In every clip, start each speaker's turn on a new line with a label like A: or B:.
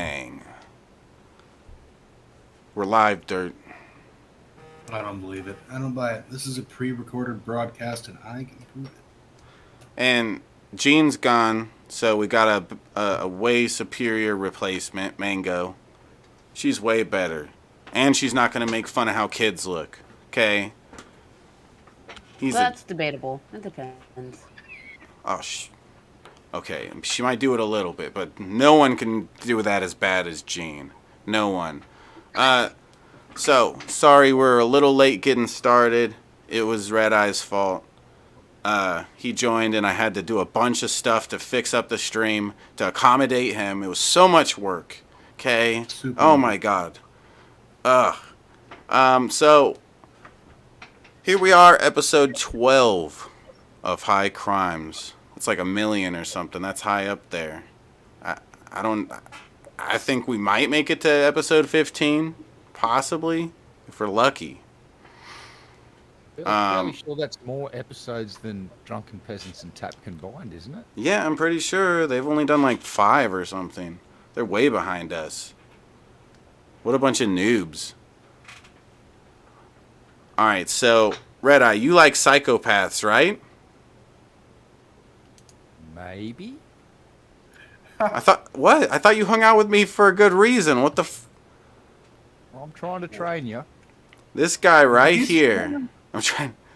A: dang. We're live, Dirt.
B: I don't believe it. I don't buy it. This is a pre-recorded broadcast, and I can prove it.
A: And Jean's gone, so we got a way superior replacement, Mango. She's way better. And she's not going to make fun of how kids look. Okay?
C: That's debatable. It depends.
A: Oh, okay. She might do it a little bit, but no one can do that as bad as Jean. No one. So, sorry we're a little late getting started. It was Red Eye's fault. He joined and I had to do a bunch of stuff to fix up the stream, to accommodate him. It was so much work. Okay?
B: Super.
A: Oh my god. So, here we are, episode 12 of High Crimes. It's like 1 million or something. That's high up there. I think we might make it to episode 15. Possibly, if we're lucky.
D: I'm sure that's more episodes than Drunken Peasants and Tap combined, isn't it?
A: Yeah, I'm pretty sure they've only done like 5 or something. They're way behind us. What a bunch of noobs. Alright, so, Red Eye, you like psychopaths, right?
D: Maybe.
A: I thought you hung out with me for a good reason. What the
D: Well, I'm trying to train you.
A: This guy right here.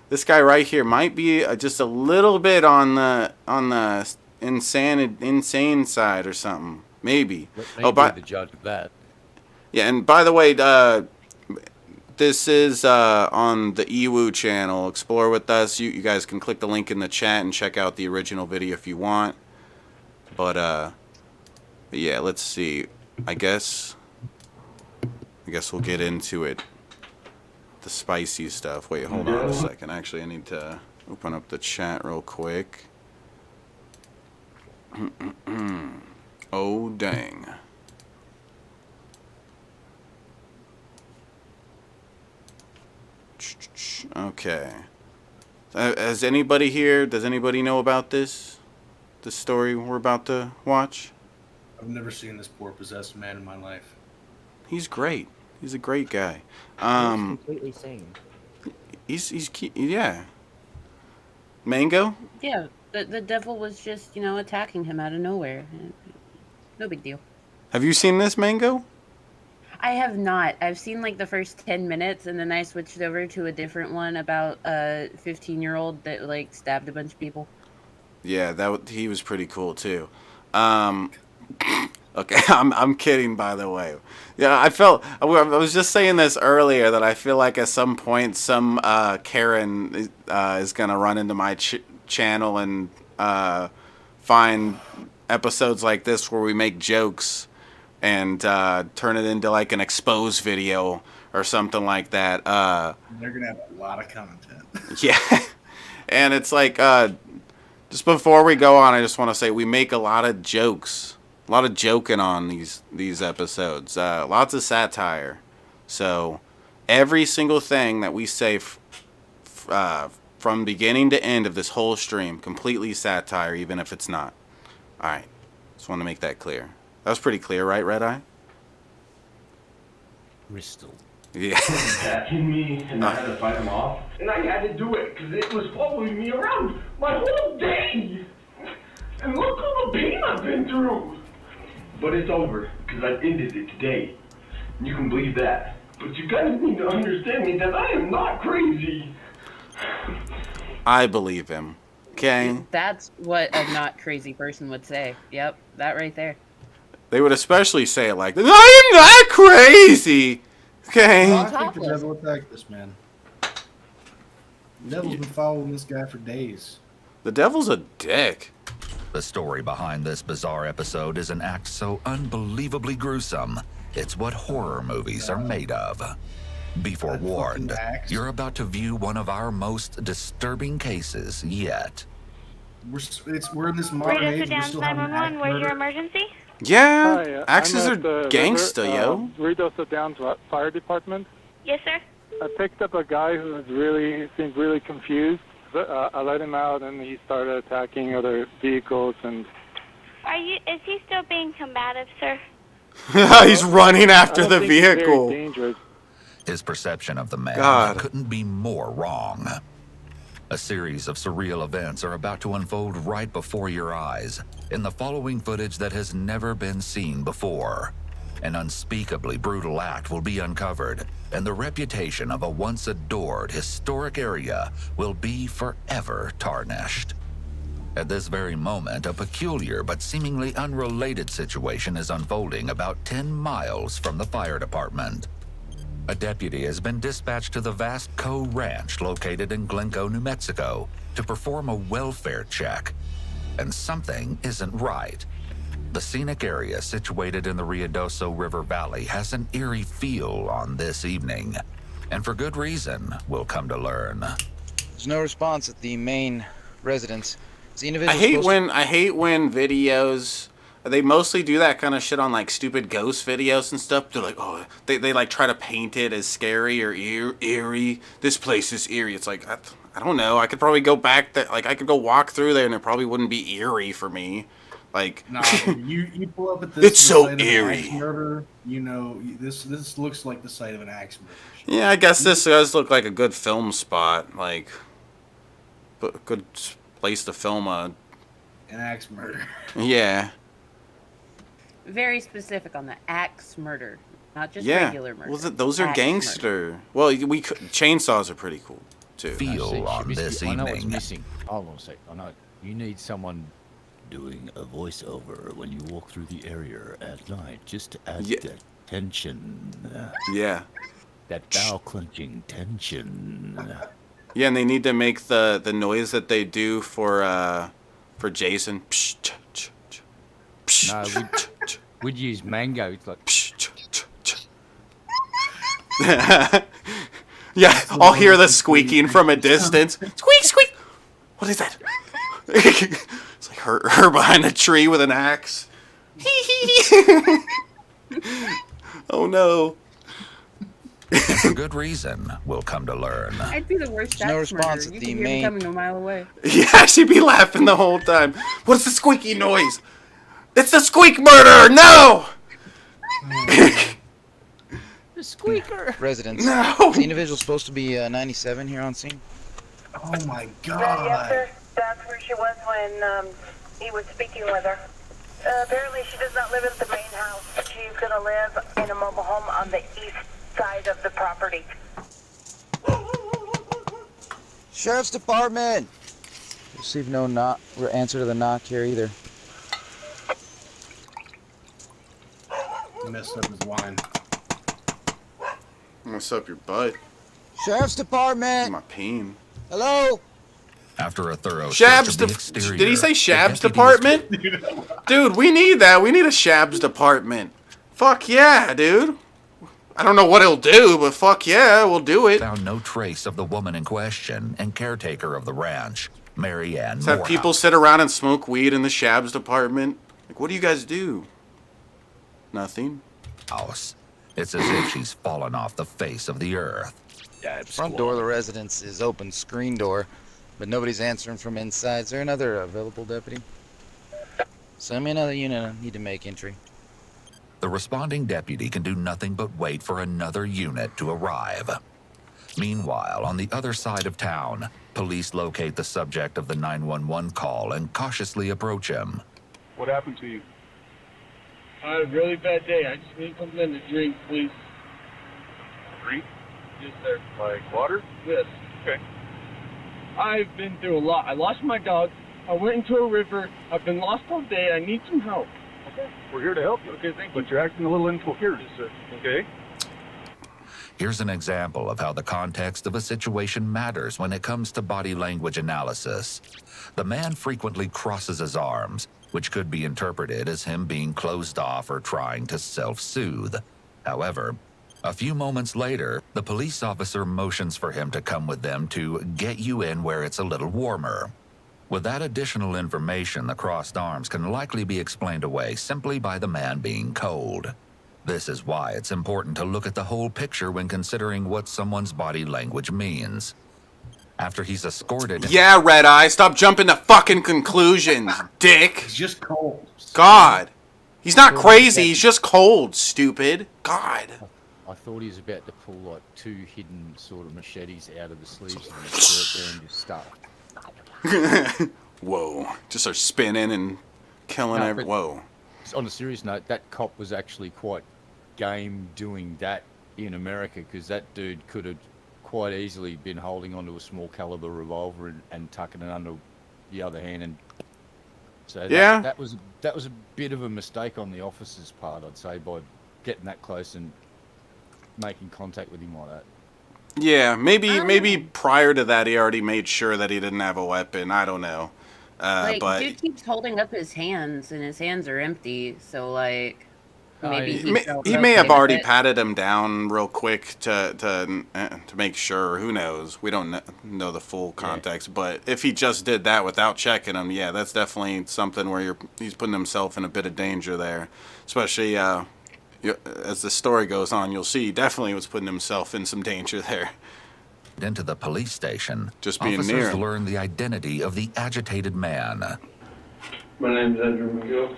A: This guy right here might be just a little bit on the insane side or something. Maybe.
D: Let me be the judge of that.
A: Yeah, and by the way, this is on the Ewu channel. Explore with us. You guys can click the link in the chat and check out the original video if you want. But yeah, let's see. I guess we'll get into it. The spicy stuff. Wait, hold on a second. Actually, I need to open up the chat real quick. Oh, dang. Okay. Has anybody here, does anybody know about this story we're about to watch?
B: I've never seen this poor possessed man in my life.
A: He's great. He's a great guy.
E: He's completely sane.
A: He's yeah. Mango?
C: Yeah, the devil was just, attacking him out of nowhere. No big deal.
A: Have you seen this, Mango?
C: I have not. I've seen like the first 10 minutes and then I switched over to a different one about a 15-year-old that like stabbed a bunch of people.
A: Yeah, he was pretty cool too. Okay, I'm kidding, by the way. Yeah, I was just saying this earlier that I feel like at some point some Karen is gonna run into my channel and find episodes like this where we make jokes and turn it into like an expose video or something like that.
B: They're gonna have a lot of content.
A: Yeah, and it's like just before we go on, I just want to say we make a lot of jokes. A lot of joking on these episodes. Lots of satire. So every single thing that we say from beginning to end of this whole stream, completely satire, even if it's not. All right. Just want to make that clear. That was pretty clear, right, Red Eye?
D: Crystal.
A: Yeah.
F: Attacking me, and I had to fight him off. And I had to do it because it was following me around my whole day. And look all the pain I've been through. But it's over, because I've ended it today. And you can believe that. But you guys need to understand me that I am not crazy.
A: I believe him. Okay?
C: That's what a not crazy person would say. Yep, that right there.
A: They would especially say it like this. I am not crazy! Okay?
B: I think the devil attacked this man. The devil's been following this guy for days.
A: The devil's a dick.
G: The story behind this bizarre episode is an act so unbelievably gruesome, it's what horror movies are made of. Be forewarned, you're about to view one of our most disturbing cases yet.
B: We're in this modern age.
H: Down 911, where's your emergency?
A: Yeah,
I: Hi,
A: axes
I: I'm
A: are
I: at the
A: gangsta, yo.
I: Rideau Downs Fire Department.
H: Yes, sir.
I: I picked up a guy who seemed really confused. I let him out, and he started attacking other vehicles. And
H: Is he still being combative, sir?
A: He's running after
I: I don't
A: the
I: think he's very
A: vehicle.
I: dangerous.
G: His perception of the man
A: God.
G: couldn't be more wrong. A series of surreal events are about to unfold right before your eyes in the following footage that has never been seen before. An unspeakably brutal act will be uncovered, and the reputation of a once adored historic area will be forever tarnished. At this very moment, a peculiar but seemingly unrelated situation is unfolding about 10 miles from the fire department. A deputy has been dispatched to the vast Coe Ranch located in Glencoe, New Mexico, to perform a welfare check. And something isn't right. The scenic area situated in the Ruidoso River Valley has an eerie feel on this evening. And for good reason, we'll come to learn.
J: There's no response at the main residence. Is the
A: I
J: individual
A: hate when videos, they mostly do that kind of shit on like stupid ghost videos and stuff. They're like, oh, they like try to paint it as scary or eerie. This place is eerie. It's like, I don't know. I could probably go back there. Like I could go walk through there and it probably wouldn't be eerie for me. Like,
B: No, you pull up at this.
A: It's so
B: site of an
A: eerie.
B: axe murder. You know, this looks like the site of an axe murder.
A: yeah, I guess this does look like a good film spot. Like, a good place to film a.
B: An axe murder.
A: Yeah.
C: Very specific on the axe murder, not just
A: Yeah.
C: regular murder.
A: Well, those are
C: Axe
A: gangster. Well, chainsaws are pretty cool too.
G: Feel on this
D: I know what's
G: evening.
D: missing. Hold on a sec. I know. You need someone doing a voiceover when you walk through the area at night, just to add
A: Yeah.
D: that tension.
A: Yeah.
D: That bowel-clenching tension.
A: Yeah, and they need to make the noise that they do for Jason.
D: No, we'd use mango. It's like,
A: Yeah, I'll hear the squeaking from a distance. Squeak, squeak. What is that? It's like her behind a tree with an axe. Oh no.
G: And for good reason, we'll come to learn.
C: I'd be the worst
J: There's no
C: axe
J: response
C: murderer.
J: at
C: You
J: the
C: can hear me
J: main-
C: coming a mile away.
A: Yeah, she'd be laughing the whole time. What's the squeaky noise? It's the squeak murderer! No!
D: the squeaker.
J: residence?
A: No!
J: Is the individual supposed to be 97 here on scene?
B: Oh my
K: Yes,
B: god.
K: sir. That's where she was when he was speaking with her. Apparently, she does not live at the main house. She's going to live in a mobile home on the east side of the property.
J: Sheriff's Department! Received no answer to the knock here either.
B: He messed up his wine.
A: Mess up your butt.
J: Sheriff's Department!
A: My peen.
J: Hello?
G: After a thorough
A: Shabs
G: search of the exterior,
A: Did he say
G: the
A: Shabs
G: deputies-
A: department? Dude, we need that. We need a Shabs department. Fuck yeah, dude. I don't know what he'll do, but fuck yeah, we'll do it.
G: Found no trace of the woman in question and caretaker of the ranch, Mary Ann
A: Let's have
G: Morehouse.
A: people sit around and smoke weed in the Shabs department. Like, what do you guys do? Nothing.
G: House. It's as if she's fallen off the face of the earth.
J: Front door of the residence is open, screen door, but nobody's answering from inside. Is there another available deputy? Send me another unit. I need to make entry.
G: The responding deputy can do nothing but wait for another unit to arrive. Meanwhile, on the other side of town, police locate the subject of the 911 call and cautiously approach him.
I: What happened to you?
F: I had a really bad day. I just need something to drink, please.
I: Drink?
F: Yes, sir.
I: Like water?
F: Yes.
I: Okay.
F: I've been through a lot. I lost my dog. I went into a river. I've been lost all day. I need some help.
I: Okay. We're here to help you.
F: Okay, thank you.
I: But you're acting a little incoherent.
F: Yes, sir.
I: Okay.
G: Here's an example of how the context of a situation matters when it comes to body language analysis. The man frequently crosses his arms, which could be interpreted as him being closed off or trying to self-soothe. However, a few moments later, the police officer motions for him to come with them to get you in where it's a little warmer. With that additional information, the crossed arms can likely be explained away simply by the man being cold. This is why it's important to look at the whole picture when considering what someone's body language means. After he's escorted...
A: Yeah, Red Eye, stop jumping to fucking conclusions, dick.
B: It's just cold.
A: God. He's not crazy. He's just cold, stupid. God.
D: I thought he was about to pull like 2 hidden sort of machetes out of the sleeves of his shirt there and just start.
A: Whoa. Just start spinning and killing whoa.
D: On a serious note, that cop was actually quite game doing that in America, because that dude could have quite easily been holding onto a small caliber revolver and tucking it under the other hand, and so that was a bit of a mistake on the officer's part, I'd say, by getting that close and making contact with him like that.
A: Yeah, maybe prior to that he already made sure that he didn't have a weapon. I don't know. But
C: dude keeps holding up his hands, and his hands are empty. So like, maybe
A: he may have already patted him down real quick to make sure. Who knows? We don't know the full context. But if he just did that without checking him, yeah, that's definitely something where he's putting himself in a bit of danger there. Especially as the story goes on, you'll see he definitely was putting himself in some danger there.
G: Into the police station,
A: just being
G: officers
A: near him.
G: learn the identity of the agitated man.
F: My name's Andrew Magill.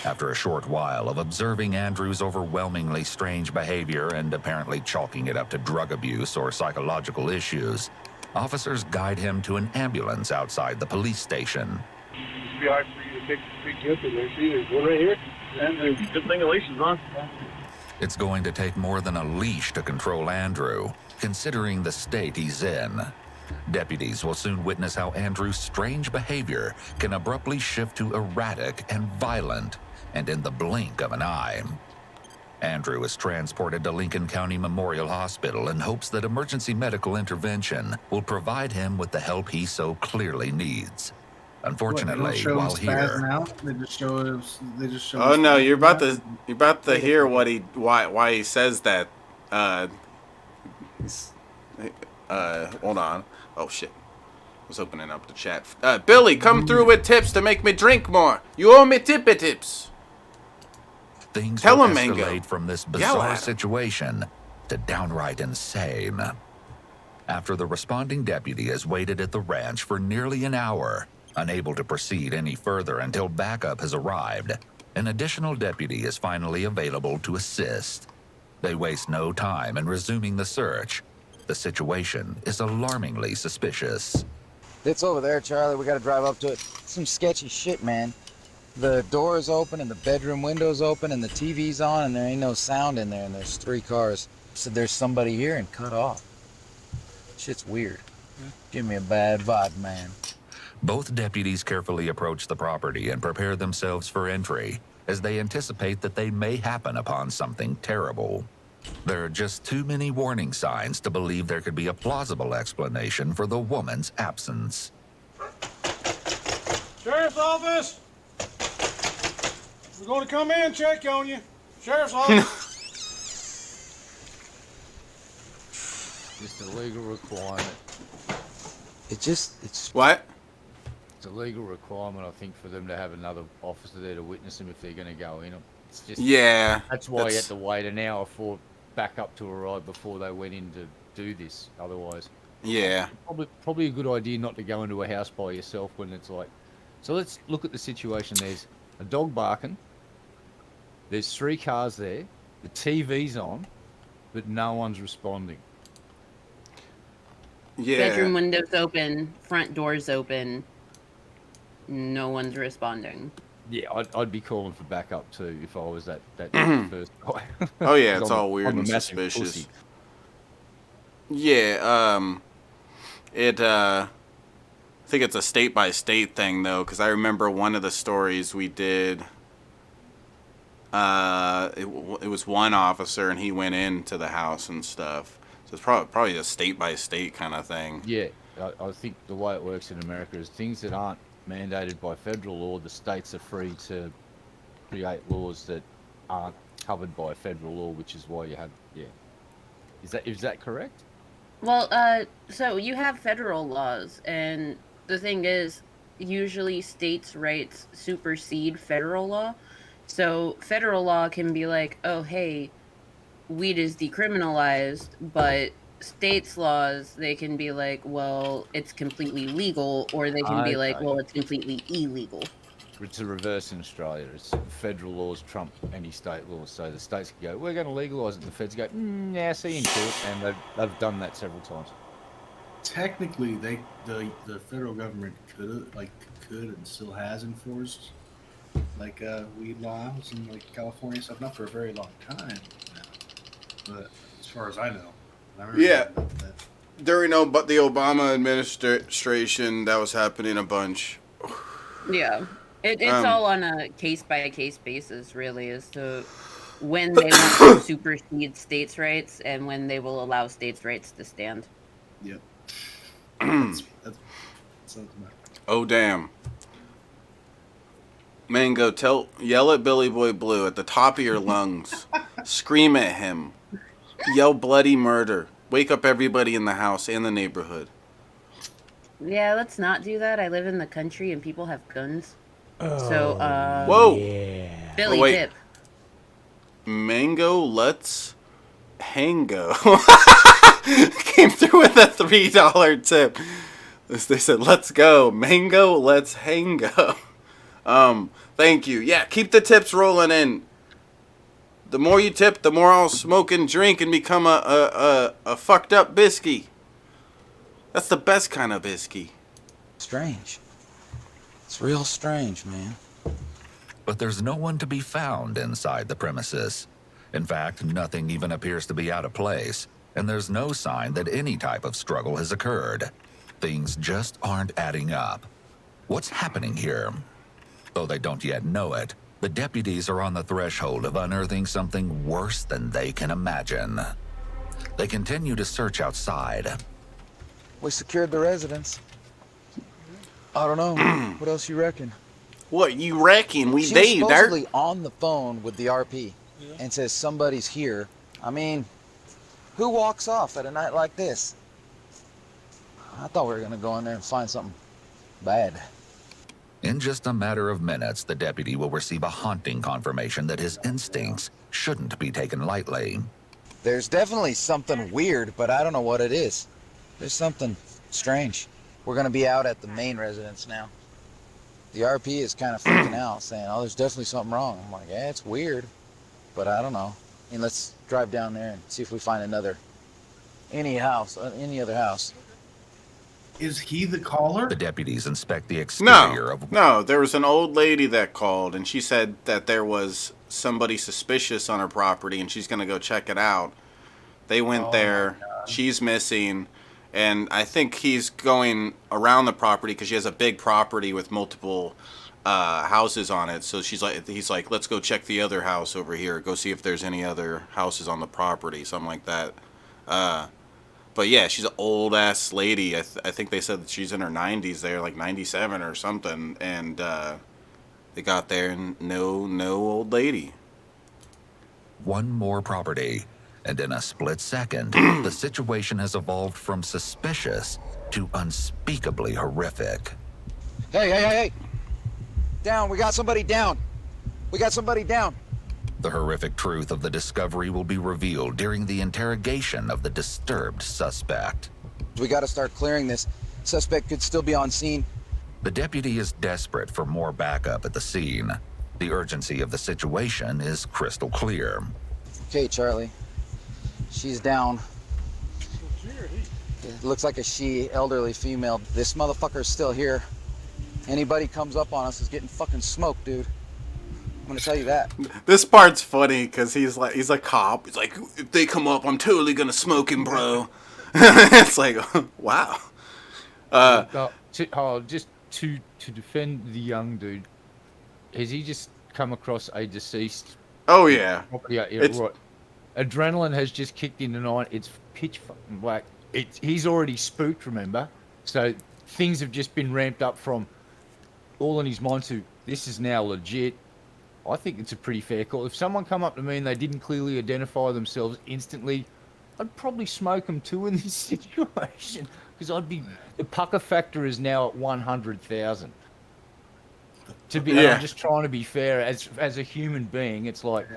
G: After a short while of observing Andrew's overwhelmingly strange behavior and apparently chalking it up to drug abuse or psychological issues, officers guide him to an ambulance outside the police station.
I: It'd be hard for you to pick you up in there. See, there's one right here. And good thing the leash is on.
G: It's going to take more than a leash to control Andrew, considering the state he's in. Deputies will soon witness how Andrew's strange behavior can abruptly shift to erratic and violent, and in the blink of an eye. Andrew is transported to Lincoln County Memorial Hospital in hopes that emergency medical intervention will provide him with the help he so clearly needs. Unfortunately, while here,
B: they just show.
A: Oh no, you're about to hear why he says that. Hold on. Oh shit. I was opening up the chat. Billy, come through with tips to make me drink more. You owe me tips.
G: Things
A: Tell
G: will
A: him, Mango.
G: escalate from this bizarre situation to downright insane. After the responding deputy has waited at the ranch for nearly an hour, unable to proceed any further until backup has arrived, an additional deputy is finally available to assist. They waste no time in resuming the search. The situation is alarmingly suspicious.
J: It's over there, Charlie. We gotta drive up to it. Some sketchy shit, man. The door's open and the bedroom window's open and the TV's on and there ain't no sound in there and there's 3 cars. So there's somebody here and cut off. Shit's weird. Give me a bad vibe, man.
G: Both deputies carefully approach the property and prepare themselves for entry, as they anticipate that they may happen upon something terrible. There are just too many warning signs to believe there could be a plausible explanation for the woman's absence.
L: Sheriff's office! We're going to come in and check on you. Sheriff's office!
D: Just a legal requirement.
J: It's
A: what?
D: It's a legal requirement, I think, for them to have another officer there to witness them if they're going to go in. It's just,
A: yeah.
D: That's why you had to wait an hour for backup to arrive before they went in to do this. Otherwise,
A: yeah,
D: probably a good idea not to go into a house by yourself when it's like. So let's look at the situation. There's a dog barking. There's 3 cars there. The TV's on, but no one's responding.
A: Yeah.
C: Bedroom windows open, front doors open. No one's responding.
D: Yeah, I'd be calling for backup too if I was that first guy.
A: Oh yeah, it's all weird and suspicious.
D: Pussy.
A: Yeah, I think it's a state by state thing though, because I remember one of the stories we did. It was one officer and he went into the house and stuff. So it's probably a state by state kind of thing.
D: Yeah, I think the way it works in America is things that aren't mandated by federal law, the states are free to create laws that aren't covered by federal law, which is why you have, Is that correct?
C: Well, so you have federal laws, and the thing is, usually states' rights supersede federal law. So federal law can be like, oh, hey, weed is decriminalized, but states' laws, they can be like, well, it's completely legal, or they can be like, well, it's completely illegal.
D: It's a reverse in Australia. It's federal laws trump any state laws. So the states can go, we're going to legalise it, and the feds go, yeah, see you in court, and they've done that several times.
B: Technically, the federal government could and still has enforced weed laws in like California stuff, not for a very long time now, but as far as I know, I remember that.
A: During the Obama administration, that was happening a bunch.
C: Yeah. It's all on a case-by-case basis, really, as to when they want to supersede states' rights and when they will allow states' rights to stand.
B: Yep. That's
A: oh, damn. Mango, yell at Billy Boy Blue at the top of your lungs. Scream at him. Yell bloody murder. Wake up everybody in the house and the neighborhood.
C: Yeah, let's not do that. I live in the country and people have guns.
A: Whoa!
E: Yeah.
C: Billy Tip.
A: Mango, let's hango. Came through with a $3 tip. They said, let's go. Mango, let's hango. Thank you. Yeah, keep the tips rolling in. The more you tip, the more I'll smoke and drink and become a fucked up biscuit. That's the best kind of biscuit.
J: Strange. It's real strange, man.
G: But there's no one to be found inside the premises. In fact, nothing even appears to be out of place, and there's no sign that any type of struggle has occurred. Things just aren't adding up. What's happening here? Though they don't yet know it, the deputies are on the threshold of unearthing something worse than they can imagine. They continue to search outside.
J: We secured the residence. I don't know. What else you reckon?
A: What you reckon? We
J: She
A: did,
J: was
A: dirt.
J: supposedly on the phone with the RP and says somebody's here. I mean, who walks off at a night like this? I thought we were gonna go in there and find something bad.
G: In just a matter of minutes, the deputy will receive a haunting confirmation that his instincts shouldn't be taken lightly.
J: There's definitely something weird, but I don't know what it is. There's something strange. We're gonna be out at the main residence now. The RP is kind of freaking out, saying, oh, there's definitely something wrong. I'm like, yeah, it's weird, but I don't know. I mean, let's drive down there and see if we find any other house.
B: Is he the caller?
G: The deputies inspect the exterior of...
A: No, there was an old lady that called, and she said that there was somebody suspicious on her property, and she's going to go check it out. They went there. She's missing, and I think he's going around the property because she has a big property with multiple houses on it. So he's like, let's go check the other house over here. Go see if there's any other houses on the property, something like that. But yeah, she's an old ass lady. I think they said that she's in her 90s there, like 97 or something. And they got there and no old lady.
G: One more property, and in a split second, the situation has evolved from suspicious to unspeakably horrific.
J: Hey. Down, we got somebody down.
G: The horrific truth of the discovery will be revealed during the interrogation of the disturbed suspect.
J: We gotta start clearing this. Suspect could still be on scene.
G: The deputy is desperate for more backup at the scene. The urgency of the situation is crystal clear.
J: Okay, Charlie. She's down. It looks like a she, elderly female. This motherfucker's still here. Anybody comes up on us is getting fucking smoked, dude. I'm gonna tell you that.
A: This part's funny because he's a cop. He's like, if they come up, I'm totally gonna smoke him, bro. It's like, wow.
D: Just to defend the young dude, has he just come across a deceased?
A: Oh yeah.
D: Right. Adrenaline has just kicked in tonight. It's pitch fucking black. He's already spooked, remember? So things have just been ramped up from all in his mind to this is now legit. I think it's a pretty fair call. If someone come up to me and they didn't clearly identify themselves instantly, I'd probably smoke them too in this situation because the pucker factor is now at 100,000. I'm just trying to be fair as a human being. It's like,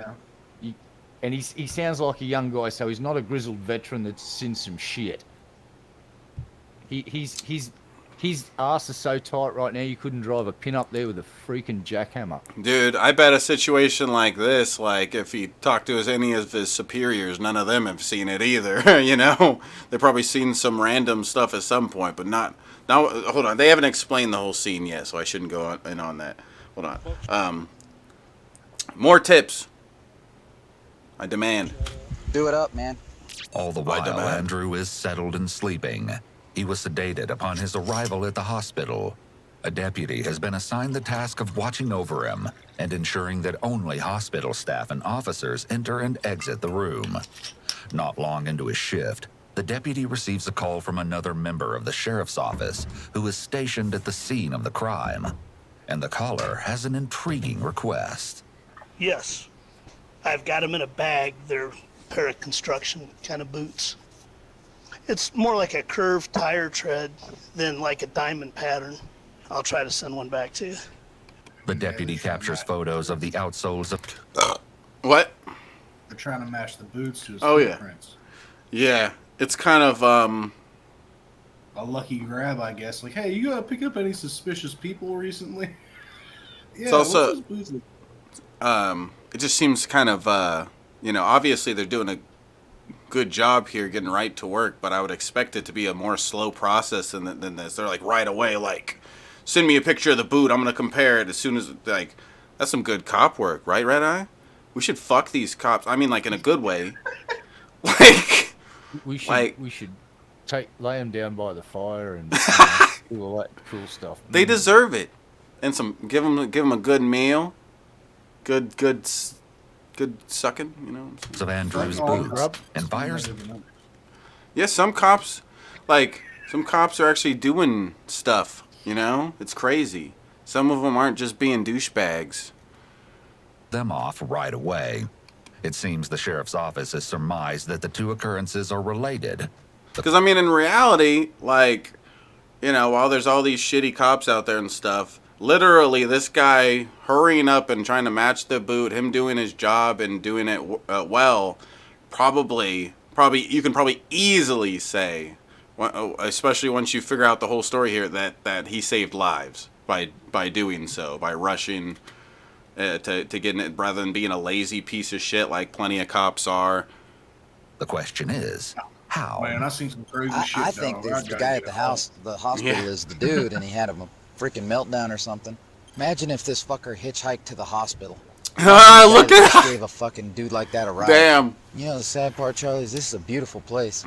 D: and he sounds like a young guy, so he's not a grizzled veteran that's seen some shit. He's His ass is so tight right now, you couldn't drive a pin up there with a freaking jackhammer.
A: Dude, I bet a situation like this, like if he talked to any of his superiors, none of them have seen it either. You know, they've probably seen some random stuff at some point, but not. Now, hold on, they haven't explained the whole scene yet, so I shouldn't go in on that. Hold on. More tips. I demand.
J: Do it up, man.
G: All the while, Andrew is settled and sleeping. He was sedated upon his arrival at the hospital. A deputy has been assigned the task of watching over him and ensuring that only hospital staff and officers enter and exit the room. Not long into his shift, the deputy receives a call from another member of the sheriff's office who is stationed at the scene of the crime. And the caller has an intriguing request.
M: Yes. I've got them in a bag. They're a pair of construction kind of boots. It's more like a curved tire tread than like a diamond pattern. I'll try to send one back to you.
G: The deputy captures photos of the outsoles of...
A: What?
B: They're trying to match the boots to his
A: yeah.
B: footprints.
A: Yeah, it's kind of,
B: a lucky grab, I guess. Like, hey, you pick up any suspicious people recently? Yeah,
A: it's also,
B: what's those boots?
A: it just seems kind of, obviously they're doing a good job here getting right to work, but I would expect it to be a more slow process than this. They're like right away, like, send me a picture of the boot. I'm going to compare it as soon as, like, that's some good cop work, right, Red Eye? We should fuck these cops. I mean, like, in a good way. Like,
D: we should lay them down by the fire and do all that cool stuff.
A: They deserve it. And give them a good meal. Good sucking, you know.
G: Of Andrew's boots and fires.
A: Yeah, some cops are actually doing stuff, you know? It's crazy. Some of them aren't just being douchebags.
G: Them off right away. It seems the sheriff's office has surmised that the two occurrences are related.
A: Because, I mean, in reality, like, you know, while there's all these shitty cops out there and stuff, literally this guy hurrying up and trying to match the boot, him doing his job and doing it well, probably you can probably easily say, especially once you figure out the whole story here, that he saved lives by doing so, by rushing to getting it rather than being a lazy piece of shit like plenty of cops are.
G: The question is, how?
B: Man, I've seen some crazy shit.
J: I think the guy at the hospital is the dude, and he had a freaking meltdown or something. Imagine if this fucker hitchhiked to the hospital.
A: Look at
J: gave a fucking dude like that a ride.
A: Damn.
J: You know the sad part, Charlie, is this is a beautiful place.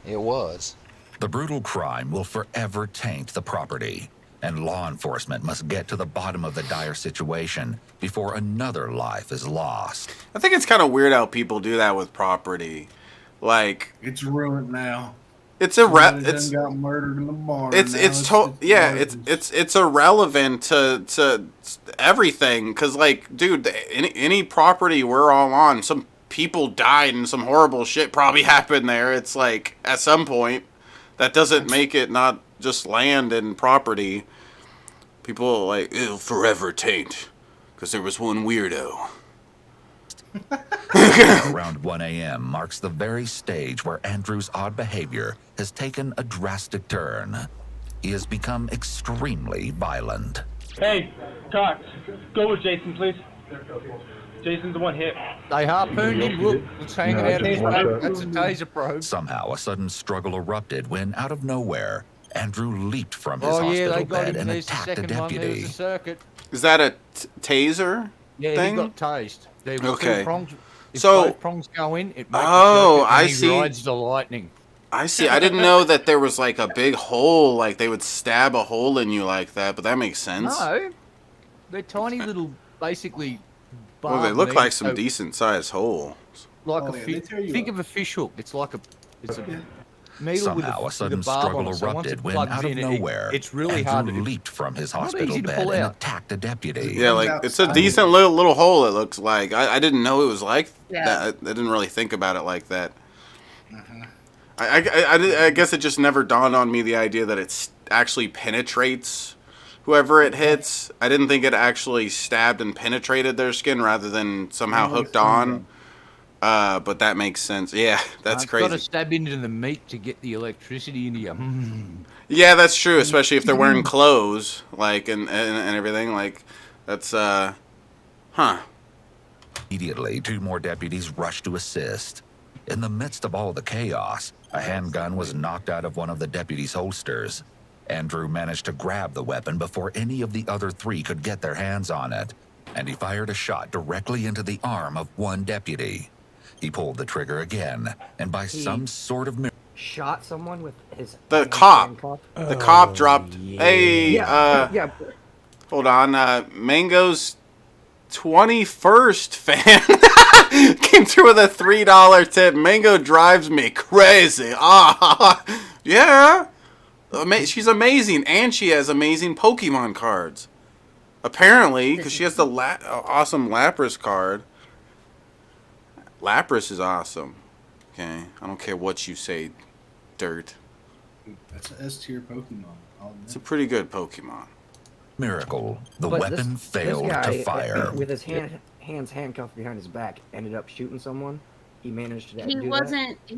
J: It was.
G: The brutal crime will forever taint the property, and law enforcement must get to the bottom of the dire situation before another life is lost.
A: I think it's kind of weird how people do that with property. Like,
B: it's ruined now.
A: It's
B: got murdered in the barn.
A: It's irrelevant to everything, because, like, dude, any property we're all on, some people died and some horrible shit probably happened there. It's like, at some point, that doesn't make it not just land and property. People like, it'll forever taint because there was one weirdo.
G: Around 1 a.m. marks the very stage where Andrew's odd behavior has taken a drastic turn. He has become extremely violent.
F: Hey, Cox, go with Jason, please. Jason's the one hit.
D: They harpooned him. Look, it's hanging out of his back. That's a taser probe.
G: Somehow, a sudden struggle erupted when, out of nowhere, Andrew leaped from his hospital bed and attacked a deputy.
A: Is that a taser thing?
D: He got tased. There was
A: okay.
D: two prongs. If
A: so
D: both prongs go in, it makes
A: I
D: he
A: see.
D: rides the lightning.
A: I see. I didn't know that there was like a big hole, like they would stab a hole in you like that, but that makes sense.
D: No, they're tiny little, basically.
A: Well, they look like some decent sized holes.
D: Like think of a fish hook. It's like a needle
G: Somehow,
D: with
G: a sudden
D: barb
G: struggle
D: on it. So
G: erupted when, out of nowhere,
D: it's really
G: Andrew
D: hard to
G: leaped from his hospital bed and attacked a deputy.
A: Yeah, like it's a decent little hole. It looks like. I didn't know it was like that. I didn't really think about it like that. I guess it just never dawned on me the idea that it actually penetrates whoever it hits. I didn't think it actually stabbed and penetrated their skin rather than somehow hooked on. But that makes sense. Yeah, that's crazy.
D: Got to stab into the meat to get the electricity into you.
A: Yeah, that's true, especially if they're wearing clothes, like, and everything. Like, that's,
G: Immediately, 2 more deputies rushed to assist. In the midst of all the chaos, a handgun was knocked out of one of the deputies' holsters. Andrew managed to grab the weapon before any of the other 3 could get their hands on it, and he fired a shot directly into the arm of one deputy. He pulled the trigger again, and by some sort of miracle,
E: shot someone with his
A: the cop. The cop dropped.
E: yeah.
A: Hey,
E: Yeah.
A: hold on. Mango's 21st fan came through with a $3 tip. Mango drives me crazy. Yeah. She's amazing, and she has amazing Pokemon cards. Apparently, because she has the awesome Lapras card. Lapras is awesome. Okay, I don't care what you say, Dirt.
B: That's an S-tier Pokemon.
A: It's a pretty good Pokemon.
G: the
E: But
G: weapon failed
E: this guy,
G: to fire.
E: with his hands handcuffed behind his back, ended up shooting someone. He managed to
C: He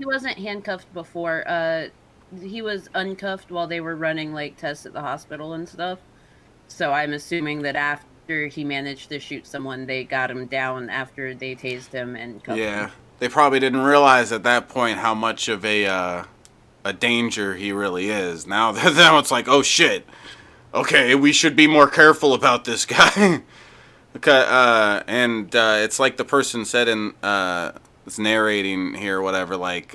C: wasn't handcuffed before. He was uncuffed while they were running like tests at the hospital and stuff. So I'm assuming that after he managed to shoot someone, they got him down after they tased him and cuffed him.
A: Yeah, they probably didn't realize at that point how much of a danger he really is. Now it's like, oh shit. Okay, we should be more careful about this guy. Okay, it's like the person said in it's narrating here, whatever, like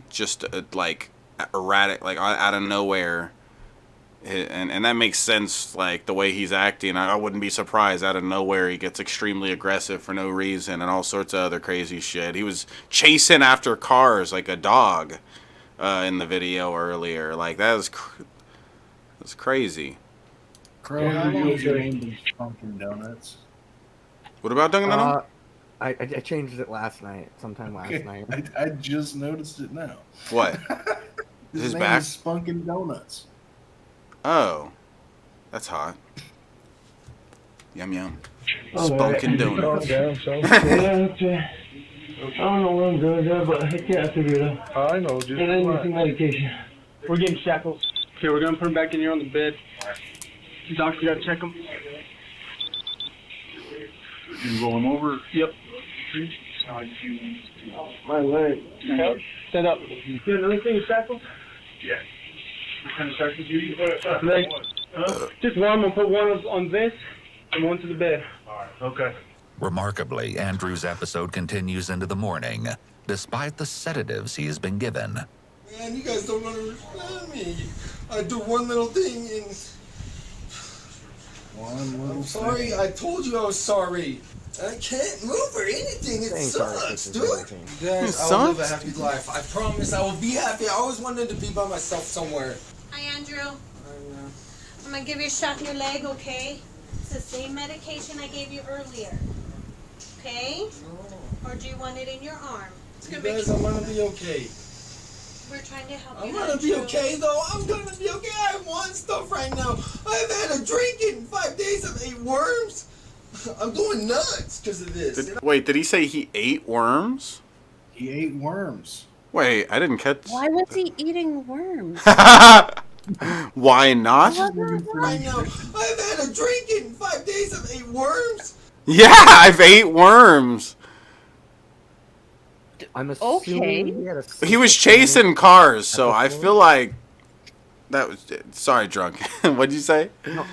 A: just like erratic, like out of nowhere. And that makes sense, like, the way he's acting. I wouldn't be surprised out of nowhere he gets extremely aggressive for no reason and all sorts of other crazy shit. He was chasing after cars like a dog in the video earlier. Like, that's crazy.
B: Crow, how long has your name been Dunkin' Donuts?
A: What about Dunkin' Donuts?
E: I changed it sometime last night.
B: I just noticed it now.
A: What?
B: His name
A: back?
B: is Spunkin' Donuts.
A: Oh, that's hot. Yum yum.
F: Oh,
A: Spunkin' Donuts.
F: I don't know where I'm going, but I can't figure it out.
I: I know, just
F: And I need some medication. We're getting shackles.
N: Okay, we're gonna put him back in here on the bed. Doctor, gotta check him.
I: You roll him over?
N: Yep. My leg. Yep. Stand up. You got another thing, shackles?
I: Yeah. What kind of shackles you use?
N: Leg. Just one. I'm gonna put one on this and one to the bed.
I: Alright, okay.
G: Remarkably, Andrew's episode continues into the morning, despite the sedatives he has been given.
O: Man, you guys don't understand me. I do one little thing and... I'm sorry, I told you I was sorry. I can't move or anything, it sucks, dude. You guys, I will live a happy life. I promise I will be happy. I always wanted to be by myself somewhere.
P: Hi, Andrew. I'm gonna give you a shot in your leg, okay? It's the same medication I gave you earlier. Okay? Or do you want it in your arm? It's
O: You
P: gonna
O: guys,
P: make
O: I'm gonna be okay.
P: We're trying to help you.
O: I'm gonna be
P: Andrew.
O: okay though. I'm gonna be okay. I want stuff right now. I've had a drink in 5 days. I've ate worms. I'm going nuts because of this.
A: Wait, did he say he ate worms?
B: He ate worms.
A: Wait, I didn't catch.
C: Why was he eating worms?
A: Why not?
O: Right now, I've had a drink in 5 days. I've ate worms.
A: Yeah, I've ate worms.
E: I'm assuming
A: He was chasing cars, so I feel like that was. Sorry, drunk. What'd you say?
E: No,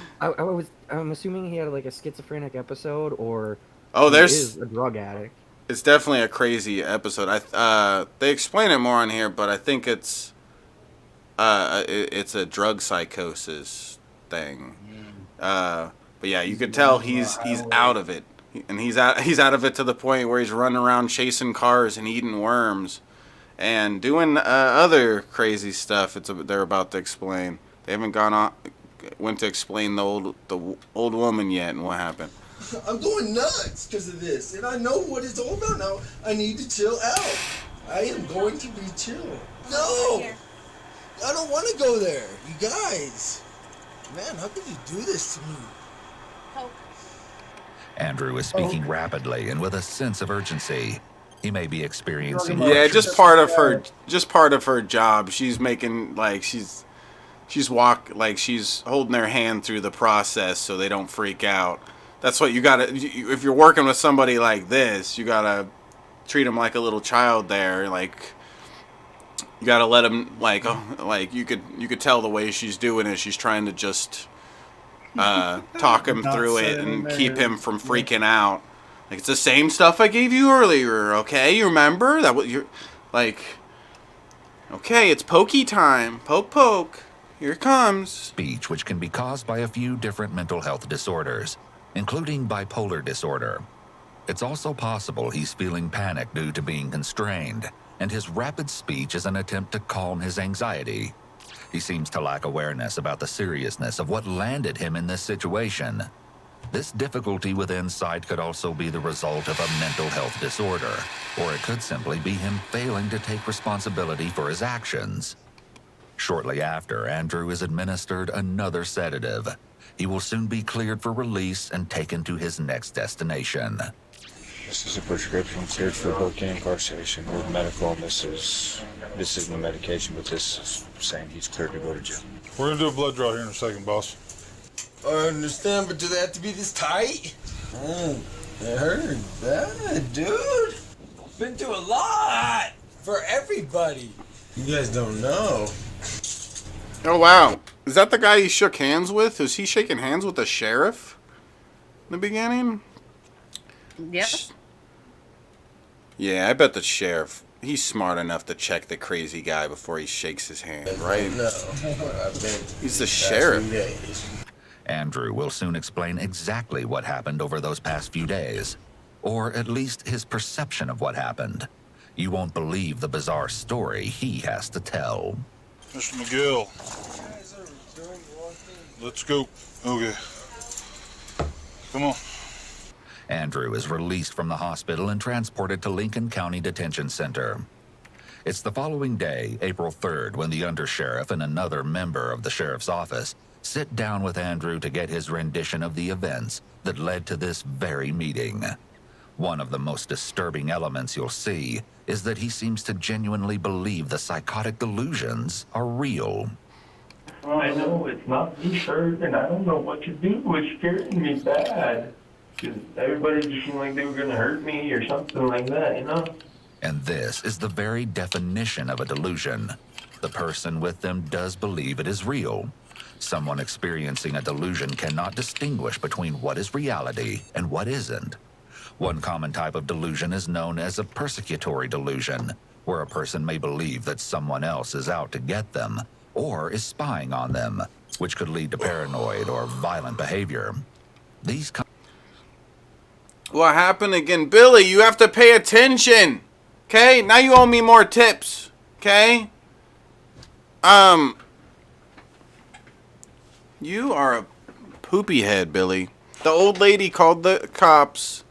E: I'm assuming he had like a schizophrenic episode, or
A: Oh,
E: he
A: there's-
E: is a drug addict.
A: It's definitely a crazy episode. They explain it more on here, but I think it's a drug psychosis thing. But yeah, you could tell he's out of it, and he's out of it to the point where he's running around chasing cars and eating worms, and doing other crazy stuff. They're about to explain. They haven't went to explain the old woman yet and what happened.
O: I'm going nuts because of this, and I know what it's all about now. I need to chill out. I am going to be chill. No, I don't want to go there. You guys, man, how could you do this to me?
G: Andrew is speaking rapidly and with a sense of urgency. He may be experiencing...
A: Yeah, just part of her job. She's making, like, she's holding their hand through the process so they don't freak out. That's what you gotta, if you're working with somebody like this, you gotta treat them like a little child there. Like, you gotta let them, like, you could tell the way she's doing it. She's trying to just talk him through it and keep him from freaking out. Like, it's the same stuff I gave you earlier, okay? You remember? That what you're, like, okay, it's pokey time. Poke, poke. Here it comes.
G: Speech, which can be caused by a few different mental health disorders, including bipolar disorder. It's also possible he's feeling panic due to being constrained, and his rapid speech is an attempt to calm his anxiety. He seems to lack awareness about the seriousness of what landed him in this situation. This difficulty with insight could also be the result of a mental health disorder, or it could simply be him failing to take responsibility for his actions. Shortly after, Andrew is administered another sedative. He will soon be cleared for release and taken to his next destination.
Q: This is a prescription cleared for cocaine incarceration with medical, and this isn't the medication, but this is saying he's cleared to go to jail.
L: We're gonna do a blood draw here in a second, boss.
O: I understand, but do they have to be this tight? It hurt bad, dude. Been through a lot for everybody. You guys don't know.
A: Oh, wow. Is that the guy he shook hands with? Was he shaking hands with the sheriff in the beginning?
C: Yeah.
A: Yeah, I bet the sheriff, he's smart enough to check the crazy guy before he shakes his hand, right?
O: No.
A: He's the sheriff.
G: Andrew will soon explain exactly what happened over those past few days, or at least his perception of what happened. You won't believe the bizarre story he has to tell.
L: Mr. McGill. Let's go. Okay. Come on.
G: Andrew is released from the hospital and transported to Lincoln County Detention Center. It's the following day, April 3rd, when the undersheriff and another member of the sheriff's office sit down with Andrew to get his rendition of the events that led to this very meeting. One of the most disturbing elements you'll see is that he seems to genuinely believe the psychotic delusions are real.
F: I know it's not me, sir, and I don't know what to do. It's scaring me bad. Because everybody just seemed like they were going to hurt me or something like that, you know?
G: And this is the very definition of a delusion. The person with them does believe it is real. Someone experiencing a delusion cannot distinguish between what is reality and what isn't. One common type of delusion is known as a persecutory delusion, where a person may believe that someone else is out to get them or is spying on them, which could lead to paranoid or violent behavior.
A: What happened again? Billy, you have to pay attention. Okay? Now you owe me more tips. Okay? You are a poopy head, Billy. The old lady called the cops.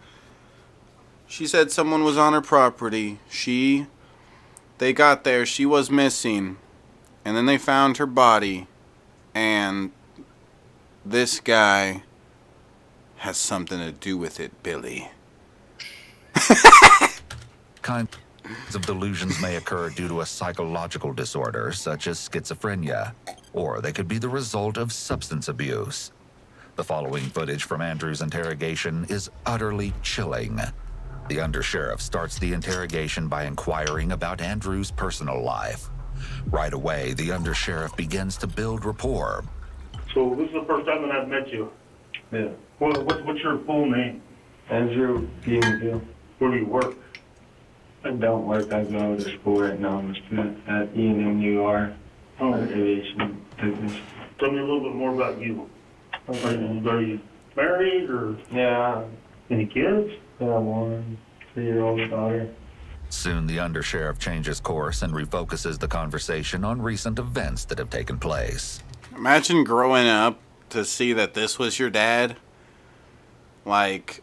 A: She said someone was on her property. They got there. She was missing. And then they found her body. And this guy has something to do with it, Billy.
G: Kinds of delusions may occur due to a psychological disorder, such as schizophrenia, or they could be the result of substance abuse. The following footage from Andrew's interrogation is utterly chilling. The undersheriff starts the interrogation by inquiring about Andrew's personal life. Right away, the undersheriff begins to build rapport.
F: So this is the first time that I've met you. Yeah. What's your full name? Andrew Magill. Where do you work? I don't work. I go to school right now. I'm a student at ENMUR. Aviation technician. Tell me a little bit more about you. Are you married or? Yeah. Any kids? Yeah, 1 3-year-old daughter.
G: Soon the undersheriff changes course and refocuses the conversation on recent events that have taken place.
A: Imagine growing up to see that this was your dad. Like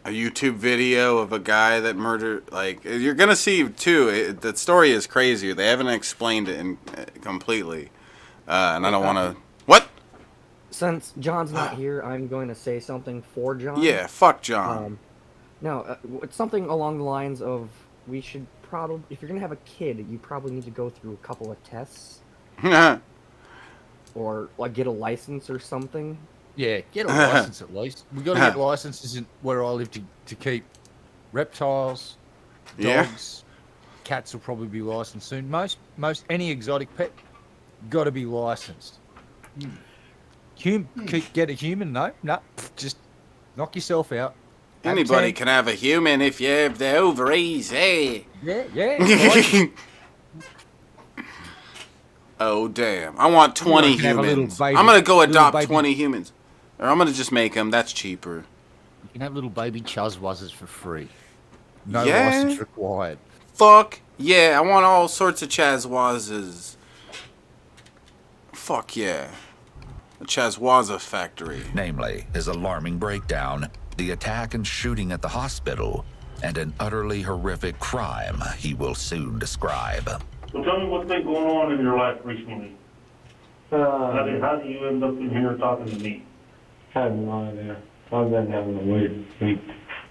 A: a YouTube video of a guy that murdered, like, you're gonna see too, the story is crazy. They haven't explained it completely. And I don't want to... What?
E: Since John's not here, I'm going to say something for John.
A: Yeah, fuck John.
E: No, it's something along the lines of we should probably, if you're gonna have a kid, you probably need to go through a couple of tests. Or like get a license or something.
D: Yeah, get a license at least. We got to get licenses in where I live to keep reptiles, dogs, cats will probably be licensed soon. Most any exotic pet got to be licensed. Get a human? No, just knock yourself out.
A: Anybody can have a human if you have the ovaries, eh?
D: Yeah.
A: Oh, damn. I want 20 humans. I'm going to go adopt 20 humans. Or I'm going to just make them. That's cheaper.
D: You can have little baby chuzwazzers for free. No license required.
A: Fuck yeah. I want all sorts of chazwazzes. Fuck yeah. The Chazwazza factory.
G: Namely, his alarming breakdown, the attack and shooting at the hospital, and an utterly horrific crime he will soon describe.
R: So tell me what's been going on in your life recently. How do you end up in here talking to me?
Q: I have no idea. I've been having a weird week.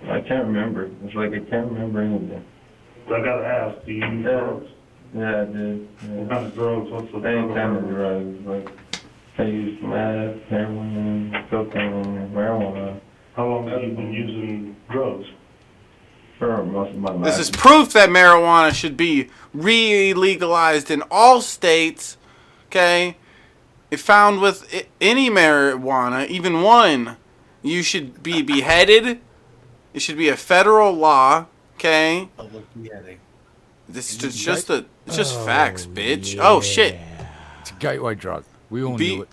Q: I can't remember. It's like I can't remember anything.
R: I gotta ask, do you use drugs?
Q: Yeah, I did. Yeah.
R: What kind of drugs? What's the
Q: Any kind of drugs. Like, I use meth, heroin, cocaine, marijuana.
R: How long have you been using drugs?
Q: For most of my life.
A: This is proof that marijuana should be re-legalized in all states, okay? If found with any marijuana, even one, you should be beheaded. It should be a federal law, okay? This is just facts, bitch.
D: Yeah.
A: Oh, shit.
D: It's a gateway drug. We all knew it.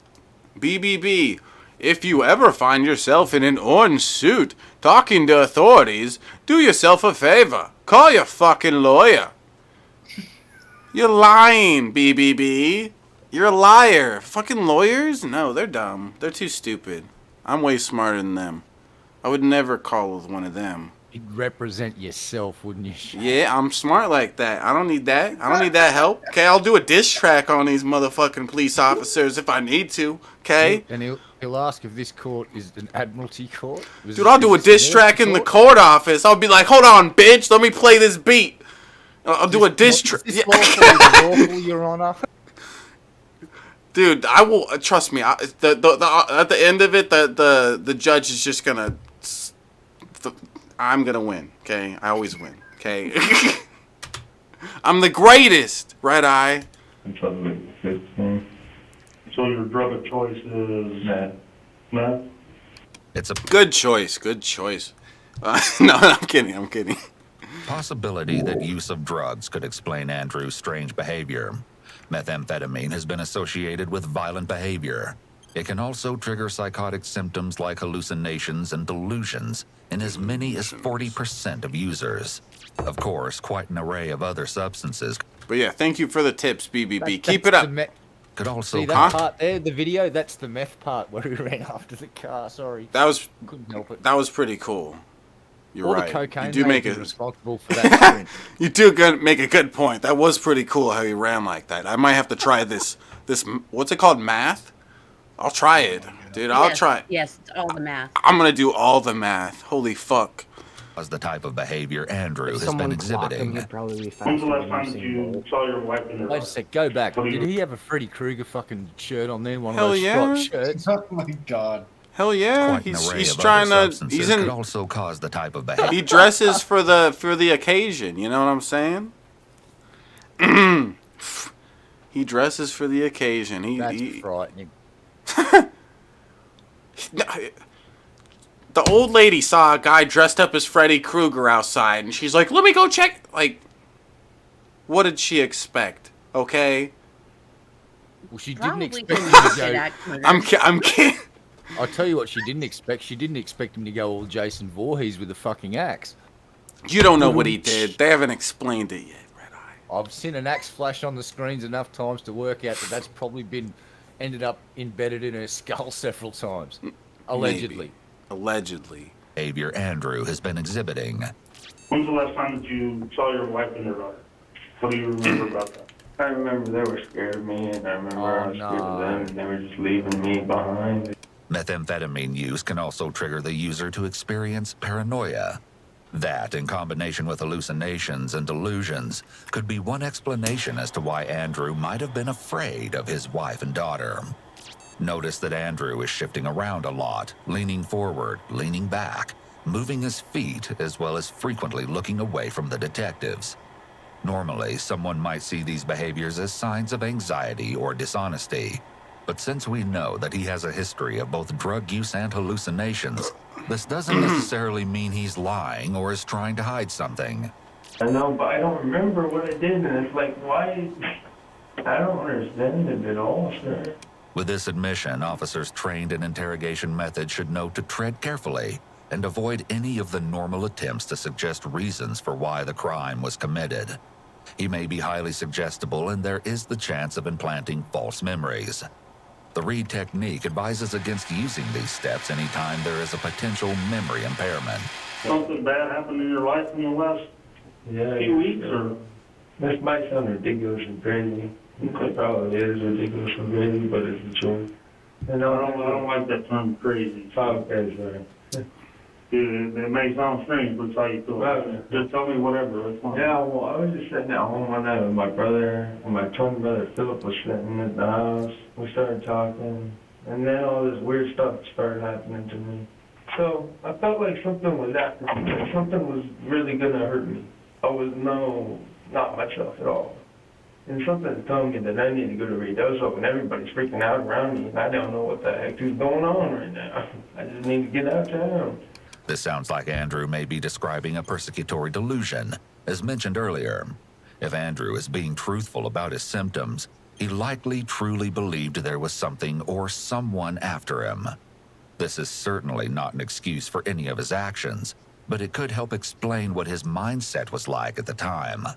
A: BBB. If you ever find yourself in an orange suit talking to authorities, do yourself a favor. Call your fucking lawyer. You're lying, BBB. You're a liar. Fucking lawyers? No, they're dumb. They're too stupid. I'm way smarter than them. I would never call with one of them.
D: You'd represent yourself, wouldn't you?
A: Yeah, I'm smart like that. I don't need that. I don't need that help. Okay, I'll do a diss track on these motherfucking police officers if I need to. Okay?
D: And he'll ask if this court is an admiralty court.
A: Dude, I'll do a diss track in the court office. I'll be like, hold on, bitch. Let me play this beat. I'll do a diss track.
D: Lawful, Your Honor.
A: Dude, I will. Trust me. At the end of it, the judge is just gonna. I'm gonna win. Okay, I always win. Okay. I'm the greatest. Red Eye.
R: So your drug of choice is meth?
G: It's a
A: good choice. Good choice. No, I'm kidding.
G: Possibility that use of drugs could explain Andrew's strange behavior. Methamphetamine has been associated with violent behavior. It can also trigger psychotic symptoms like hallucinations and delusions in as many as 40% of users. Of course, quite an array of other substances.
A: But yeah, thank you for the tips, BBB. Keep it up.
G: Could also
D: See that part there, the video, that's the meth part where he ran after the car. Sorry.
A: Couldn't
D: help it.
A: That was pretty cool. You're
D: All
A: right.
D: the cocaine
A: you do make it
D: responsible for that.
A: You do make a good point. That was pretty cool how he ran like that. I might have to try this what's it called, math? I'll try it. Dude, I'll try it.
C: Yes, all the math.
A: I'm going to do all the math. Holy fuck.
G: Was the type of behavior Andrew
E: If
G: has been
E: someone clocked him,
G: exhibiting.
E: he'd probably be
R: When's
E: faster
R: the last
E: than
R: time
E: Usain
R: you
E: Bolt.
R: saw your wife in her
D: Wait a sec, go back.
R: What do you-
D: Did he have a Freddy Krueger fucking shirt on there? One
A: Hell
D: of those
A: yeah.
D: striped shirts?
B: Oh my god.
A: Hell yeah.
G: Quite an array
A: He's
G: of
A: trying
G: other
A: to
G: substances
A: he's in
G: could also cause the type of behavior.
A: he dresses for the occasion, you know what I'm saying? He dresses for the occasion.
D: That's frightening.
A: The old lady saw a guy dressed up as Freddy Krueger outside, and she's like, "Let me go check." Like, what did she expect? Okay.
D: Well, she didn't
C: Probably
D: expect
C: couldn't
D: him to
C: fit
D: go.
C: that murder.
A: I'm kidding.
D: I'll tell you what she didn't expect. She didn't expect him to go all Jason Voorhees with a fucking axe.
A: You don't know what he did. They haven't explained it yet.
D: I've seen an axe flash on the screens enough times to work out that that's probably ended up embedded in her skull several times. Allegedly.
A: Maybe. Allegedly.
G: Behavior Andrew has been exhibiting.
R: When's the last time that you saw your wife and her daughter? What do you remember about that?
Q: I remember they were scared of me, and I remember I was scared of them, and they were just leaving me behind.
G: Methamphetamine use can also trigger the user to experience paranoia. That, in combination with hallucinations and delusions, could be one explanation as to why Andrew might have been afraid of his wife and daughter. Notice that Andrew is shifting around a lot, leaning forward, leaning back, moving his feet, as well as frequently looking away from the detectives. Normally, someone might see these behaviors as signs of anxiety or dishonesty. But since we know that he has a history of both drug use and hallucinations, this doesn't necessarily mean he's lying or is trying to hide something.
F: I know, but I don't remember what I did, and it's like, why? I don't understand it at all, sir.
G: With this admission, officers trained in interrogation methods should know to tread carefully and avoid any of the normal attempts to suggest reasons for why the crime was committed. He may be highly suggestible, and there is the chance of implanting false memories. The Reed technique advises against using these steps anytime there is a potential memory impairment.
R: Something bad happened in your life in the last few weeks, or?
F: This might sound ridiculous and crazy. It probably is ridiculous and crazy, but it's the truth.
R: I don't like that term crazy.
F: Okay, sorry.
R: It may sound strange, but it's how you feel. Just tell me whatever. It's fine.
F: Yeah, well, I was just sitting at home one night with my brother, and my twin brother Philip was sitting at the house. We started talking, and then all this weird stuff started happening to me. So I felt like something was after me, like something was really gonna hurt me. I was not myself at all. And something told me that I need to go to Redoso, and everybody's freaking out around me, and I don't know what the heck is going on right now. I just need to get out of town.
G: This sounds like Andrew may be describing a persecutory delusion, as mentioned earlier. If Andrew is being truthful about his symptoms, he likely truly believed there was something or someone after him. This is certainly not an excuse for any of his actions, but it could help explain what his mindset was like at the time.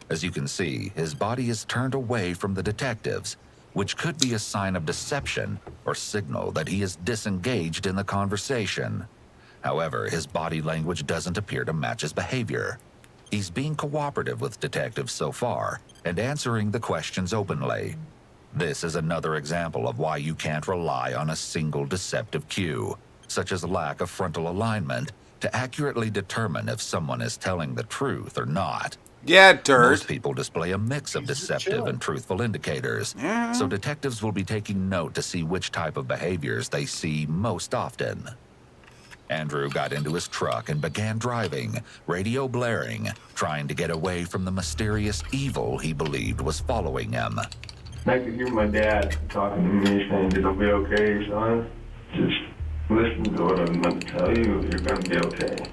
G: As you can see, his body is turned away from the detectives, which could be a sign of deception or signal that he is disengaged in the conversation. However, his body language doesn't appear to match his behavior. He's being cooperative with detectives so far and answering the questions openly. This is another example of why you can't rely on a single deceptive cue, such as lack of frontal alignment, to accurately determine if someone is telling the truth or not.
A: Yeah, dirt.
G: Most people display a mix of deceptive and truthful indicators, so detectives will be taking note to see which type of behaviors they see most often. Andrew got into his truck and began driving, radio blaring, trying to get away from the mysterious evil he believed was following him.
F: I could hear my dad talking to me saying, "It'll be okay, son. Just listen to what I'm going to tell you. You're going to be okay."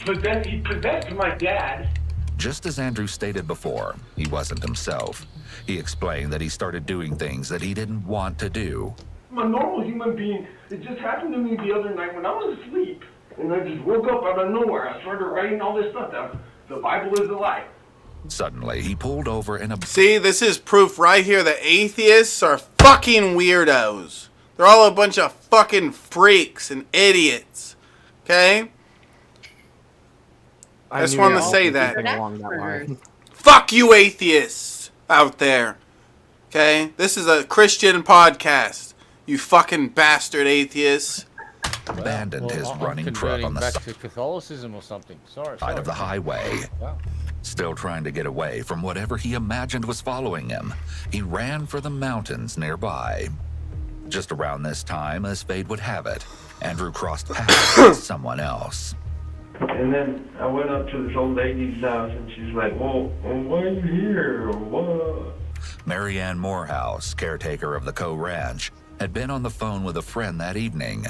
F: But then he possessed my dad.
G: Just as Andrew stated before, he wasn't himself. He explained that he started doing things that he didn't want to do.
F: I'm a normal human being. It just happened to me the other night when I was asleep. And I just woke up out of nowhere. I started writing all this stuff down. The Bible is a lie.
G: Suddenly, he pulled over in a...
A: See, this is proof right here that atheists are fucking weirdos. They're all a bunch of fucking freaks and idiots. Okay? I just wanted to say that. Fuck you atheists out there. Okay? This is a Christian podcast. You fucking bastard atheists.
G: Abandoned his running truck on the
D: back to Catholicism or something.
G: side of the highway.
D: Wow.
G: Still trying to get away from whatever he imagined was following him, he ran for the mountains nearby. Just around this time, as fate would have it, Andrew crossed paths with someone else.
F: And then I went up to this old lady's house, and she's like, well, why are you here, or what?
G: Mary Ann Morehouse, caretaker of the Coe Ranch, had been on the phone with a friend that evening.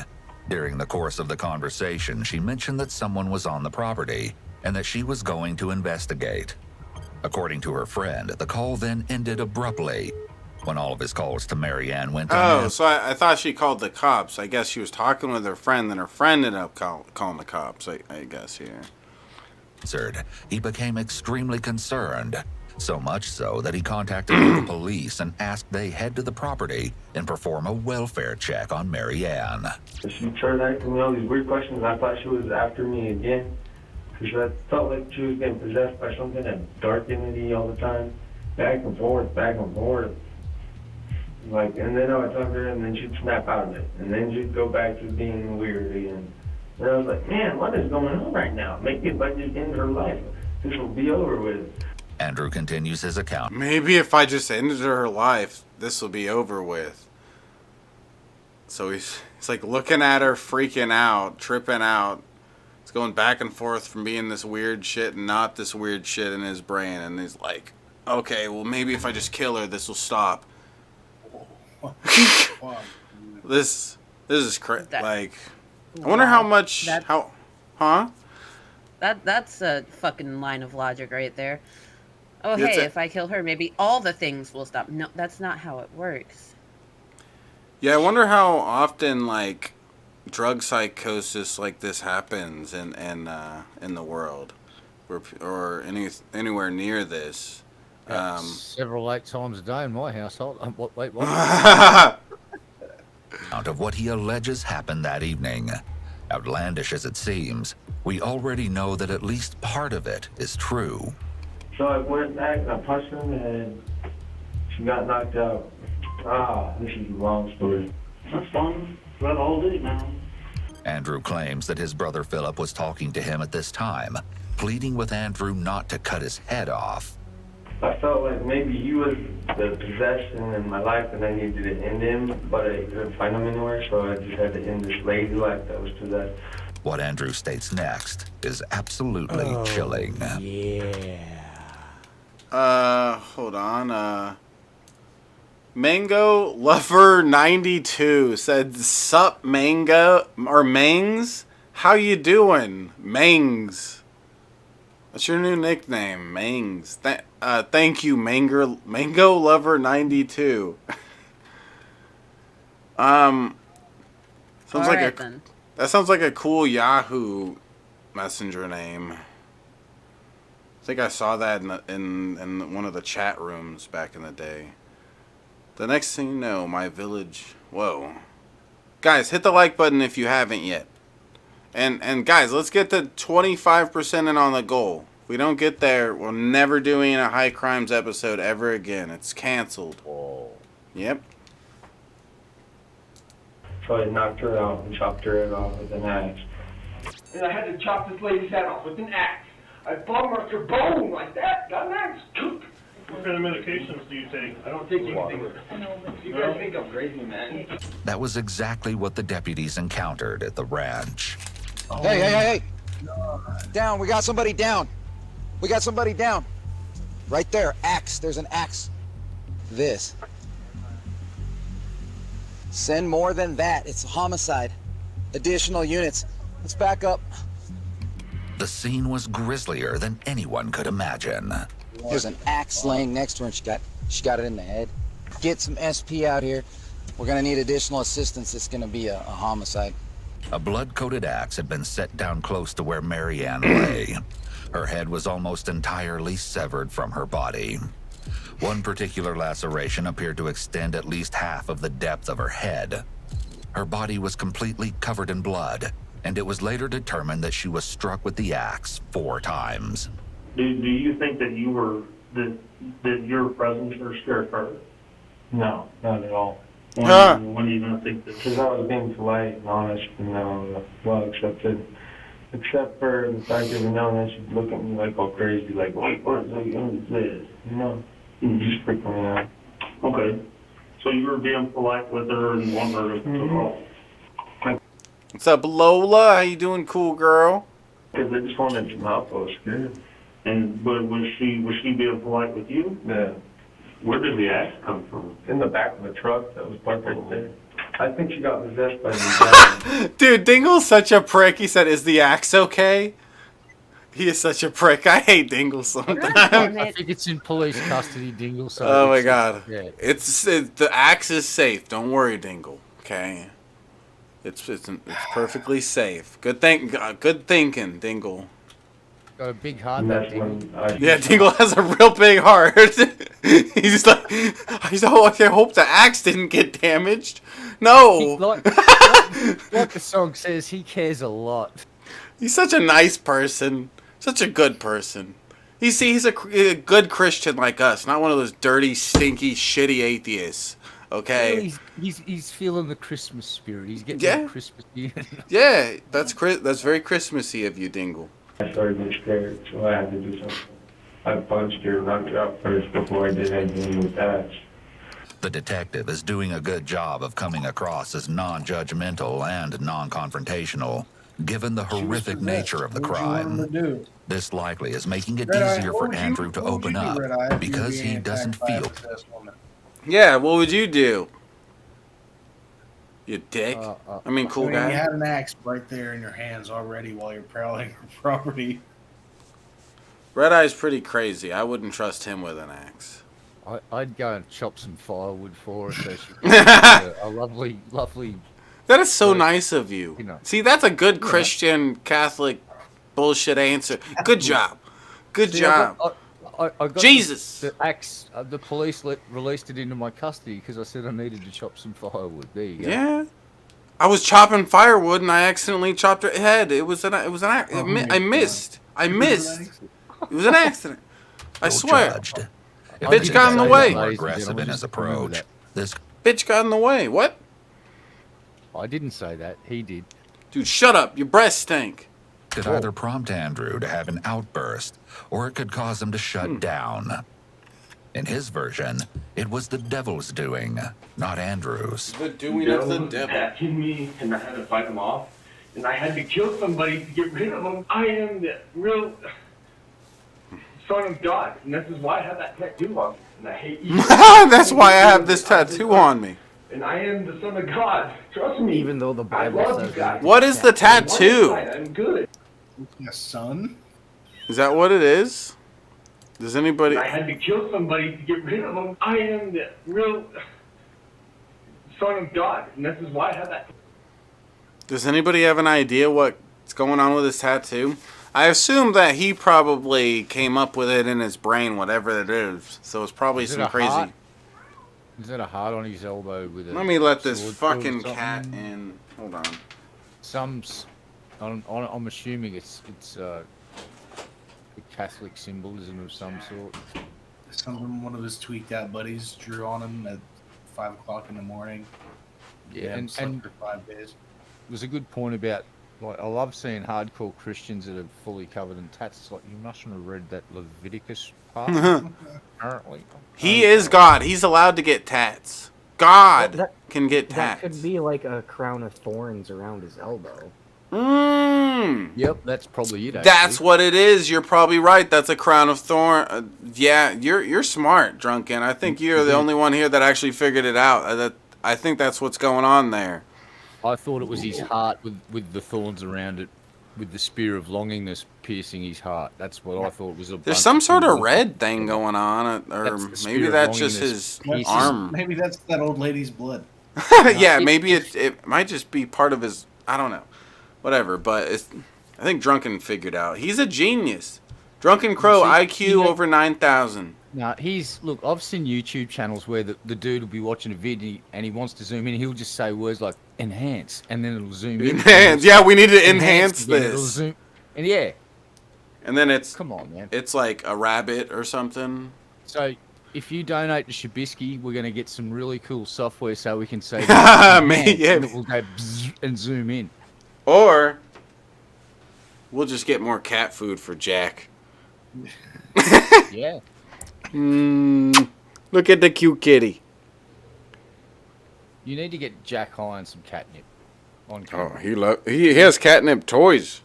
G: During the course of the conversation, she mentioned that someone was on the property and that she was going to investigate. According to her friend, the call then ended abruptly when all of his calls to Mary Ann went unanswered.
A: Oh, so I thought she called the cops. I guess she was talking with her friend, then her friend ended up calling the cops, I guess, here.
G: He became extremely concerned, so much so that he contacted the police and asked they head to the property and perform a welfare check on Mary Ann.
F: She started asking me all these weird questions. I thought she was after me again, because I felt like she was getting possessed by something, a dark entity all the time, back and forth. Like, and then I would talk to her, and then she'd snap out of it, and then she'd go back to being weird again. And I was like, man, what is going on right now? Maybe if I just end her life, this will be over with.
G: Andrew continues his account.
A: Maybe if I just ended her life, this will be over with. So he's like looking at her, freaking out, tripping out. It's going back and forth from being this weird shit and not this weird shit in his brain. And he's like, okay, well, maybe if I just kill her, this will stop. This is crazy. Like, I wonder how much, huh?
C: That's a fucking line of logic right there. Oh,
A: It's
C: hey,
A: a-
C: if I kill her, maybe all the things will stop. No, that's not how it works.
A: Yeah, I wonder how often, like, drug psychosis like this happens in the world, or anywhere near this.
D: Several 8 times a day in my household. Wait, what?
G: Out of what he alleges happened that evening. Outlandish as it seems, we already know that at least part of it is true.
F: So I went back and I punched him and she got knocked out. This is a long story.
R: That's fine. Got all day now.
G: Andrew claims that his brother Philip was talking to him at this time, pleading with Andrew not to cut his head off.
F: I felt like maybe he was the possession in my life and I needed to end him, but I couldn't find him anywhere, so I just had to end this lazy life that was possessed.
G: What Andrew states next is absolutely chilling.
A: Hold on. Mango Lover 92 said, "Sup, Mango or Mangs? How you doing, Mangs? That's your new nickname, Mangs. Thank you, Mango Lover 92. Sounds like
C: Alright, then.
A: that sounds like a cool Yahoo Messenger name. I think I saw that in one of the chat rooms back in the day. The next thing you know, my village. Whoa, guys, hit the like button if you haven't yet. And guys, let's get to 25% in on the goal. If we don't get there, we're never doing a high crimes episode ever again. It's canceled. Yep.
F: So I knocked her out and chopped her head off with an axe. And I had to chop this lady's head off with an axe. I bum-rushed her bone like that. Got an axe.
R: What kind of medications do you take?
F: I don't take anything. You guys think I'm crazy, man.
G: That was exactly what the deputies encountered at the ranch.
J: Hey! Down, we got somebody down. We got somebody down. Right there, axe, there's an axe. This. Send more than that, it's a homicide. Additional units. Let's back up.
G: The scene was grislier than anyone could imagine.
J: There's an axe laying next to her and she got it in the head. Get some SP out here. We're gonna need additional assistance. It's gonna be a homicide.
G: A blood-coated axe had been set down close to where Marianne lay. Her head was almost entirely severed from her body. One particular laceration appeared to extend at least half of the depth of her head. Her body was completely covered in blood, and it was later determined that she was struck with the axe 4 times.
R: Do you think that that your presence or scared her?
F: No, not at all.
R: Why do you not think that?
F: Because I was being polite and honest, and well, except for the fact that every now and then she'd look at me like all crazy, like, wait, what is this? You know? Just freak me out.
R: Okay. So you were being polite with her and wanted her to call.
A: What's up, Lola? How you doing, cool girl?
F: Because I just wanted to mouth, I was scared.
R: But was she being polite with you?
F: Yeah.
R: Where did the axe come from?
F: In the back of the truck that was parked right there. I think she got possessed by the
A: Dude, Dingle's such a prick. He said, "Is the axe okay?" He is such a prick. I hate Dingle sometimes.
D: I think it's in police custody, Dingle. So
A: Oh my god.
D: Yeah.
A: The axe is safe. Don't worry, Dingle. Okay. It's perfectly safe. Good thinking, Dingle.
D: Got a big heart, that Dingle.
A: Yeah, Dingle has a real big heart. he's like, I hope the axe didn't get damaged. No.
D: Like the song says, he cares a lot.
A: He's such a nice person. Such a good person. He's a good Christian like us, not one of those dirty, stinky, shitty atheists. Okay.
D: He's feeling the Christmas spirit. He's getting
A: Yeah.
D: the Christmas spirit.
A: Yeah, that's very Christmassy of you, Dingle.
R: I started to get scared, so I had to do something. I punched her, knocked her out first before I did anything with that.
G: The detective is doing a good job of coming across as non-judgmental and non-confrontational, given the horrific nature of the crime. This likely is making it easier for Andrew to open up because he doesn't feel.
A: Yeah, what would you do? You dick. I mean, cool
B: You
A: guy.
B: had an axe right there in your hands already while you're prowling your property.
A: Red Eye's pretty crazy. I wouldn't trust him with an axe.
D: I'd go and chop some firewood for her so she can have a lovely.
A: That is so nice of you.
D: You know.
A: See, that's a good Christian Catholic bullshit answer. Good job. Good job.
D: I got
A: Jesus.
D: The axe. The police released it into my custody because I said I needed to chop some firewood. There you go.
A: Yeah. I was chopping firewood and I accidentally chopped her head. It was an accident. I missed. It was an accident. I swear.
G: Judged.
A: Bitch got in the way.
G: Aggressive in his approach. This
A: Bitch got in the way. What?
D: I didn't say that. He did.
A: Dude, shut up. Your breath stink.
G: could either prompt Andrew to have an outburst, or it could cause him to shut down. In his version, it was the devil's doing, not Andrew's.
A: The doing of the devil.
F: Attacking me, and I had to fight him off, and I had to kill somebody to get rid of him. I am the real son of God, and this is why I have that tattoo on me. And I hate you.
A: That's why I have this tattoo on me.
F: And I am the son of God. Trust me.
E: Even though the
F: I
E: Bible
F: love
E: says
F: you guys.
A: What is the tattoo?
F: I'm good.
B: A son?
A: Is that what it is? Does anybody...
F: I had to kill somebody to get rid of him. I am the real son of God, and this is why I have that.
A: Does anybody have an idea what's going on with his tattoo? I assume that he probably came up with it in his brain, whatever it is. So it's probably some crazy...
D: Heart? Is that a heart on his elbow with a...
A: Let me let this
D: sword
A: fucking
D: through or
A: cat
D: something?
A: in. Hold on.
D: I'm assuming it's a Catholic symbolism of some sort.
B: One of his tweaked out buddies drew on him at 5 o'clock in the morning.
D: Yeah, and
B: for 5 days.
D: There's a good point about, like, I love seeing hardcore Christians that are fully covered in tats. It's like, you mustn't have read that Leviticus part, apparently.
A: He is God. He's allowed to get tats. God can get
E: That
A: tats.
E: could be like a crown of thorns around his elbow.
D: Yep, that's probably it.
A: That's what it is. You're probably right. That's a crown of thorn. Yeah, you're smart, Drunken. I think you're the only one here that actually figured it out. I think that's what's going on there.
D: I thought it was his heart with the thorns around it, with the spear of longingness piercing his heart. That's what I thought was a.
A: There's some sort of red thing going on, or
D: That's the
A: maybe
D: spear of
A: that's just his
D: longingness.
A: arm.
B: Maybe that's that old lady's blood.
A: Yeah, maybe it might just be part of his. I don't know. Whatever, but I think Drunken figured out. He's a genius. Drunken Crow, IQ over 9,000.
D: Now, look, I've seen YouTube channels where the dude will be watching a video and he wants to zoom in. He'll just say words like enhance, and then it'll zoom in.
A: Enhance. Yeah, we need to enhance
D: again, it'll
A: this.
D: zoom, and yeah.
A: And then it's...
D: Come on, man.
A: It's like a rabbit or something.
D: So, if you donate to Shabisky, we're going to get some really cool software so we can say
A: Man, yeah.
D: and it will go bzzz and zoom in.
A: Or we'll just get more cat food for Jack.
D: Yeah.
A: Look at the cute kitty.
D: You need to get Jack high on some catnip. On
A: Oh,
D: camera.
A: he has catnip toys.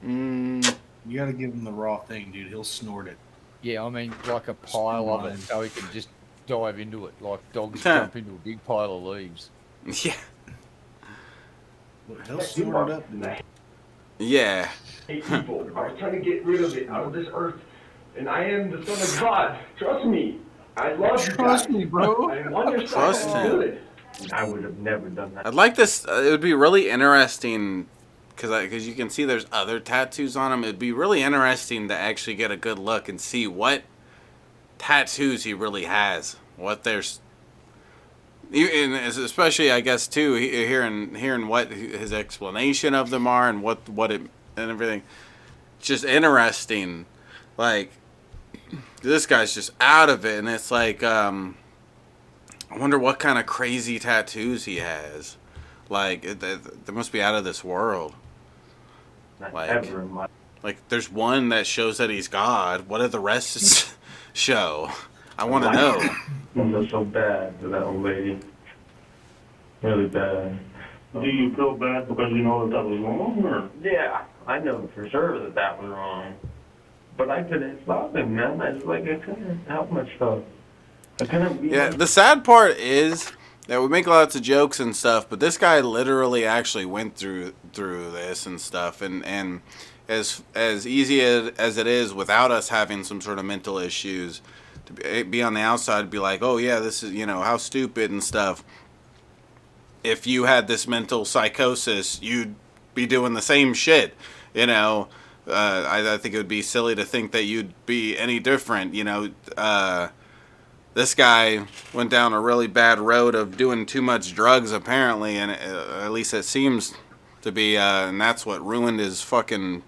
B: You gotta give him the raw thing, dude. He'll snort it.
D: Yeah, I mean, like a pile of it, so he can just dive into it, like dogs
A: Huh.
D: jump into a big pile of leaves.
A: Yeah.
B: He'll snort it up.
A: Yeah.
F: Hate people. I was trying to get rid of it out of this earth, and I am the son of God. Trust me. I love you guys.
B: Trust me, bro.
F: I am on your side.
A: Trust
F: I'm
A: him.
F: good. I would have never done that.
A: I'd like this. It would be really interesting because you can see there's other tattoos on him. It'd be really interesting to actually get a good look and see what tattoos he really has. What there's, and especially I guess too hearing what his explanation of them are and what it and everything. Just interesting, like this guy's just out of it, and it's like I wonder what kind of crazy tattoos he has. Like, they must be out of this world. Like, there's one that shows that he's God. What do the rest show? I want to know.
R: That's so bad to that old lady. Really bad. Do you feel bad because you know that was wrong, or?
F: Yeah, I know for sure that was wrong. But I couldn't stop him, man. I couldn't help myself. I couldn't be
A: Yeah, the sad part is that we make lots of jokes and stuff, but this guy literally actually went through this and stuff, and as easy as it is without us having some sort of mental issues, to be on the outside, be like, oh yeah, this is, how stupid and stuff. If you had this mental psychosis, you'd be doing the same shit, I think it would be silly to think that you'd be any different, This guy went down a really bad road of doing too much drugs, apparently, and at least it seems to be, and that's what ruined his fucking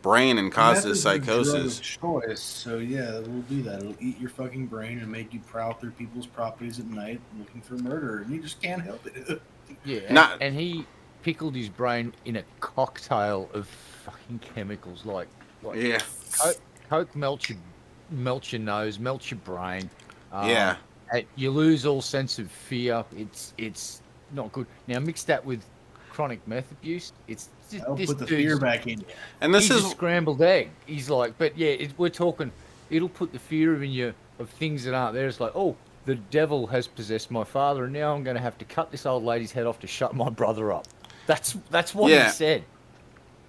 A: brain and caused his psychosis.
B: Drug of choice, so yeah, it will do that. It'll eat your fucking brain and make you prowl through people's properties at night looking for murder, and you just can't help it.
D: Yeah, and he pickled his brain in a cocktail of fucking chemicals, like
A: yeah,
D: coke melts your nose, melts your brain.
A: Yeah,
D: you lose all sense of fear. It's not good. Now mix that with chronic meth abuse. It's just,
B: I'll put the fear back in you.
A: And this is
D: a scrambled egg. He's like, but yeah, we're talking. It'll put the fear in you of things that aren't there. It's like, oh, the devil has possessed my father, and now I'm going to have to cut this old lady's head off to shut my brother up. That's what he said.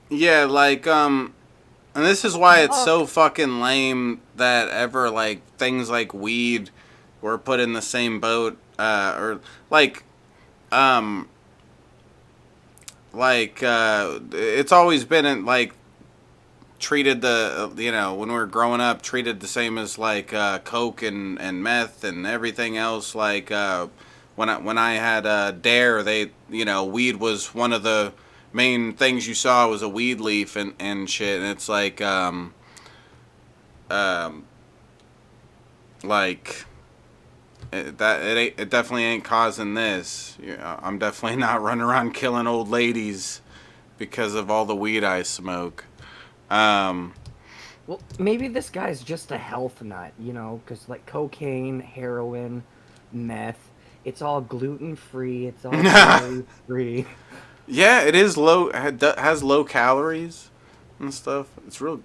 A: Yeah, like and this is why it's so fucking lame that ever like things like weed were put in the same boat, or it's always been like treated when we were growing up, treated the same as like coke and meth and everything else. Like when I had Dare, they weed was one of the main things you saw was a weed leaf and shit, and it's like it definitely ain't causing this. I'm definitely not running around killing old ladies because of all the weed I smoke.
E: Well, maybe this guy's just a health nut, because like cocaine, heroin, meth, it's all gluten-free, it's all dairy-free.
A: Yeah, it is low. Has low calories and stuff. It's real.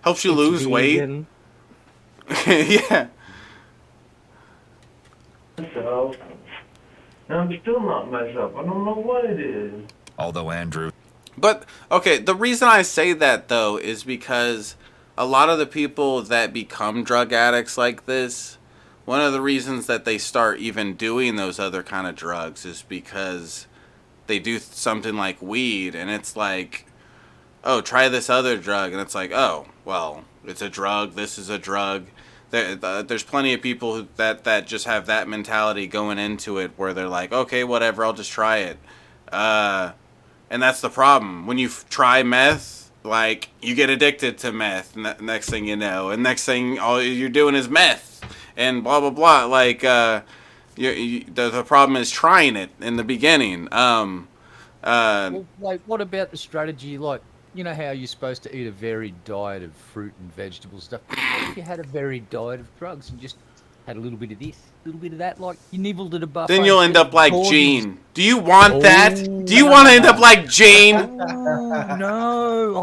A: Helps you lose weight. Yeah.
F: So, I'm still not myself. I don't know what it is.
G: Although Andrew.
A: But, okay, the reason I say that, though, is because a lot of the people that become drug addicts like this, one of the reasons that they start even doing those other kind of drugs is because they do something like weed, and it's like, oh, try this other drug, and it's like, oh, well, it's a drug, this is a drug. There's plenty of people that just have that mentality going into it, where they're like, okay, whatever, I'll just try it. And that's the problem. When you try meth, like, you get addicted to meth, next thing you know, and next thing all you're doing is meth, and blah, blah, blah. Like, the problem is trying it in the beginning.
D: Well, like, what about the strategy, like, you know how you're supposed to eat a varied diet of fruit and vegetable stuff? If you had a varied diet of drugs and just had a little bit of this, a little bit of that, like you nibbled at a buffet.
A: Then you'll end up like Gene. Do you want that? Do you want to end up like Gene? No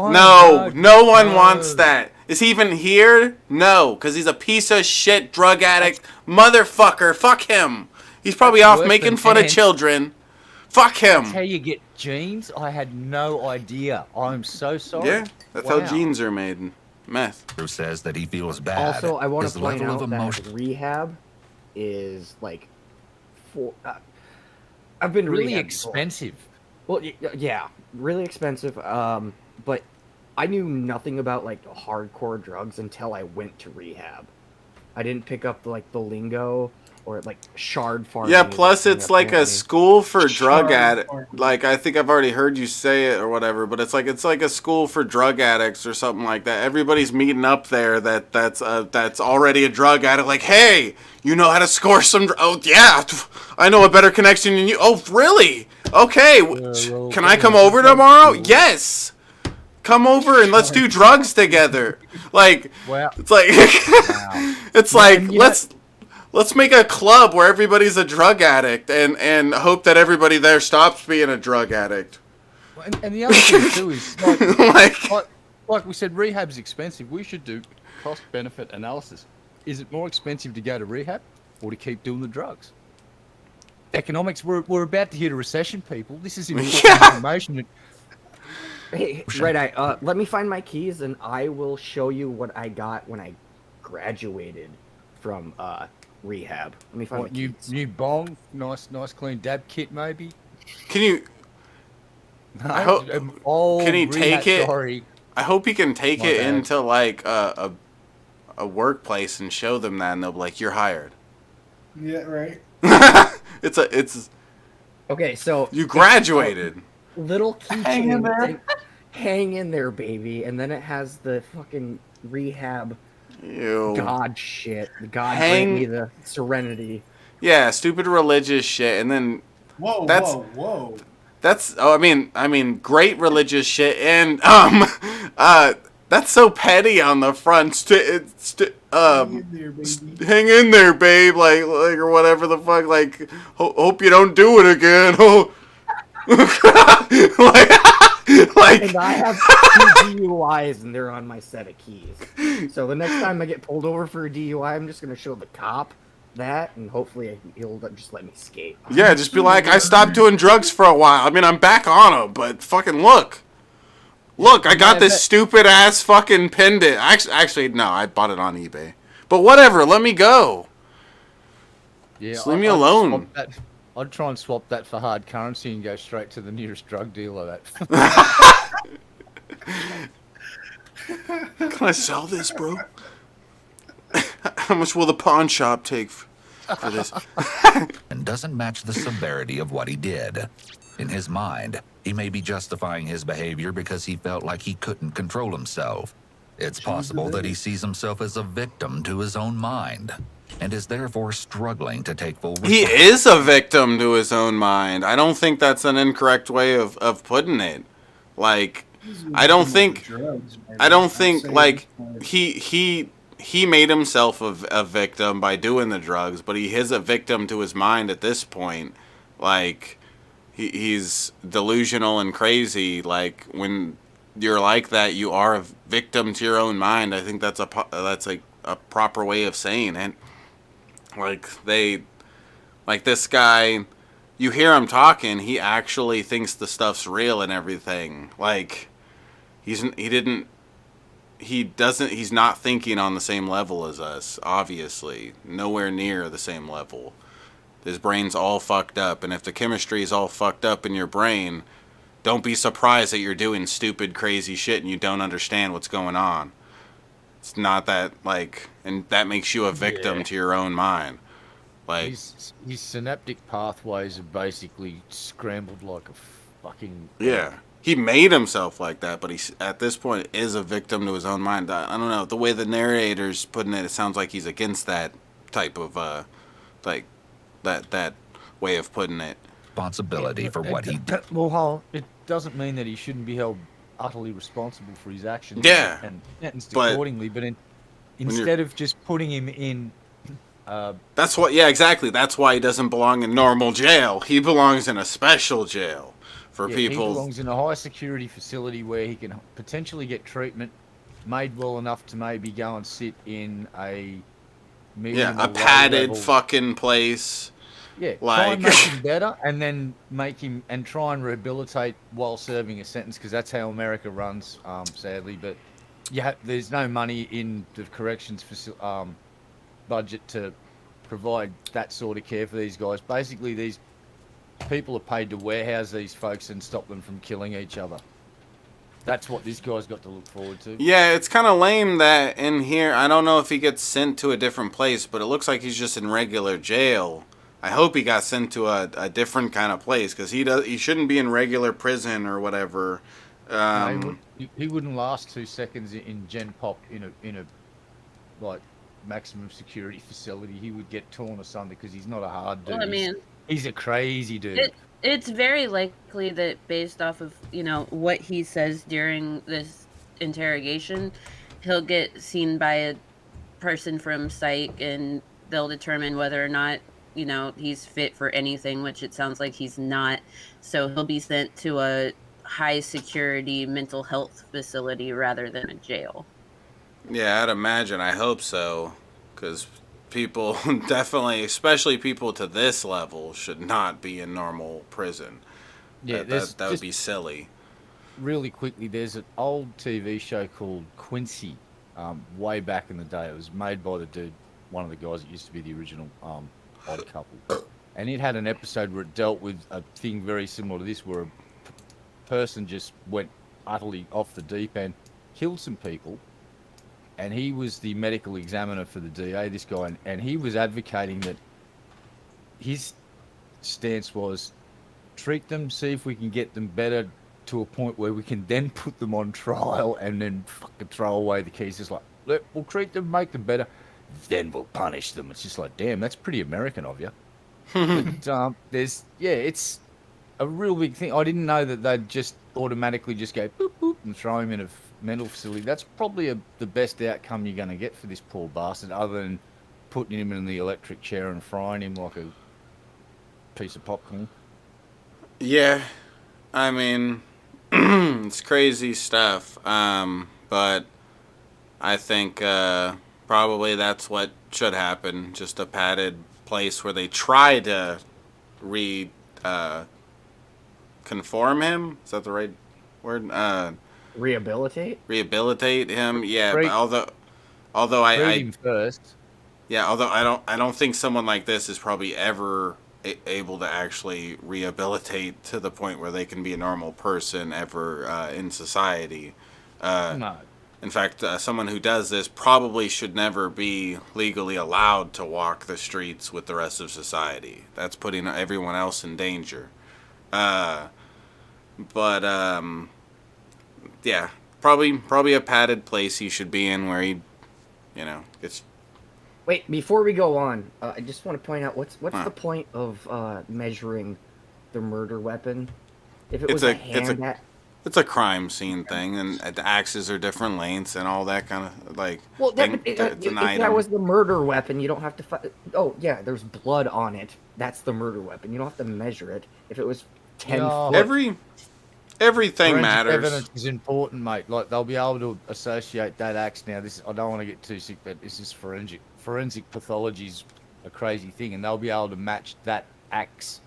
A: one wants that. Is he even here? No, because he's a piece of shit drug addict motherfucker. Fuck him. He's probably off making fun of children. Fuck him.
D: That's how you get genes? I had no idea. I'm so sorry.
A: Yeah, that's how genes are made. Meth.
G: Who says that he feels bad.
E: Also, I want
G: His
E: to point
G: level
E: out
G: of
E: that
G: emotion.
E: rehab is like, I've been
D: really
E: rehabbed
D: expensive.
E: Before. Well, yeah, really expensive. But I knew nothing about like hardcore drugs until I went to rehab. I didn't pick up like the lingo or like shard farming.
A: Yeah,
E: is
A: plus
E: thing
A: it's like a
E: apparently.
A: school for drug
B: Shard
A: addict.
B: farming.
A: Like I think I've already heard you say it or whatever, but it's like a school for drug addicts or something like that. Everybody's meeting up there that's already a drug addict. Like, hey, you know how to score some? Oh yeah, I know a better connection than you. Oh really? Okay, can I come over tomorrow? Yes. Come over and let's do drugs together. Like,
D: Wow.
A: it's like, it's like let's make a club where everybody's a drug addict and hope that everybody there stops being a drug addict.
D: And the other thing too is like we said, rehab's expensive. We should do cost-benefit analysis. Is it more expensive to go to rehab or to keep doing the drugs? Economics. We're about to hit a recession, people. This is important information.
E: Hey, Red Eye, let me find my keys and I will show you what I got when I graduated from rehab. Let me find my keys.
D: New bong, nice clean dab kit maybe.
A: Can you? I hope. Can he take it?
D: Sorry.
A: I hope he can take
D: My
A: it
D: bad.
A: into like a workplace and show them that, and they'll be like, "You're hired."
B: Yeah, right.
A: It's
E: Okay, so
A: you graduated.
E: Little keychain
B: Hang in there.
E: thing. Hang in there, baby. And then it has the fucking rehab
A: Ew.
E: God shit. God
A: Hang-
E: grant me the serenity.
A: Yeah, stupid religious shit, and then
B: Whoa,
A: That's-
B: whoa.
A: that's I mean great religious shit, and that's so petty on the front. Hang in there, babe. Like or whatever the fuck. Like hope you don't do it again. Oh. like
E: And I have 2 DUIs and they're on my set of keys. So the next time I get pulled over for a DUI, I'm just going to show the cop that and hopefully he'll just let me skate.
A: yeah, just be like, I stopped doing drugs for a while. I mean, I'm back on them, but fucking look, I got this stupid ass fucking pendant. Actually, no, I bought it on eBay. But whatever, let me go.
D: Yeah,
A: Just leave me alone.
D: I'd try and swap that for hard currency and go straight to the nearest drug dealer.
A: Can I sell this, bro? How much will the pawn shop take for this?
G: And doesn't match the severity of what he did. In his mind, he may be justifying his behavior because he felt like he couldn't control himself. It's possible that he sees himself as a victim to his own mind and is therefore struggling to take full
A: He is a victim to his own mind. I don't think that's an incorrect way of putting it. Like, I don't think like he made himself a victim by doing the drugs, but he is a victim to his mind at this point. Like, he's delusional and crazy. Like, when you're like that, you are a victim to your own mind. I think that's a proper way of saying it. Like this guy, you hear him talking, he actually thinks the stuff's real and everything. Like, he's not thinking on the same level as us, obviously. Nowhere near the same level. His brain's all fucked up, and if the chemistry is all fucked up in your brain, don't be surprised that you're doing stupid, crazy shit and you don't understand what's going on. It's not that, like, and that makes you a victim to your own mind. Like,
D: his synaptic pathways are basically scrambled like a fucking...
A: Yeah. He made himself like that, but he, at this point, is a victim to his own mind. I don't know. The way the narrator's putting it, it sounds like he's against that type of, like, that way of putting it.
G: Responsibility for what he did.
D: Well, it doesn't mean that he shouldn't be held utterly responsible for his actions and sentenced accordingly, but instead of just putting him in...
A: That's what, yeah, exactly. That's why he doesn't belong in normal jail. He belongs in a special jail for people.
D: He belongs in a high security facility where he can potentially get treatment, made well enough to maybe go and sit in a medium
A: a padded fucking place.
D: Yeah,
A: like,
D: try and make him better, and then make him and try and rehabilitate while serving a sentence, because that's how America runs, sadly. But there's no money in the corrections budget to provide that sort of care for these guys. Basically, these people are paid to warehouse these folks and stop them from killing each other. That's what this guy's got to look forward to.
A: Yeah, it's kind of lame that in here, I don't know if he gets sent to a different place, but it looks like he's just in regular jail. I hope he got sent to a different kind of place, because he shouldn't be in regular prison or whatever.
D: No, he wouldn't last 2 seconds in Gen Pop in a like maximum security facility. He would get torn asunder because he's not a hard dude.
C: Well, I mean,
D: he's a crazy dude.
C: It's very likely that based off of, what he says during this interrogation, he'll get seen by a person from psych and they'll determine whether or not, he's fit for anything, which it sounds like he's not. So he'll be sent to a high security mental health facility rather than a jail.
A: Yeah, I'd imagine. I hope so, because people definitely, especially people to this level, should not be in normal prison.
D: Yeah,
A: that would be silly.
D: Really quickly, there's an old TV show called Quincy, way back in the day. It was made by the dude, one of the guys that used to be the original Odd Couple, and it had an episode where it dealt with a thing very similar to this, where a person just went utterly off the deep end, killed some people. And he was the medical examiner for the DA, this guy, and he was advocating that his stance was treat them, see if we can get them better to a point where we can then put them on trial and then fucking throw away the keys. It's like, look, we'll treat them, make them better, then we'll punish them. It's just like, damn, that's pretty American of you. But, it's a real big thing. I didn't know that they'd just automatically just go boop, boop, and throw him in a mental facility. That's probably the best outcome you're going to get for this poor bastard, other than putting him in the electric chair and frying him like a piece of popcorn.
A: Yeah, I mean, it's crazy stuff, but I think probably that's what should happen, just a padded place where they try to conform him. Is that the right word?
E: Rehabilitate
A: him. Yeah, but although I
D: him first.
A: Yeah, although I don't think someone like this is probably ever able to actually rehabilitate to the point where they can be a normal person ever in society.
D: No.
A: In fact, someone who does this probably should never be legally allowed to walk the streets with the rest of society. That's putting everyone else in danger. Yeah, probably a padded place he should be in where he, gets.
E: Wait, before we go on, I just want to point out what's the point of measuring the murder weapon? If it was
A: it's a crime scene thing, and the axes are different lengths and all that kind of like.
E: Well,
A: it's an
E: if
A: item.
E: that was the murder weapon, you don't have to. Oh yeah, there's blood on it. That's the murder weapon. You don't have to measure it. If it was 10 foot.
A: Everything
D: Forensic
A: matters.
D: Evidence is important, mate. Like, they'll be able to associate that axe. Now, I don't want to get too sick, but this is forensic. Forensic pathology's a crazy thing, and they'll be able to match that axe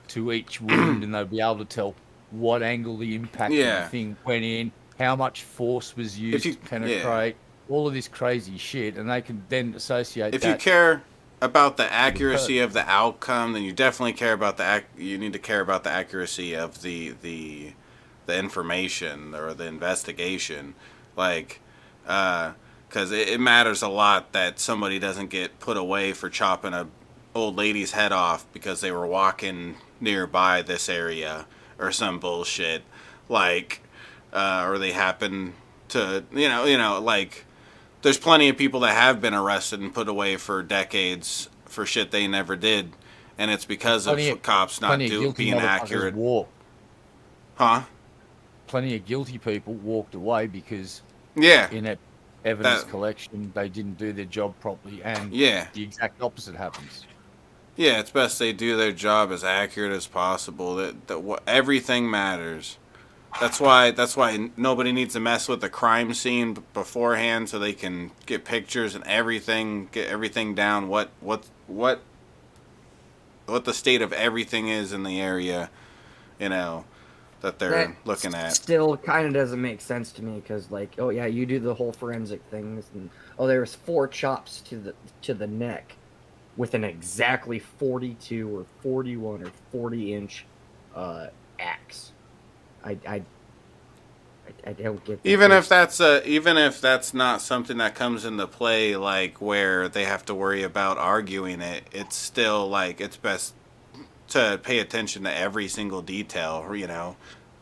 D: to each wound, and they'll be able to tell what angle the impact of the thing went in, how much force was used to penetrate, all of this crazy shit, and they can then associate
A: If you care about the accuracy of the outcome, then you definitely care about you need to care about the accuracy of the information or the investigation, like because it matters a lot that somebody doesn't get put away for chopping a old lady's head off because they were walking nearby this area or some bullshit, like or they happen to like there's plenty of people that have been arrested and put away for decades for shit they never did, and it's because of cops not being accurate. Huh?
D: Plenty of guilty people walked away because in evidence collection they didn't do their job properly, and the exact opposite happens.
A: Yeah, it's best they do their job as accurate as possible. That everything matters. That's why nobody needs to mess with the crime scene beforehand, so they can get pictures and everything, get everything down. What the state of everything is in the area, that they're looking at.
E: Still kind of doesn't make sense to me, because you do the whole forensic things, and there was 4 chops to the neck with an exactly 42 or 41 or 40 inch axe. I I don't get that.
A: Even if that's not something that comes into play, like where they have to worry about arguing it, it's still like it's best to pay attention to every single detail,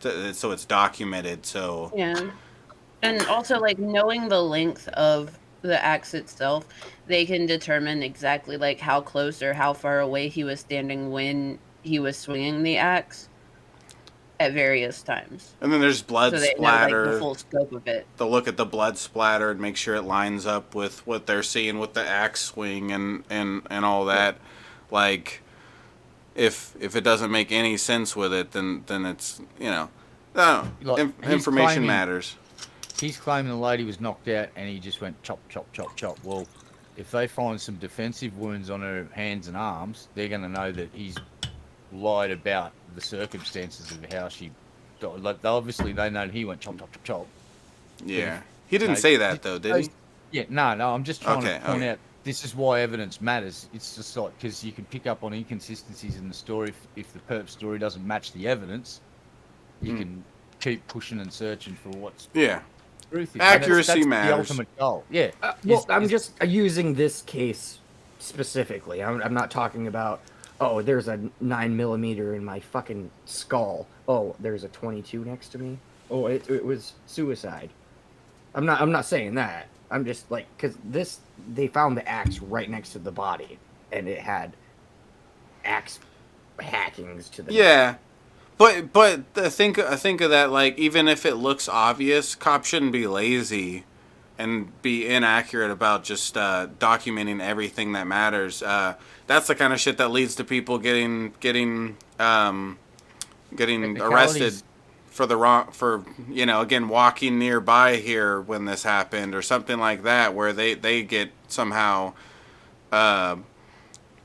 A: so it's documented. So
C: Yeah. And also, like, knowing the length of the axe itself, they can determine exactly, like, how close or how far away he was standing when he was swinging the axe at various times.
A: And then there's blood
C: so they
A: splatter.
C: know, like, the full scope of it.
A: They'll look at the blood splatter and make sure it lines up with what they're seeing with the axe swing and all that. Like, if it doesn't make any sense with it, then it's, information matters.
D: He's claiming the lady was knocked out and he just went chop, chop, chop, chop. Well, if they find some defensive wounds on her hands and arms, they're going to know that he's lied about the circumstances of how she died. Like, obviously, they know he went chop, chop, chop, chop.
A: Yeah. He didn't say that, though, did he?
D: Yeah, no, I'm just trying to point out this is why evidence matters. It's just like, because you can pick up on inconsistencies in the story. If the perp story doesn't match the evidence, you can keep pushing and searching for what's truth.
A: Accuracy matters.
D: The ultimate goal. Yeah.
E: I'm just using this case specifically. I'm not talking about, oh, there's a 9mm in my fucking skull. Oh, there's a 22 next to me. Oh, it was suicide. I'm not saying that. I'm just like, because they found the axe right next to the body, and it had axe hackings to the
A: Yeah. But I think of that, like, even if it looks obvious, cops shouldn't be lazy and be inaccurate about just documenting everything that matters. That's the kind of shit that leads to people getting arrested for again, walking nearby here when this happened or something like that, where they get somehow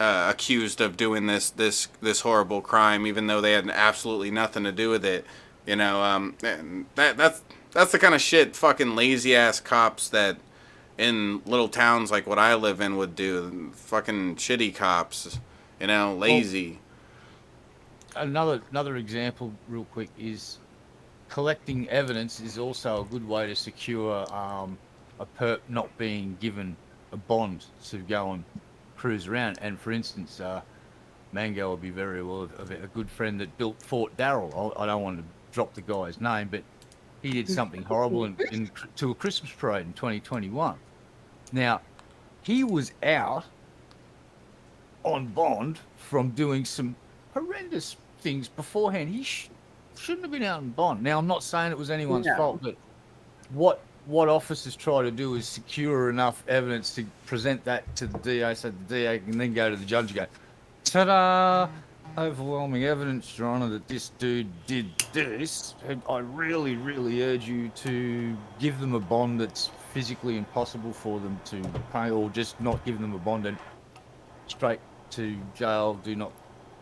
A: accused of doing this horrible crime, even though they had absolutely nothing to do with it. And that's the kind of shit fucking lazy ass cops that in little towns like what I live in would do. Fucking shitty cops, lazy.
D: Well, another example, real quick, is collecting evidence is also a good way to secure a perp not being given a bond to go and cruise around. And for instance, Mango will be very well of a good friend that built Fort Darrell. I don't want to drop the guy's name, but he did something horrible to a Christmas parade in 2021. Now, he was out on bond from doing some horrendous things beforehand. He shouldn't have been out on bond. Now, I'm not saying it was anyone's fault, but what officers try to do is secure enough evidence to present that to the DA, so the DA can then go to the judge and go, ta-da! Overwhelming evidence, Your Honour, that this dude did this. I really, really urge you to give them a bond that's physically impossible for them to pay, or just not give them a bond and straight to jail. Do not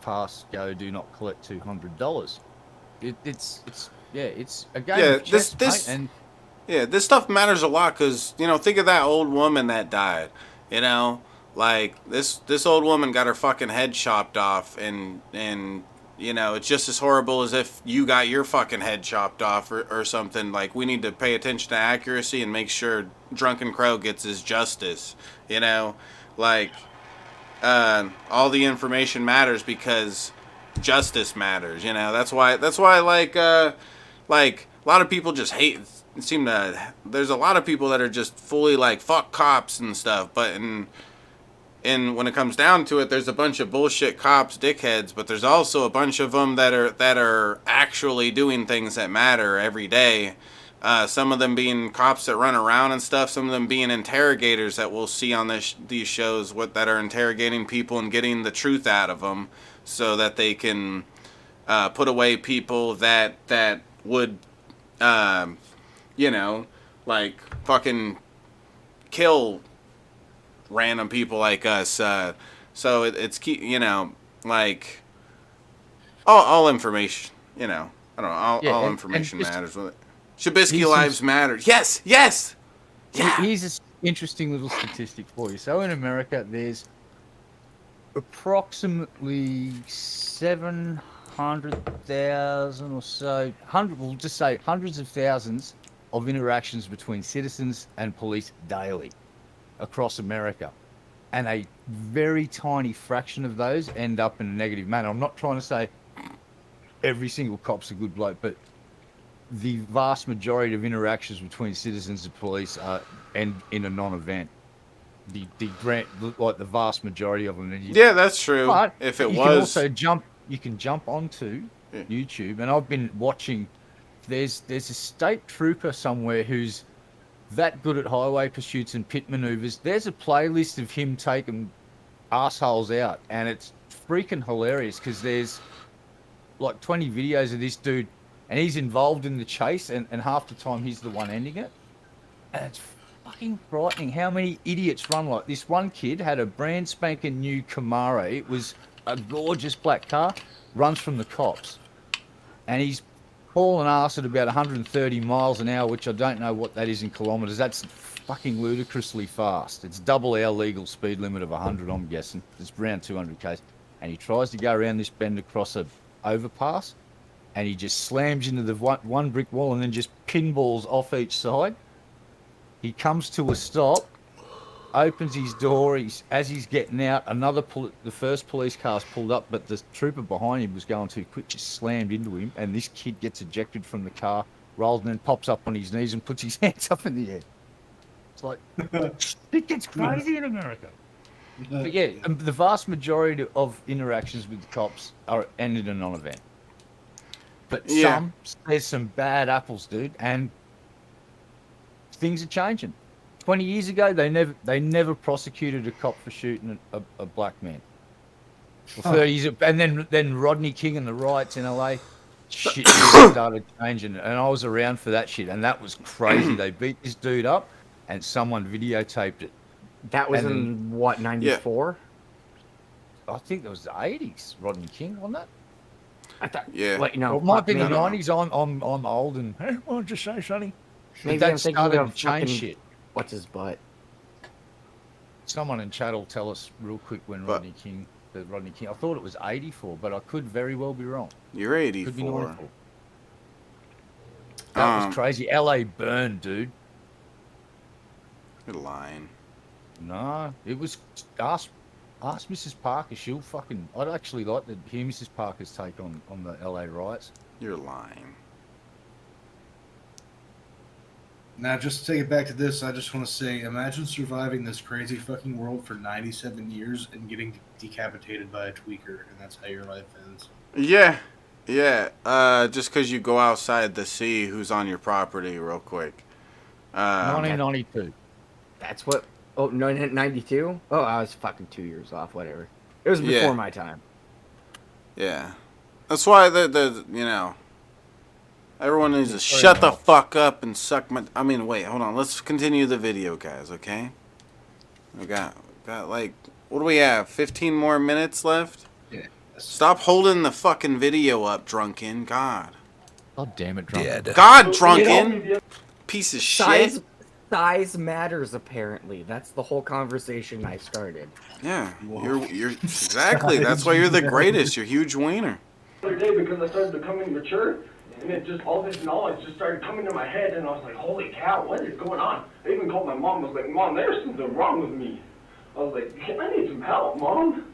D: pass go. Do not collect $200. It's a game of chess, mate, and
A: this stuff matters a lot because think of that old woman that died. Like this old woman got her fucking head chopped off, and it's just as horrible as if you got your fucking head chopped off or something. Like, we need to pay attention to accuracy and make sure Drunken Crow gets his justice. Like all the information matters because justice matters. That's why like a lot of people just hate. There's a lot of people that are just fully like fuck cops and stuff, but and when it comes down to it, there's a bunch of bullshit cops, dickheads, but there's also a bunch of them that are actually doing things that matter every day. Some of them being cops that run around and stuff. Some of them being interrogators that we'll see on these shows that are interrogating people and getting the truth out of them, so that they can put away people that would like fucking kill random people like us. So it's key, like all information, I don't know, all information matters. Shabisky lives matter. Yes. Yeah.
D: Here's an interesting little statistic for you. So in America, there's approximately 700 100,000 or so, we'll just say hundreds of thousands of interactions between citizens and police daily across America. And a very tiny fraction of those end up in a negative manner. I'm not trying to say every single cop's a good bloke, but the vast majority of interactions between citizens and police end in a non-event. The vast majority of them.
A: Yeah, that's true.
D: But
A: if it
D: you
A: was,
D: you can jump onto YouTube, and I've been watching. There's a state trooper somewhere who's that good at highway pursuits and pit maneuvers. There's a playlist of him taking assholes out, and it's freaking hilarious because there's like 20 videos of this dude, and he's involved in the chase, and half the time he's the one ending it. And it's fucking frightening how many idiots run like this. One kid had a brand spanking new Camaro. It was a gorgeous black car, runs from the cops, and he's hauling ass at about 130 miles an hour, which I don't know what that is in kilometres. That's fucking ludicrously fast. It's double our legal speed limit of 100, I'm guessing. It's around 200 k's. And he tries to go around this bend across a overpass, and he just slams into the one brick wall and then just pinballs off each side. He comes to a stop, opens his door. As he's getting out, the first police car's pulled up, but the trooper behind him was going too quick, just slammed into him, and this kid gets ejected from the car, rolls, and then pops up on his knees and puts his hands up in the air. It's like, it gets crazy in America. But yeah, the vast majority of interactions with the cops are ended in a non-event. But there's some bad apples, dude, and things are changing. 20 years ago, they never prosecuted a cop for shooting a black man. Well, 30 years, and then Rodney King and the riots in LA, shit started changing, and I was around for that shit, and that was crazy. They beat this dude up, and someone videotaped it.
E: That was in what, 94?
D: I think that was the 80s. Rodney King, wasn't it?
E: I thought,
D: it might be the 90s. I'm old, and hey, why don't you say, Sonny?
E: Maybe
D: that
E: I'm thinking
D: started
E: of
D: to change
E: fucking,
D: shit.
E: What's his butt?
D: Someone in chat will tell us real quick when Rodney King. I thought it was 84, but I could very well be wrong.
A: You're 84.
D: Could be 94. That was crazy. LA burned, dude.
A: You're lying.
D: No, it was. Ask Mrs. Parker. She'll fucking. I'd actually like to hear Mrs. Parker's take on the LA riots.
A: You're lying.
B: Now, just to take it back to this, I just want to say, imagine surviving this crazy fucking world for 97 years and getting decapitated by a tweaker, and that's how your life ends.
A: Yeah. Just because you go outside to see who's on your property real quick.
D: 1992.
E: That's what... Oh, 92? Oh, I was fucking 2 years off, whatever. It was before my time.
A: Yeah. That's why everyone needs to shut the fuck up and suck my... wait, hold on. Let's continue the video, guys, okay? We got like... What do we have? 15 more minutes left?
B: Yeah.
A: Stop holding the fucking video up, drunken. God.
D: God damn it, drunken.
A: God, drunken! Piece of shit.
E: Size matters, apparently. That's the whole conversation I started.
A: Yeah, you're exactly. That's why you're the greatest. You're huge wiener.
F: The other day, because I started becoming mature, and it just, all this knowledge just started coming to my head, and I was like, holy cow, what is going on? I even called my mom. I was like, Mom, there's something wrong with me. I was like, I need some help, Mom.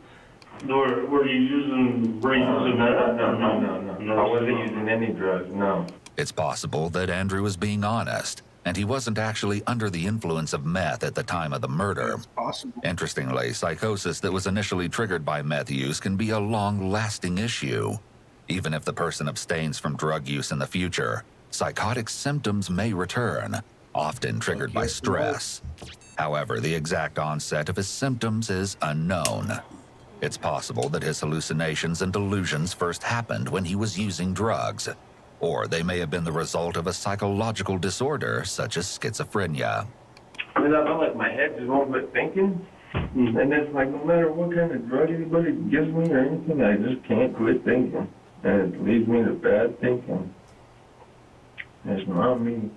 R: Were you using brains and that? No. I wasn't using any drugs, no.
G: It's possible that Andrew is being honest, and he wasn't actually under the influence of meth at the time of the murder.
B: It's possible.
G: Interestingly, psychosis that was initially triggered by meth use can be a long-lasting issue. Even if the person abstains from drug use in the future, psychotic symptoms may return, often triggered by stress. However, the exact onset of his symptoms is unknown. It's possible that his hallucinations and delusions first happened when he was using drugs, or they may have been the result of a psychological disorder such as schizophrenia.
R: I felt like my head just won't quit thinking. And it's like no matter what kind of drug anybody gives me or anything, I just can't quit thinking. And it leads me to bad thinking. It's not me.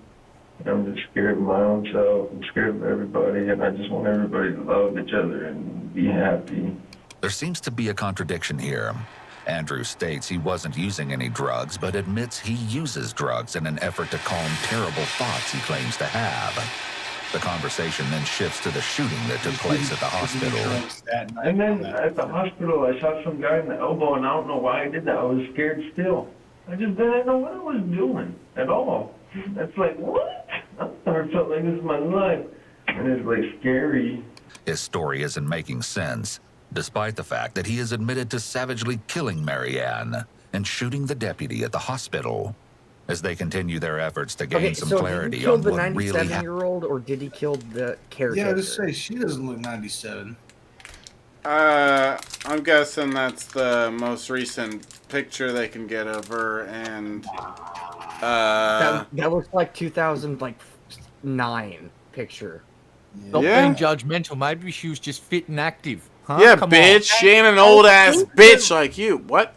R: I'm just scared of my own self. I'm scared of everybody, and I just want everybody to love each other and be happy.
G: There seems to be a contradiction here. Andrew states he wasn't using any drugs, but admits he uses drugs in an effort to calm terrible thoughts he claims to have. The conversation then shifts to the shooting that took place at the hospital.
R: And then at the hospital, I shot some guy in the elbow, and I don't know why I did that. I was scared still. I just didn't know what I was doing at all. It's like, what? I felt like this is my life. And it's like scary.
G: His story isn't making sense, despite the fact that he has admitted to savagely killing Marianne and shooting the deputy at the hospital. As they continue their efforts to gain some clarity
E: did he kill
G: on
E: the
G: what really happened.
E: 97-year-old, or did he kill the caretaker?
B: Yeah, just say she doesn't look 97.
A: I'm guessing that's the most recent picture they can get of her, and
E: that looks like 2009 picture.
D: Stop being judgmental. Maybe she was just fit and active. Huh?
A: Yeah,
D: Come
A: bitch.
D: on.
A: She ain't an old ass bitch like you. What?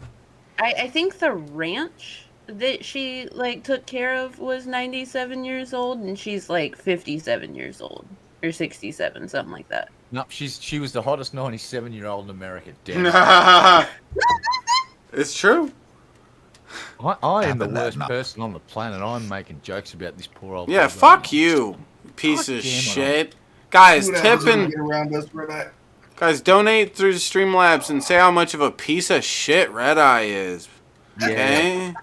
C: I think the ranch that she like took care of was 97 years old, and she's like 57 years old or 67, something like that.
D: No, she was the hottest 97-year-old in America. Damn.
A: It's true.
D: I am the worst person on the planet. I'm making jokes about this poor old.
A: Yeah,
D: lady.
A: fuck you, piece of shit. Guys, tipping. Guys, donate through Streamlabs and say how much of a piece of shit Red Eye is. Okay?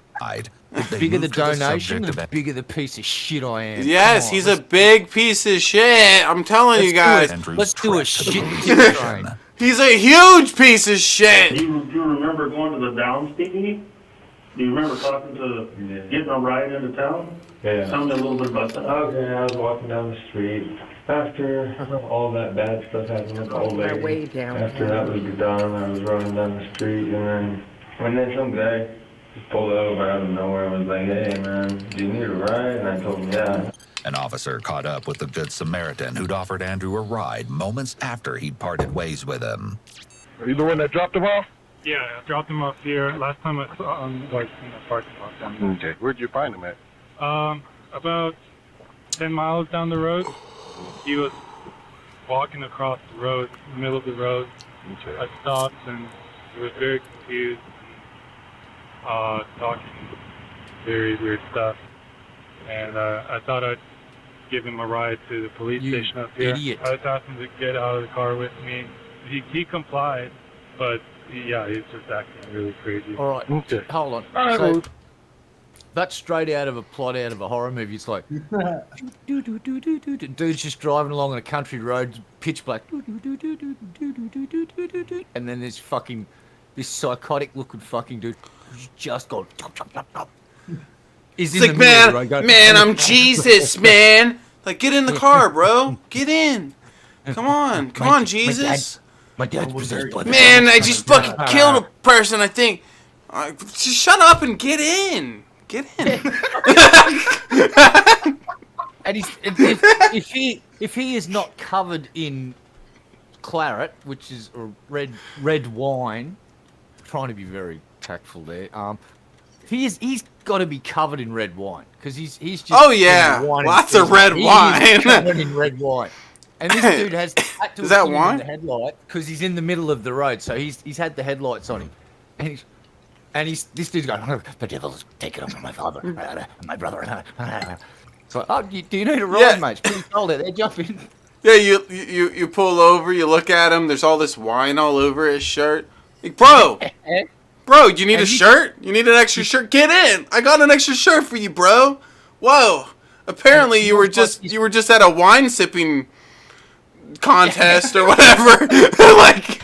D: The bigger the donation, the bigger the piece of shit I am.
A: Yes, he's a big piece of shit. I'm telling you guys.
D: Let's do a shit train.
A: He's a huge piece of shit.
R: Do you remember going to the Downs TV? Do you remember talking to, getting a ride into town?
Q: Yeah.
R: Tell me a little bit about that.
Q: Okay, I was walking down the street. After all that bad stuff happened with the old lady,
E: way down.
Q: after that was done, I was running down the street, and then some guy just pulled over out of nowhere and was like, "Hey man, do you need a ride?" And I told him, "Yeah."
G: An officer caught up with the Good Samaritan who'd offered Andrew a ride moments after he'd parted ways with him.
I: Are you the one that dropped him off?
S: Yeah, I dropped him off here. Last time I saw him, like, in the parking lot down there.
I: Okay, where'd you find him at?
S: About 10 miles down the road. He was walking across the road, in the middle of the road.
I: Okay.
S: I stopped, and he was very confused, talking very weird stuff. And I thought I'd give him a ride to the police station up here.
D: Idiot.
S: I was asking him to get out of the car with me. He complied, but yeah, he's just acting really crazy.
D: All right, hold on.
S: All right,
D: So,
S: well-
D: that's straight out of a plot out of a horror movie. It's like, dude's just driving along on a country road, pitch black, and then there's this psychotic looking fucking dude who's just gone.
A: It's like, man, I'm Jesus, man. Like, get in the car, bro. Get in. Come on, Jesus.
D: My dad's possessed by the
A: Man, I
D: devil.
A: just fucking killed a person, I think. Just shut up and get in. Get in.
D: And if he is not covered in claret, which is red wine, trying to be very tactful there. He's got to be covered in red wine because he's just.
A: Oh yeah, lots of red wine.
D: He's covered in red wine. And this dude has had to
A: Is that
D: put him
A: wine?
D: in the headlight because he's in the middle of the road, so he's had the headlights on him, and this dude's going, "The devil's taken over my father, and my brother." So, do you need a ride, mate? It's pretty cold out there. Jump in.
A: Yeah, you pull over, you look at him. There's all this wine all over his shirt. Like, bro, you need a shirt? You need an extra shirt? Get in! I got an extra shirt for you, bro. Whoa! Apparently you were just at a wine sipping contest or whatever. Like.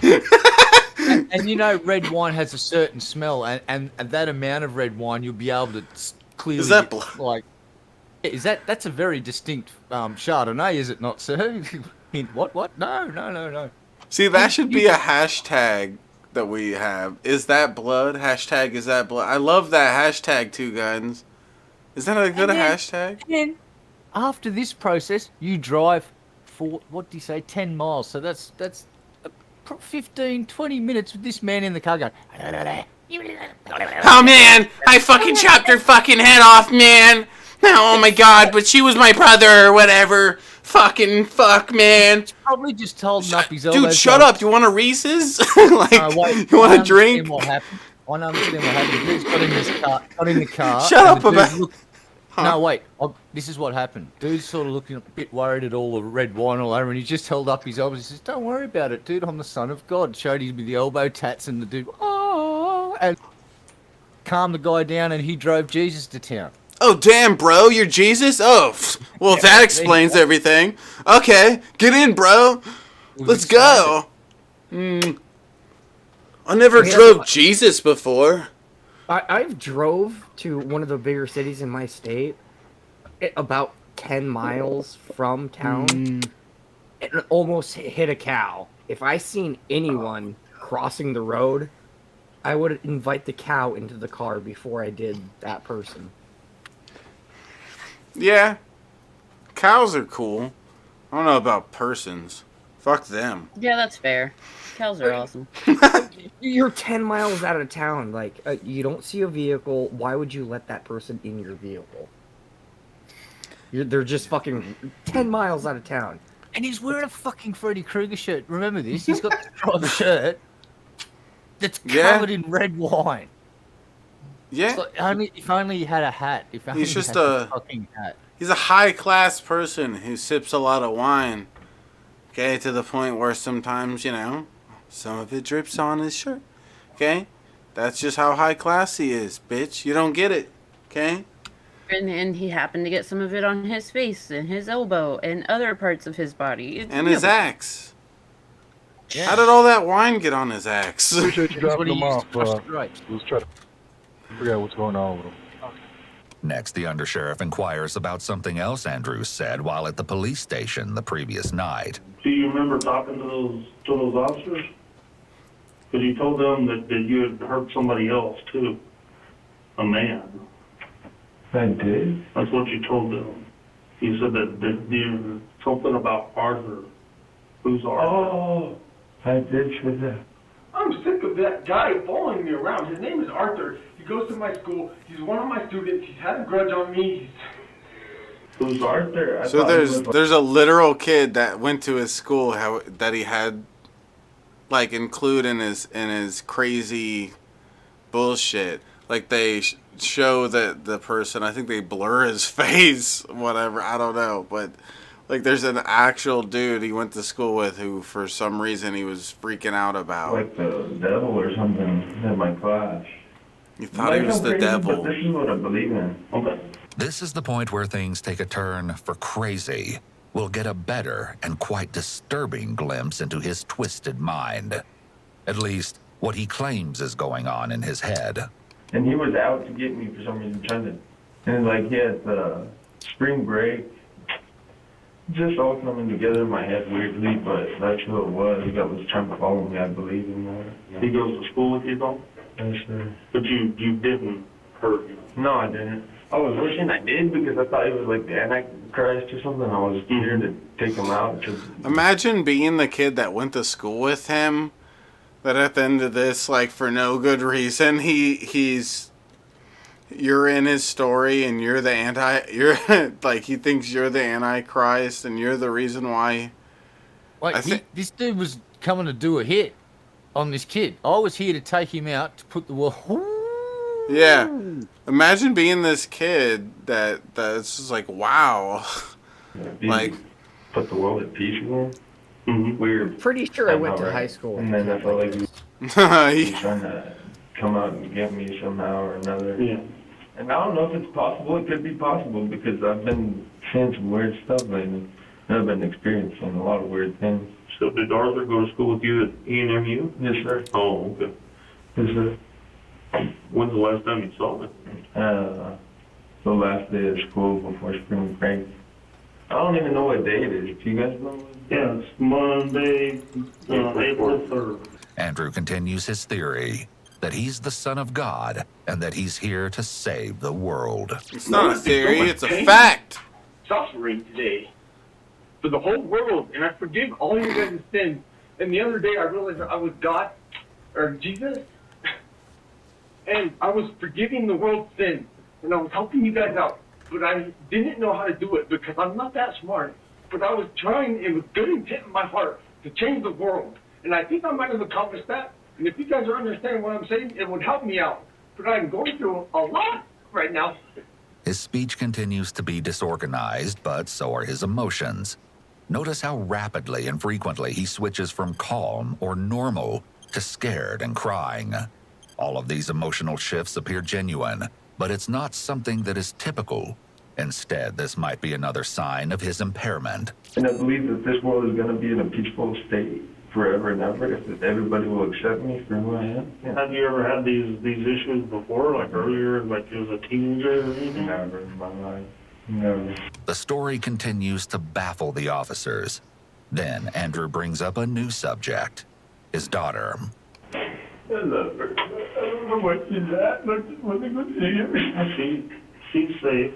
D: And you know, red wine has a certain smell, and that amount of red wine, you'll be able to clearly.
A: Is that
D: that's a very distinct Chardonnay, is it not, sir? What? No.
A: See, that should be a hashtag that we have. Is that blood? Hashtag is that blood? I love that hashtag, Two Guns. Is that a good hashtag?
D: And after this process, you drive for, 10 miles. So that's 15, 20 minutes with this man in the car going,
A: oh man, I fucking chopped her fucking head off, man. Oh my god, but she was my brother or whatever. Fucking fuck, man.
D: Probably just told him up his elbow.
A: Dude, shut up. Do you want a Reese's? You want a drink?
D: What happened? I don't understand what happened. Dude's got in the car.
A: Shut up about.
D: No, wait. This is what happened. Dude's sort of looking a bit worried at all the red wine all over, and he just held up his elbows. He says, "Don't worry about it, dude. I'm the son of God." Showed him the elbow tats, and the dude, and calmed the guy down, and he drove Jesus to town.
A: Oh, damn, bro, you're Jesus? Oh, well,
D: Yeah,
A: that explains everything. Okay, get in, bro. Let's go. I never drove Jesus before.
E: I've drove to one of the bigger cities in my state, about 10 miles from town, and almost hit a cow. If I seen anyone crossing the road, I would invite the cow into the car before I did that person.
A: Yeah, cows are cool. I don't know about persons. Fuck them.
C: Yeah, that's fair. Cows are awesome.
E: You're 10 miles out of town. Like, you don't see a vehicle. Why would you let that person in your vehicle? They're just fucking 10 miles out of town.
D: And he's wearing a fucking Freddy Krueger shirt. Remember this? He's got the shirt that's covered in red wine.
A: Yeah.
D: If only he had a hat. If only
A: He's just
D: he had a fucking hat.
A: He's a high-class person who sips a lot of wine. Okay, to the point where sometimes, some of it drips on his shirt. Okay? That's just how high-class he is, bitch. You don't get it. Okay?
C: And he happened to get some of it on his face and his elbow and other parts of his body.
A: And his axe. Yeah. How did all that wine get on his axe?
T: Appreciate you dropping them off. Let's try to figure out what's going on with them.
G: Next, the undersheriff inquires about something else Andrew said while at the police station the previous night.
F: Do you remember talking to those officers? Because you told them that you had hurt somebody else too, a man.
Q: I did?
F: That's what you told them. You said that you something about Arthur. Who's Arthur?
Q: Oh, I did say that.
F: I'm sick of that guy following me around. His name is Arthur. He goes to my school. He's one of my students. He's had a grudge on me. Who's Arthur?
A: So there's a literal kid that went to his school that he had include in his crazy bullshit. Like they show that the person, I think they blur his face, whatever, I don't know, but there's an actual dude he went to school with who for some reason he was freaking out about.
Q: Like the devil or something in my class.
A: You thought he was the devil.
Q: But this is what I believe in. Okay.
G: This is the point where things take a turn for crazy. We'll get a better and quite disturbing glimpse into his twisted mind. At least, what he claims is going on in his head.
Q: And he was out to get me for some reason, trying to... And he had spring break. Just all coming together in my head weirdly, but that's who it was. He was trying to follow me, I believe in that.
F: He goes to school with you, though?
Q: Yes, sir.
F: But you didn't hurt him?
Q: No, I didn't. I was wishing I did because I thought he was like the Antichrist or something. I was scared to take him out.
A: Imagine being the kid that went to school with him, but at the end of this, for no good reason, you're in his story and you're he thinks you're the Antichrist and you're the reason why.
D: This dude was coming to do a hit on this kid. I was here to take him out to put the world.
A: Yeah. Imagine being this kid that's just wow.
Q: Put the world at peace with him.
F: Mm-hmm.
Q: Weird.
E: Pretty sure I went to high school.
Q: And then I felt like he was trying to come out and get me somehow or another.
F: Yeah.
Q: And I don't know if it's possible. It could be possible because I've been seeing some weird stuff lately. And I've been experiencing a lot of weird things.
F: So did Arthur go to school with you at ENMU?
Q: Yes, sir.
F: Oh, okay.
Q: Yes, sir.
F: When's the last time you saw him?
Q: The last day of school before spring break. I don't even know what day it is. Do you guys know?
F: Yeah, it's Monday, April 3rd.
G: Andrew continues his theory that he's the son of God and that he's here to save the world.
A: It's not a theory, it's a fact.
F: Suffering today for the whole world, and I forgive all your guys' sins. And the other day I realized that I was God, or Jesus, and I was forgiving the world's sins, and I was helping you guys out, but I didn't know how to do it because I'm not that smart. But I was trying, it was good intent in my heart to change the world, and I think I might have accomplished that. And if you guys are understanding what I'm saying, it would help me out. But I'm going through a lot right now.
G: His speech continues to be disorganized, but so are his emotions. Notice how rapidly and frequently he switches from calm or normal to scared and crying. All of these emotional shifts appear genuine, but it's not something that is typical. Instead, this might be another sign of his impairment.
Q: And I believe that this world is going to be in a peaceful state forever and ever if everybody will accept me for who I am. Yeah.
U: Have you ever had these issues before, like earlier, like as a teenager or anything?
Q: Never in my life. Never.
G: The story continues to baffle the officers. Then Andrew brings up a new subject, his daughter.
Q: I love her. I don't know what she's at, but I just want to go see her.
U: She's safe.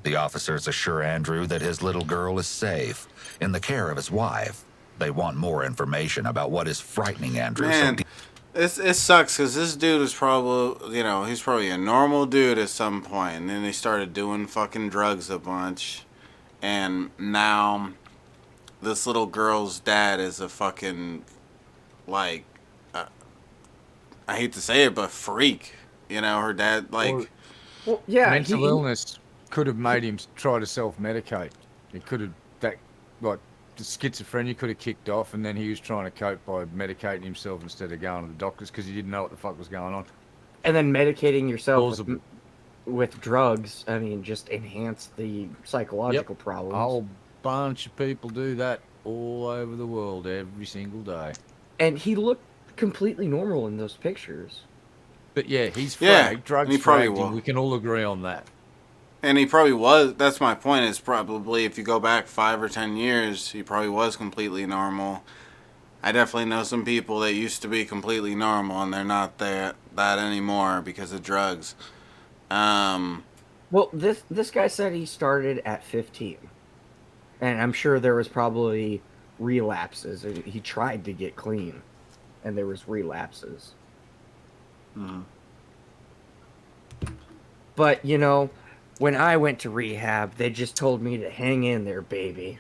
G: The officers assure Andrew that his little girl is safe, in the care of his wife. They want more information about what is frightening Andrew.
A: Man, it sucks because this dude is probably, he's probably a normal dude at some point, and then he started doing fucking drugs a bunch, and now this little girl's dad is a fucking, like, I hate to say it, but freak. Her dad, like...
E: Well, yeah,
D: mental illness could have made him try to self-medicate. It could have, the schizophrenia could have kicked off, and then he was trying to cope by medicating himself instead of going to the doctors because he didn't know what the fuck was going on.
E: And then medicating yourself with drugs, just enhance the psychological problems.
D: A whole bunch of people do that all over the world every single day.
E: And he looked completely normal in those pictures.
D: But yeah, he's fragged. Drugs fragged him. We can all agree on that.
A: And he probably was. That's my point. Is probably if you go back 5 or 10 years, he probably was completely normal. I definitely know some people that used to be completely normal, and they're not that anymore because of drugs.
E: Well, this guy said he started at 15, and I'm sure there was probably relapses. He tried to get clean, and there was relapses.
A: Mm-hmm.
E: But when I went to rehab, they just told me to hang in there, baby.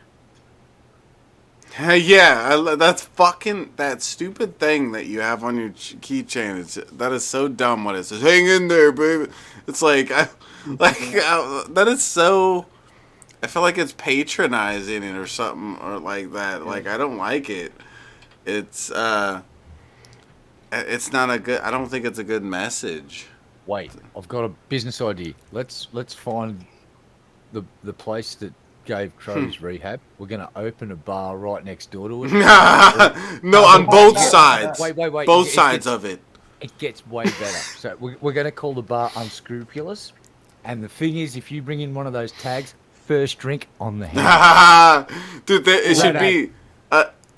A: Yeah, that's fucking that stupid thing that you have on your keychain. That is so dumb. What it says, hang in there, baby. It's like, that is so. I feel like it's patronizing it or something or like that. Like I don't like it. It's not a good. I don't think it's a good message.
D: Wait, I've got a business idea. Let's find the place that gave Crows rehab. We're going to open a bar right next door to it.
A: No, on both sides.
D: Wait.
A: Both sides of it.
D: It gets way better. So we're going to call the bar Unscrupulous. And the thing is, if you bring in one of those tags, first drink on the hand.
A: Dude, it should be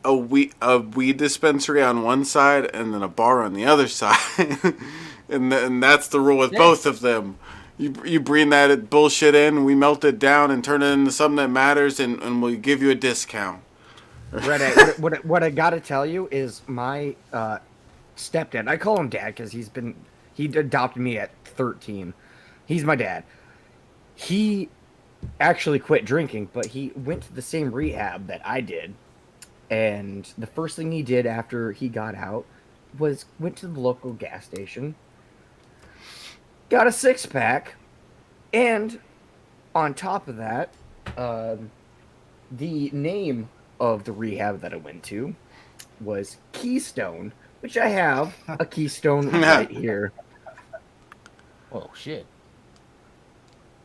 A: a weed dispensary on one side and then a bar on the other side. And that's the rule with both of them. You bring that bullshit in, we melt it down and turn it into something that matters, and we'll give you a discount.
E: Right. What I gotta tell you is my stepdad. I call him dad because he adopted me at 13. He's my dad. He actually quit drinking, but he went to the same rehab that I did. And the first thing he did after he got out was went to the local gas station, got a 6-pack, and on top of that, the name of the rehab that I went to was Keystone, which I have a Keystone right here.
D: Oh, shit.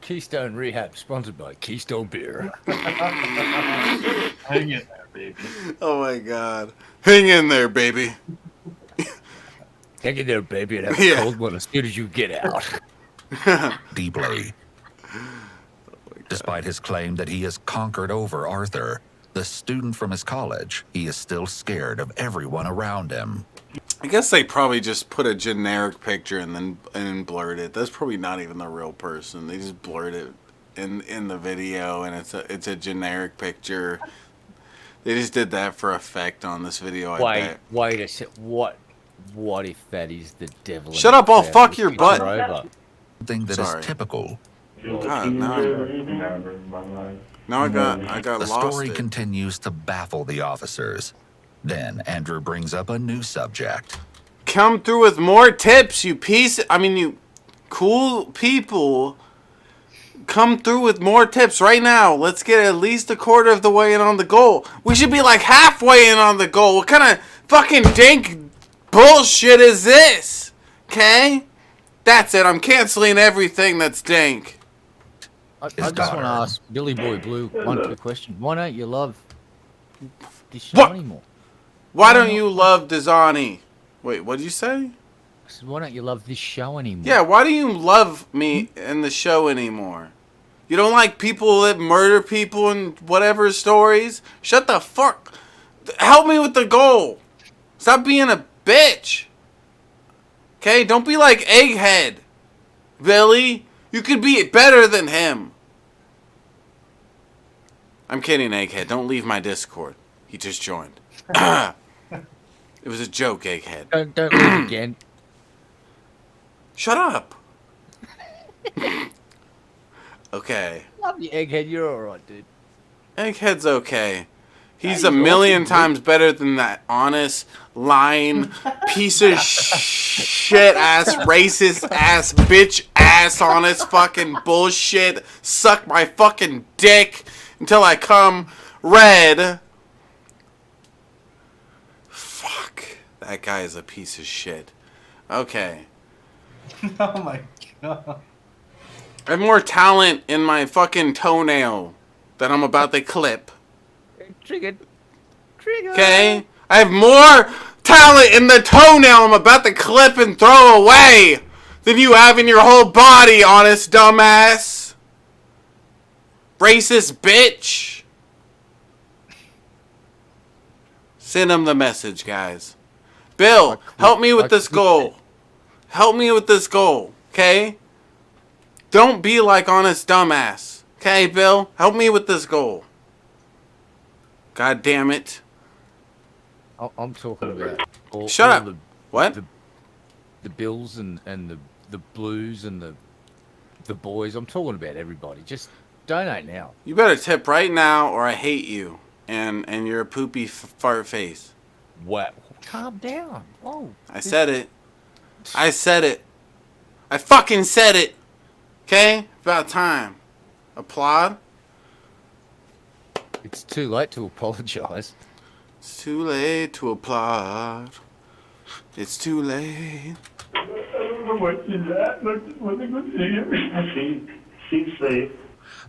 D: Keystone Rehab, sponsored by Keystone Beer.
B: Hang in there, baby.
A: Oh, my God. Hang in there, baby.
D: Hang in there, baby, and have a cold one as soon as you get out.
G: Deeply. Despite his claim that he has conquered over Arthur, the student from his college, he is still scared of everyone around him.
A: I guess they probably just put a generic picture and blurred it. That's probably not even the real person. They just blurred it in the video, and it's a generic picture. They just did that for effect on this video.
D: Wait a sec. What if that is the devil?
A: Shut up! I'll fuck your butt.
G: Something that is typical.
A: God, no. Now I got
G: The
A: lost.
G: story continues to baffle the officers. Then Andrew brings up a new subject.
A: come through with more tips, you cool people. Come through with more tips right now. Let's get at least a quarter of the way in on the goal. We should be like halfway in on the goal. What kind of fucking dank bullshit is this? Okay? That's it. I'm canceling everything that's dank.
D: I just want to ask Billy Boy Blue one quick question. Why don't you love this show anymore?
A: Why don't you love Dizani? Wait, what did you say?
D: I said, why don't you love this show anymore?
A: Yeah, why do you love me in the show anymore? You don't like people that murder people and whatever stories? Shut the fuck. Help me with the goal. Stop being a bitch. Okay, don't be like Egghead. Billy, you could be better than him. I'm kidding, Egghead. Don't leave my Discord. He just joined. It was a joke, Egghead.
D: Don't leave again.
A: Shut up. Okay.
D: Love you, Egghead. You're alright, dude.
A: Egghead's okay. He's a million times better than that honest, lying, piece of shit ass, racist ass, bitch ass, honest fucking bullshit. Suck my fucking dick until I come red. Fuck. That guy is a piece of shit. Okay.
B: Oh my god.
A: I have more talent in my fucking toenail that I'm about to clip.
D: Triggered.
A: Okay? I have more talent in the toenail I'm about to clip and throw away than you have in your whole body, honest dumbass. Racist bitch. Send him the message, guys. Bill, help me with this goal. Help me with this goal, okay? Don't be like honest dumbass. Okay, Bill? Help me with this goal. God damn it.
D: I'm talking about
A: Shut up. What?
D: The Bills and the Blues and the boys. I'm talking about everybody. Just donate now.
A: You better tip right now or I hate you. And you're a poopy fart face.
D: What? Calm down. Whoa.
A: I said it. I said it. I fucking said it. Okay? About time. Applaud.
D: It's too late to apologize.
A: It's too late to applaud. It's too late.
U: I don't know what she's at. I just want to go see her. She's safe.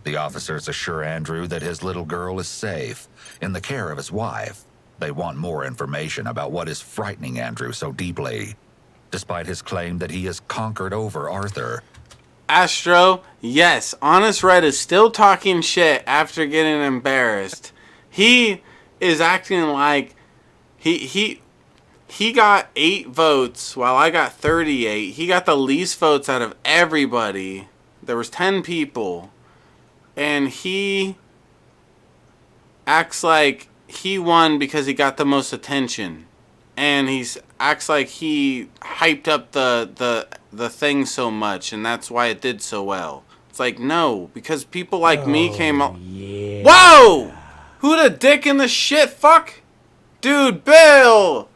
G: The officers assure Andrew that his little girl is safe, in the care of his wife. They want more information about what is frightening Andrew so deeply, despite his claim that he has conquered over Arthur.
A: Astro, yes, Honest Red is still talking shit after getting embarrassed. He is acting like he got 8 votes while I got 38. He got the least votes out of everybody. There was 10 people. And he acts like he won because he got the most attention. And he acts like he hyped up the thing so much, and that's why it did so well. It's like, no, because people like me came up. Yeah. Whoa! Who the dick in the shit? Fuck! Dude, Bill!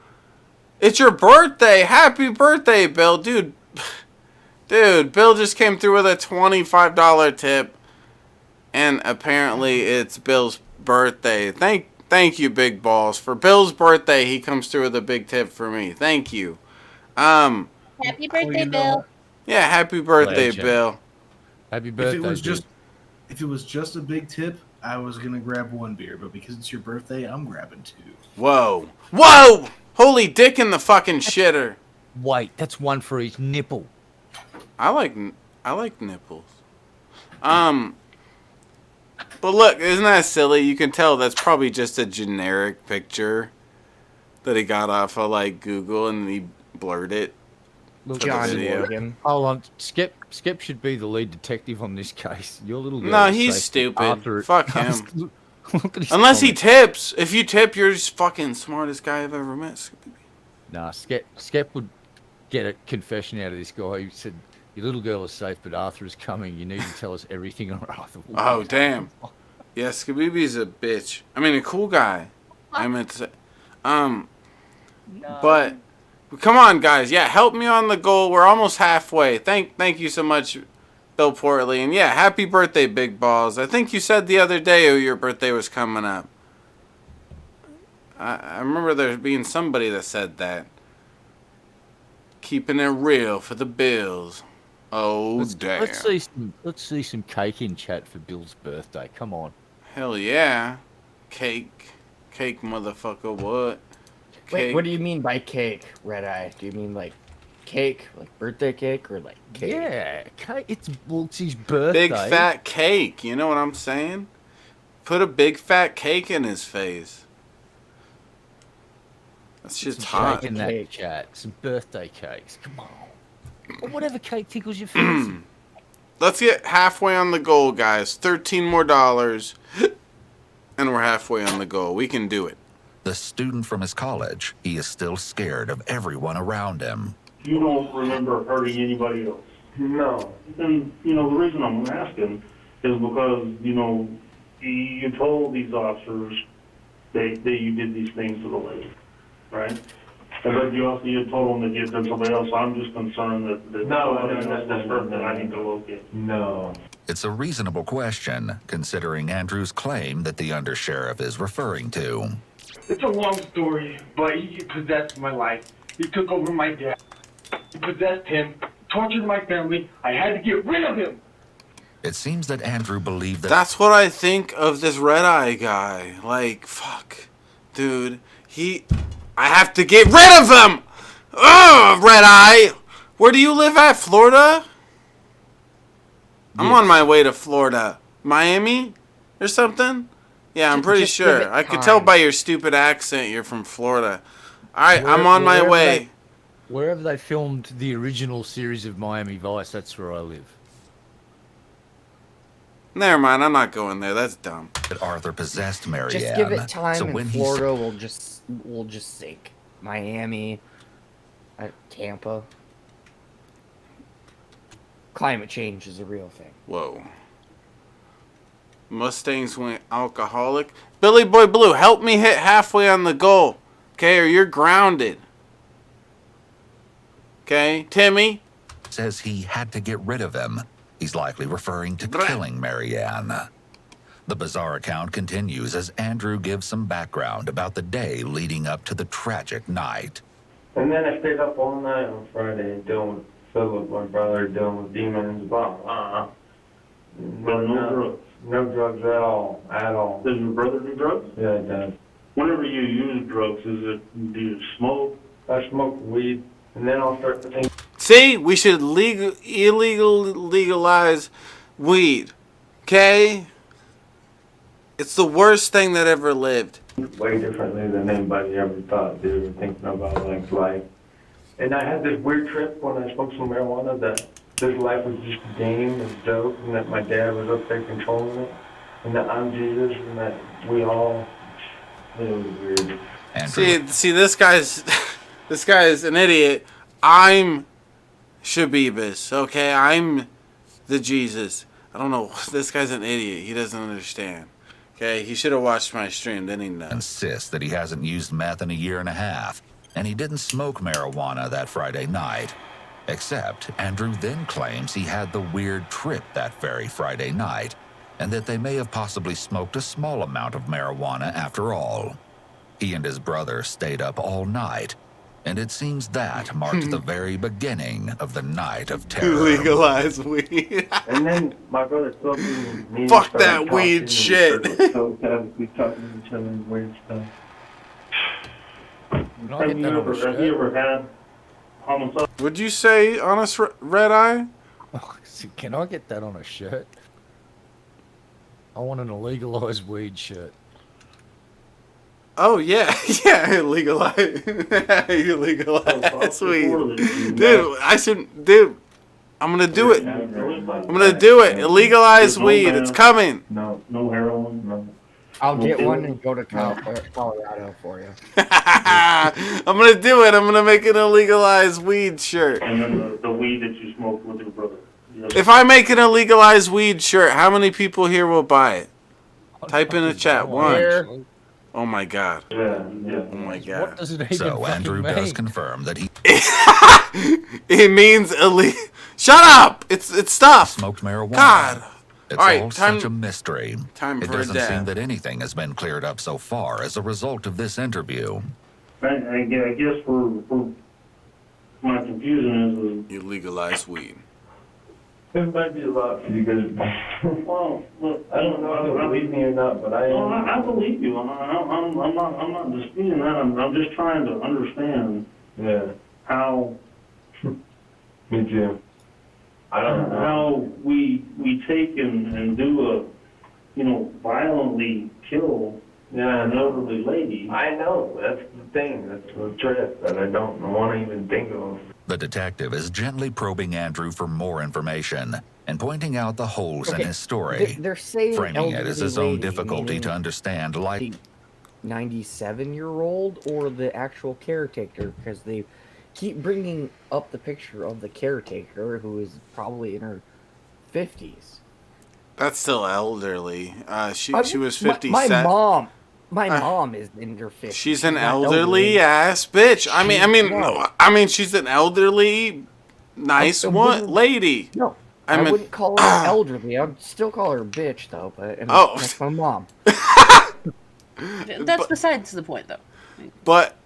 A: It's your birthday! Happy birthday, Bill! Dude, Bill just came through with a $25 tip. And apparently it's Bill's birthday. Thank you, Big Balls. For Bill's birthday, he comes through with a big tip for me. Thank you.
C: Happy birthday, Bill.
A: Yeah, happy birthday,
D: Legend.
A: Bill.
D: Happy birthday.
B: If it was just a big tip, I was gonna grab 1 beer, but because it's your birthday, I'm grabbing 2.
A: Whoa. Whoa! Holy dick in the fucking shitter.
D: Wait, that's 1 for each nipple.
A: I like nipples. But look, isn't that silly? You can tell that's probably just a generic picture that he got off of like Google and he blurred it.
E: John Morgan.
D: Hold on, Skip should be the lead detective on this case. Your little girl.
A: No,
D: is
A: he's
D: safe
A: stupid.
D: after-
A: Fuck him.
D: Look at his
A: Unless he
D: comment.
A: tips. If you tip, you're just fucking smartest guy I've ever met.
D: Nah, Skep would get a confession out of this guy. He said, "Your little girl is safe, but Arthur is coming. You need to tell us everything on Arthur."
A: Oh, damn. Yeah, Skabibi's a bitch. I mean, a cool guy. I meant to say. But Come on, guys. Yeah, help me on the goal. We're almost halfway. Thank you so much, Bill Portley. And yeah, happy birthday, Big Balls. I think you said the other day your birthday was coming up. I remember there being somebody that said that. Keeping it real for the Bills. Oh, damn.
D: Let's see some cake in chat for Bill's birthday. Come on.
A: Hell yeah. Cake, motherfucker. What?
E: Wait, what do you mean by cake, Red Eye? Do you mean like cake, like birthday cake, or like cake?
D: Yeah, cake. It's his birthday.
A: Big fat cake. You know what I'm saying? Put a big fat cake in his face. That's just hot.
D: In that chat, some birthday cakes. Come on. Or whatever cake tickles your fancy.
A: Let's get halfway on the goal, guys. $13 more, and we're halfway on the goal. We can do it.
G: The student from his college, he is still scared of everyone around him.
U: You don't remember hurting anybody else? No. And, the reason I'm asking is because, you told these officers that you did these things to the lady, right? But you told them that you did somebody else. So I'm just concerned that that's person that I need to locate. No.
G: It's a reasonable question, considering Andrew's claim that the undersheriff is referring to.
F: It's a long story, but he possessed my life. He took over my dad. He possessed him, tortured my family. I had to get rid of him.
G: It seems that Andrew believed that...
A: That's what I think of this Red Eye guy. Like, fuck. Dude, I have to get rid of him! Ugh, Red Eye! Where do you live at? Florida? I'm on my way to Florida. Miami? Or something? Yeah, I'm pretty sure. I could tell by your stupid accent you're from Florida. Alright, I'm on my way.
D: Wherever they filmed the original series of Miami Vice, that's where I live.
A: Never mind, I'm not going there. That's dumb.
G: That Arthur possessed Marianne.
E: Just give it time, and Florida will just sink. Miami, Tampa. Climate change is a real thing.
A: Whoa. Mustangs went alcoholic. Billy Boy Blue, help me hit halfway on the goal. Okay, or you're grounded. Okay, Timmy?
G: Says he had to get rid of him. He's likely referring to killing Marianne. The bizarre account continues as Andrew gives some background about the day leading up to the tragic night.
Q: And then I stayed up all night on Friday dealing with Philip, my brother, dealing with demons, blah, blah.
U: But no drugs?
Q: No drugs at all,
U: Does your brother do drugs?
Q: Yeah, he does.
U: Whenever you use drugs, do you smoke?
Q: I smoke weed, and then I'll start to think.
A: See, we should legalize weed. Okay? It's the worst thing that ever lived.
Q: Way differently than anybody ever thought, dude. Thinking about life. And I had this weird trip when I smoked some marijuana that this life was just a game, a joke, and that my dad was up there controlling it, and that I'm Jesus, and that we all. It was weird.
A: See, this guy's an idiot. I'm Shabibus, okay? I'm the Jesus. I don't know. This guy's an idiot. He doesn't understand. Okay, he should have watched my stream, then he knows.
G: Insists that he hasn't used meth in a year and a half, and he didn't smoke marijuana that Friday night. Except Andrew then claims he had the weird trip that very Friday night, and that they may have possibly smoked a small amount of marijuana after all. He and his brother stayed up all night, and it seems that marked the very beginning of the night of terror.
A: Legalize weed.
Q: And then my brother told me
A: fuck that weed shit.
Q: So we talking to each other and weird stuff. Have you ever had homicide?
A: Would you say, honest Red Eye?
D: Oh, can I get that on a shirt? I want an illegalized weed shirt.
A: Oh yeah, yeah, legalize weed, dude. I'm gonna do it. Illegalize weed. It's coming.
Q: No heroin. No.
E: I'll get one and go to Colorado for you.
A: I'm gonna do it. I'm gonna make an illegalized weed shirt.
U: And then the weed that you smoked with your brother.
A: If I make an illegalized weed shirt, how many people here will buy it? Type in the chat. One. Oh my god.
U: Yeah.
A: Oh my god.
D: What does it even
G: So Andrew
D: fucking
G: does
D: mean?
G: confirm that he
A: It means illegal. Shut up! It's stuff.
G: smoked marijuana.
A: God.
G: It's
A: All right,
G: all
A: time-
G: such a mystery.
A: time
G: It
A: for a
G: doesn't
A: dab.
G: seem that anything has been cleared up so far as a result of this interview.
U: I guess for my confusion
A: You legalize weed.
Q: It might be a lot for you guys.
U: well, look,
Q: I don't know if you believe me or not, but I am.
U: Well, I believe you. I'm not disputing that. I'm just trying to understand.
Q: Yeah.
U: How.
Q: Me too. I don't know.
U: How we take and do violently kill an elderly lady.
Q: I know. That's the thing. That's the trip that I don't want to even think of.
G: The detective is gently probing Andrew for more information and pointing out the holes in his story,
E: They're saying
G: framing it as his own
E: elderly lady,
G: difficulty
E: meaning
G: to understand life.
E: 97-year-old or the actual caretaker, because they keep bringing up the picture of the caretaker who is probably in her 50s.
A: That's still elderly. She was 57.
E: My mom is in her 50s.
A: She's an
E: not
A: elderly ass bitch. I mean, she's an elderly, nice lady.
E: No, I wouldn't call her elderly. I'd still call her a bitch, though. But that's my mom.
C: That's besides the point, though.
A: But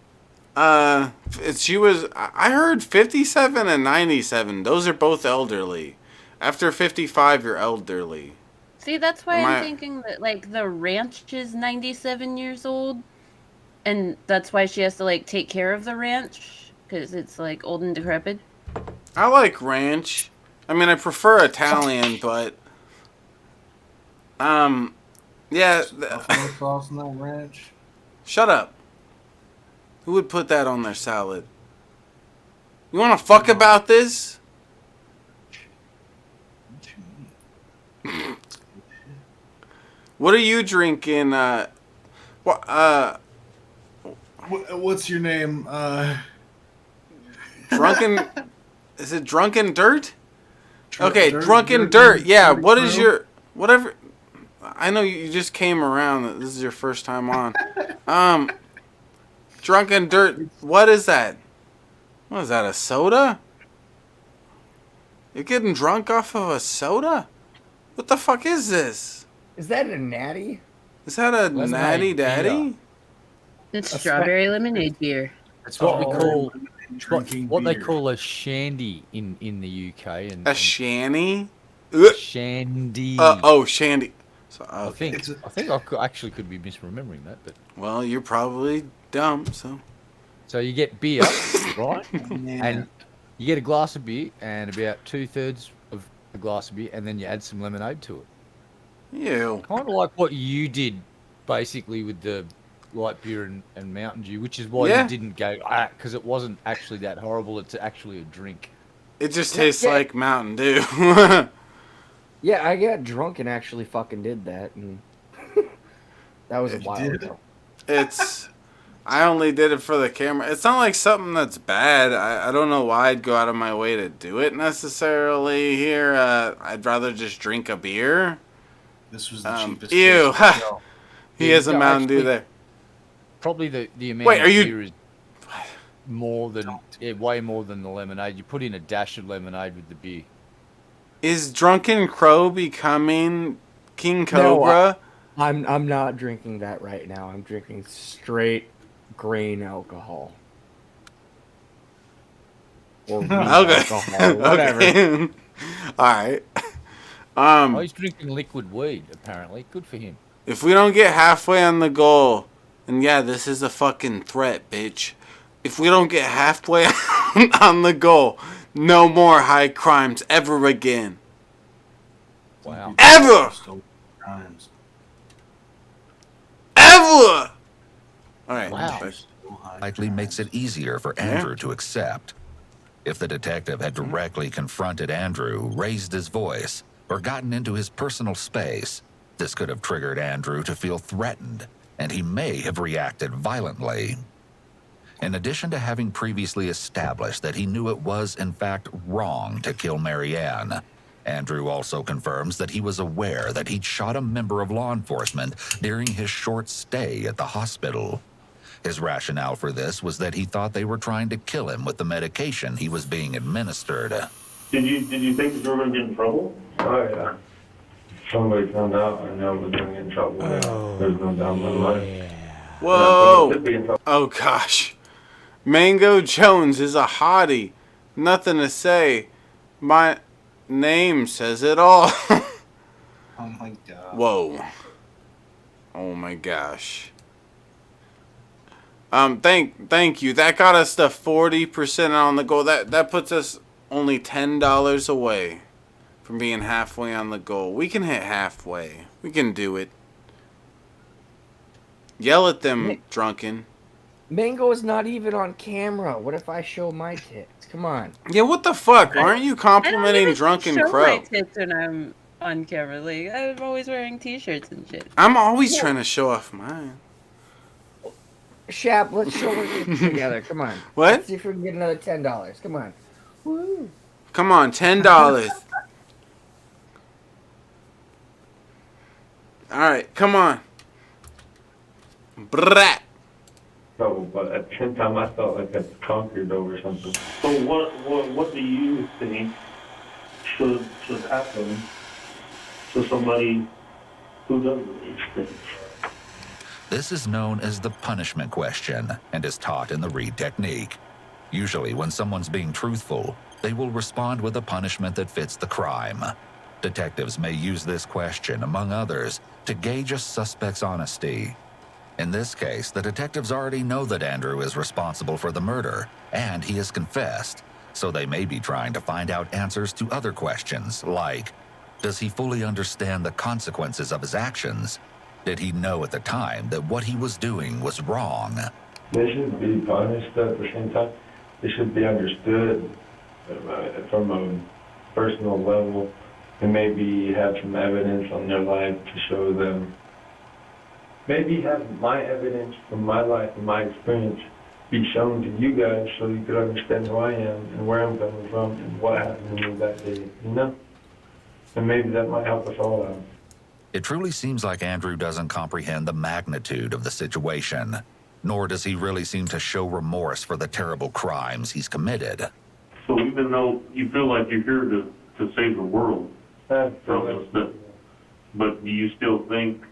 A: she was. I heard 57 and 97. Those are both elderly. After 55, you're elderly.
C: See, that's why
A: Am
C: I'm
A: I-
C: thinking that, like, the ranch is 97 years old, and that's why she has to, like, take care of the ranch, because it's, like, old and decrepit.
A: I like ranch. I mean, I prefer Italian, but yeah.
B: Buffalo sauce in that ranch.
A: Shut up. Who would put that on their salad? You want to fuck about this? What are you drinking?
B: What's your name?
A: Drunken. Is it Drunken Dirt? Okay,
B: Dirt-
A: Drunken
B: Dirt-
A: Dirt. Yeah.
B: Dirty
A: What is
B: Crow?
A: your whatever? I know you just came around. This is your first time on. Drunken Dirt. What is that? What is that? A soda? You're getting drunk off of a soda? What the fuck is this?
E: Is that a natty?
A: Is that a natty daddy?
C: It's strawberry lemonade beer.
D: It's what we call
B: Drinking
D: what they
B: beer.
D: call a shandy in the UK. And
A: A shandy?
D: shandy.
A: Shandy. So,
D: I think actually could be misremembering that, but
A: well, you're probably dumb.
D: so you get beer, right? And you get a glass of beer and about 2/3 of a glass of beer, and then you add some lemonade to it.
A: Ew.
D: Kind of like what you did, basically, with the light beer and Mountain Dew, which is why
A: Yeah.
D: you didn't go because it wasn't actually that horrible. It's actually a drink.
A: It just tastes like Mountain Dew.
E: Yeah, I got drunk and actually fucking did that, and that was a while ago.
A: I only did it for the camera. It's not like something that's bad. I don't know why I'd go out of my way to do it necessarily here. I'd rather just drink a beer.
B: This was the cheapest.
A: Ew.
B: place to go.
A: He has a
D: No,
A: Mountain Dew
D: actually,
A: there.
D: Probably the amount
A: Wait,
D: of
A: are you-
D: beer is more than way more than the lemonade. You put in a dash of lemonade with the beer.
A: Is Drunken Crow becoming King Cobra?
E: No, I'm not drinking that right now. I'm drinking straight grain alcohol. Or wheat alcohol, whatever.
A: Okay. All right.
D: Oh, he's drinking liquid weed, apparently. Good for him.
A: If we don't get halfway on the goal, and yeah, this is a fucking threat, bitch. If we don't get halfway on the goal, no more high crimes ever again.
D: Wow.
A: Ever! Ever! Alright.
G: Wow. Likely makes it easier for Andrew to accept. If the detective had directly confronted Andrew, raised his voice, or gotten into his personal space, this could have triggered Andrew to feel threatened, and he may have reacted violently. In addition to having previously established that he knew it was, in fact, wrong to kill Marianne, Andrew also confirms that he was aware that he'd shot a member of law enforcement during his short stay at the hospital. His rationale for this was that he thought they were trying to kill him with the medication he was being administered.
U: Did you think that you were going to get in trouble?
Q: Oh, yeah. Somebody found out, I know we're going to get in trouble. There's no doubt in my mind.
A: Whoa! Oh gosh. Mango Jones is a hottie. Nothing to say. My name says it all.
B: Oh my god.
A: Whoa. Oh my gosh. Thank you. That got us to 40% on the goal. That puts us only $10 away from being halfway on the goal. We can hit halfway. We can do it. Yell at them, drunken.
E: Mango is not even on camera. What if I show my tits? Come on.
A: Yeah, what the fuck? Aren't you complimenting Drunken
C: show
A: Crow?
C: my tits when I'm on camera. Like, I'm always wearing t-shirts and shit.
A: I'm always trying to show off mine.
E: Shab, let's show our tits together. Come on.
A: What?
E: Let's see if we can get another $10. Come on. Woo.
A: Come on, $10. Alright, come on. Brat.
Q: No, but at the same time, I felt like I conquered over something.
U: So what do you think should happen to somebody who does these things?
G: This is known as the punishment question and is taught in the Reed technique. Usually when someone's being truthful, they will respond with a punishment that fits the crime. Detectives may use this question, among others, to gauge a suspect's honesty. In this case, the detectives already know that Andrew is responsible for the murder, and he has confessed, so they may be trying to find out answers to other questions, like, does he fully understand the consequences of his actions? Did he know at the time that what he was doing was wrong?
Q: They should be punished at the same time. They should be understood from a personal level and maybe have some evidence on their life to show them. Maybe have my evidence from my life and my experience be shown to you guys so you could understand who I am and where I'm coming from and what happened to me that day, you know? And maybe that might help us all out.
G: It truly seems like Andrew doesn't comprehend the magnitude of the situation, nor does he really seem to show remorse for the terrible crimes he's committed.
U: So even though you feel like you're here to save the world from this, but do you still think,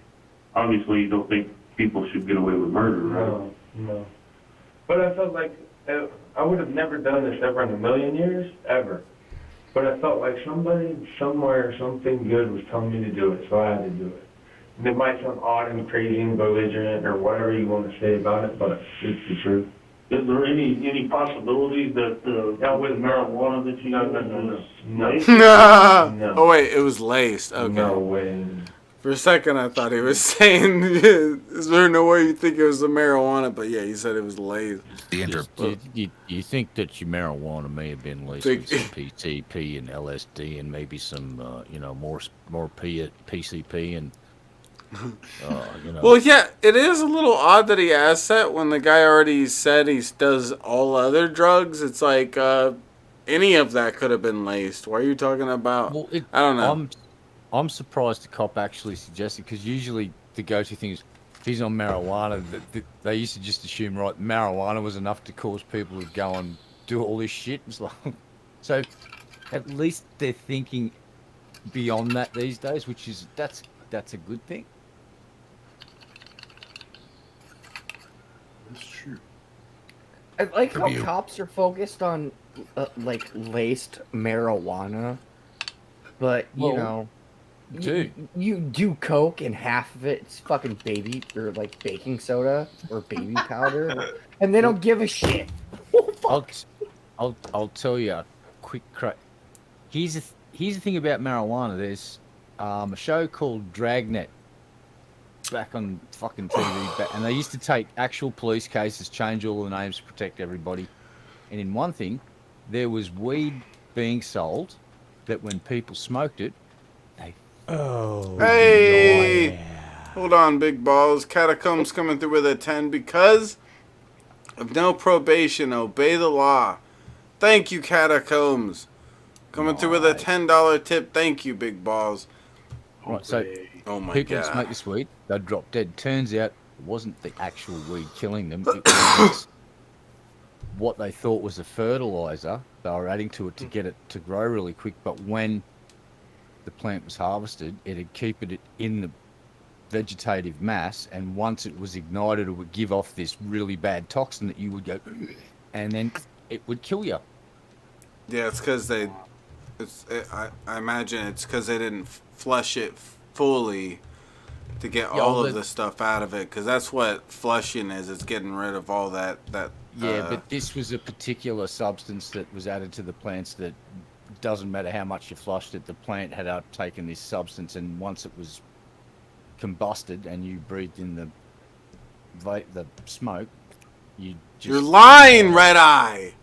U: obviously you don't think people should get away with murder, right?
Q: No. But I felt like I would have never done this ever in a million years, ever. But I felt like somebody, somewhere, something good was telling me to do it, so I had to do it. And it might sound odd and crazy and belligerent or whatever you want to say about it, but it's the truth.
U: Is there any possibility that with marijuana that you guys
Q: No.
A: Oh wait, it was laced. Okay.
Q: No way.
A: For a second, I thought he was saying, "Is there no way you think it was the marijuana?" But yeah, he said it was laced.
D: You think that your marijuana may have been laced with some PCP and LSD and maybe some, more PCP and,
A: Well, yeah, it is a little odd that he asked that when the guy already said he does all other drugs. It's like any of that could have been laced. Why are you talking about?
D: Well,
A: I don't know.
D: I'm surprised the cop actually suggested, because usually the go-to thing is if he's on marijuana, they used to just assume, right, marijuana was enough to cause people to go and do all this shit. It's like, so at least they're thinking beyond that these days, which is that's a good thing.
B: That's true.
E: I like how cops are focused on like laced marijuana, but
D: dude,
E: you do coke and half of it's fucking baby or like baking soda or baby powder, and they don't give a shit.
D: I'll tell you a quick crack. Here's the thing about marijuana. There's a show called Dragnet back on fucking TV, and they used to take actual police cases, change all the names to protect everybody. And in one thing, there was weed being sold that when people smoked it, they
A: Hey! Hold on, big balls. Catacombs coming through with a 10 because of no probation. Obey the law. Thank you, Catacombs. Coming through with a $10 tip. Thank you, big balls.
D: Right, so
A: oh my
D: people
A: God.
D: that smoke this weed, they drop dead. Turns out it wasn't the actual weed killing them. It was what they thought was a fertilizer. They were adding to it to get it to grow really quick. But when the plant was harvested, it'd keep it in the vegetative mass, and once it was ignited, it would give off this really bad toxin that you would go, and then it would kill you.
A: Yeah, it's because I imagine it's because they didn't flush it fully to get all of the stuff out of it. Because that's what flushing is. It's getting rid of all that.
D: Yeah, but this was a particular substance that was added to the plants that doesn't matter how much you flushed it. The plant had taken this substance, and once it was combusted and you breathed in the smoke,
A: You're lying, Red Eye.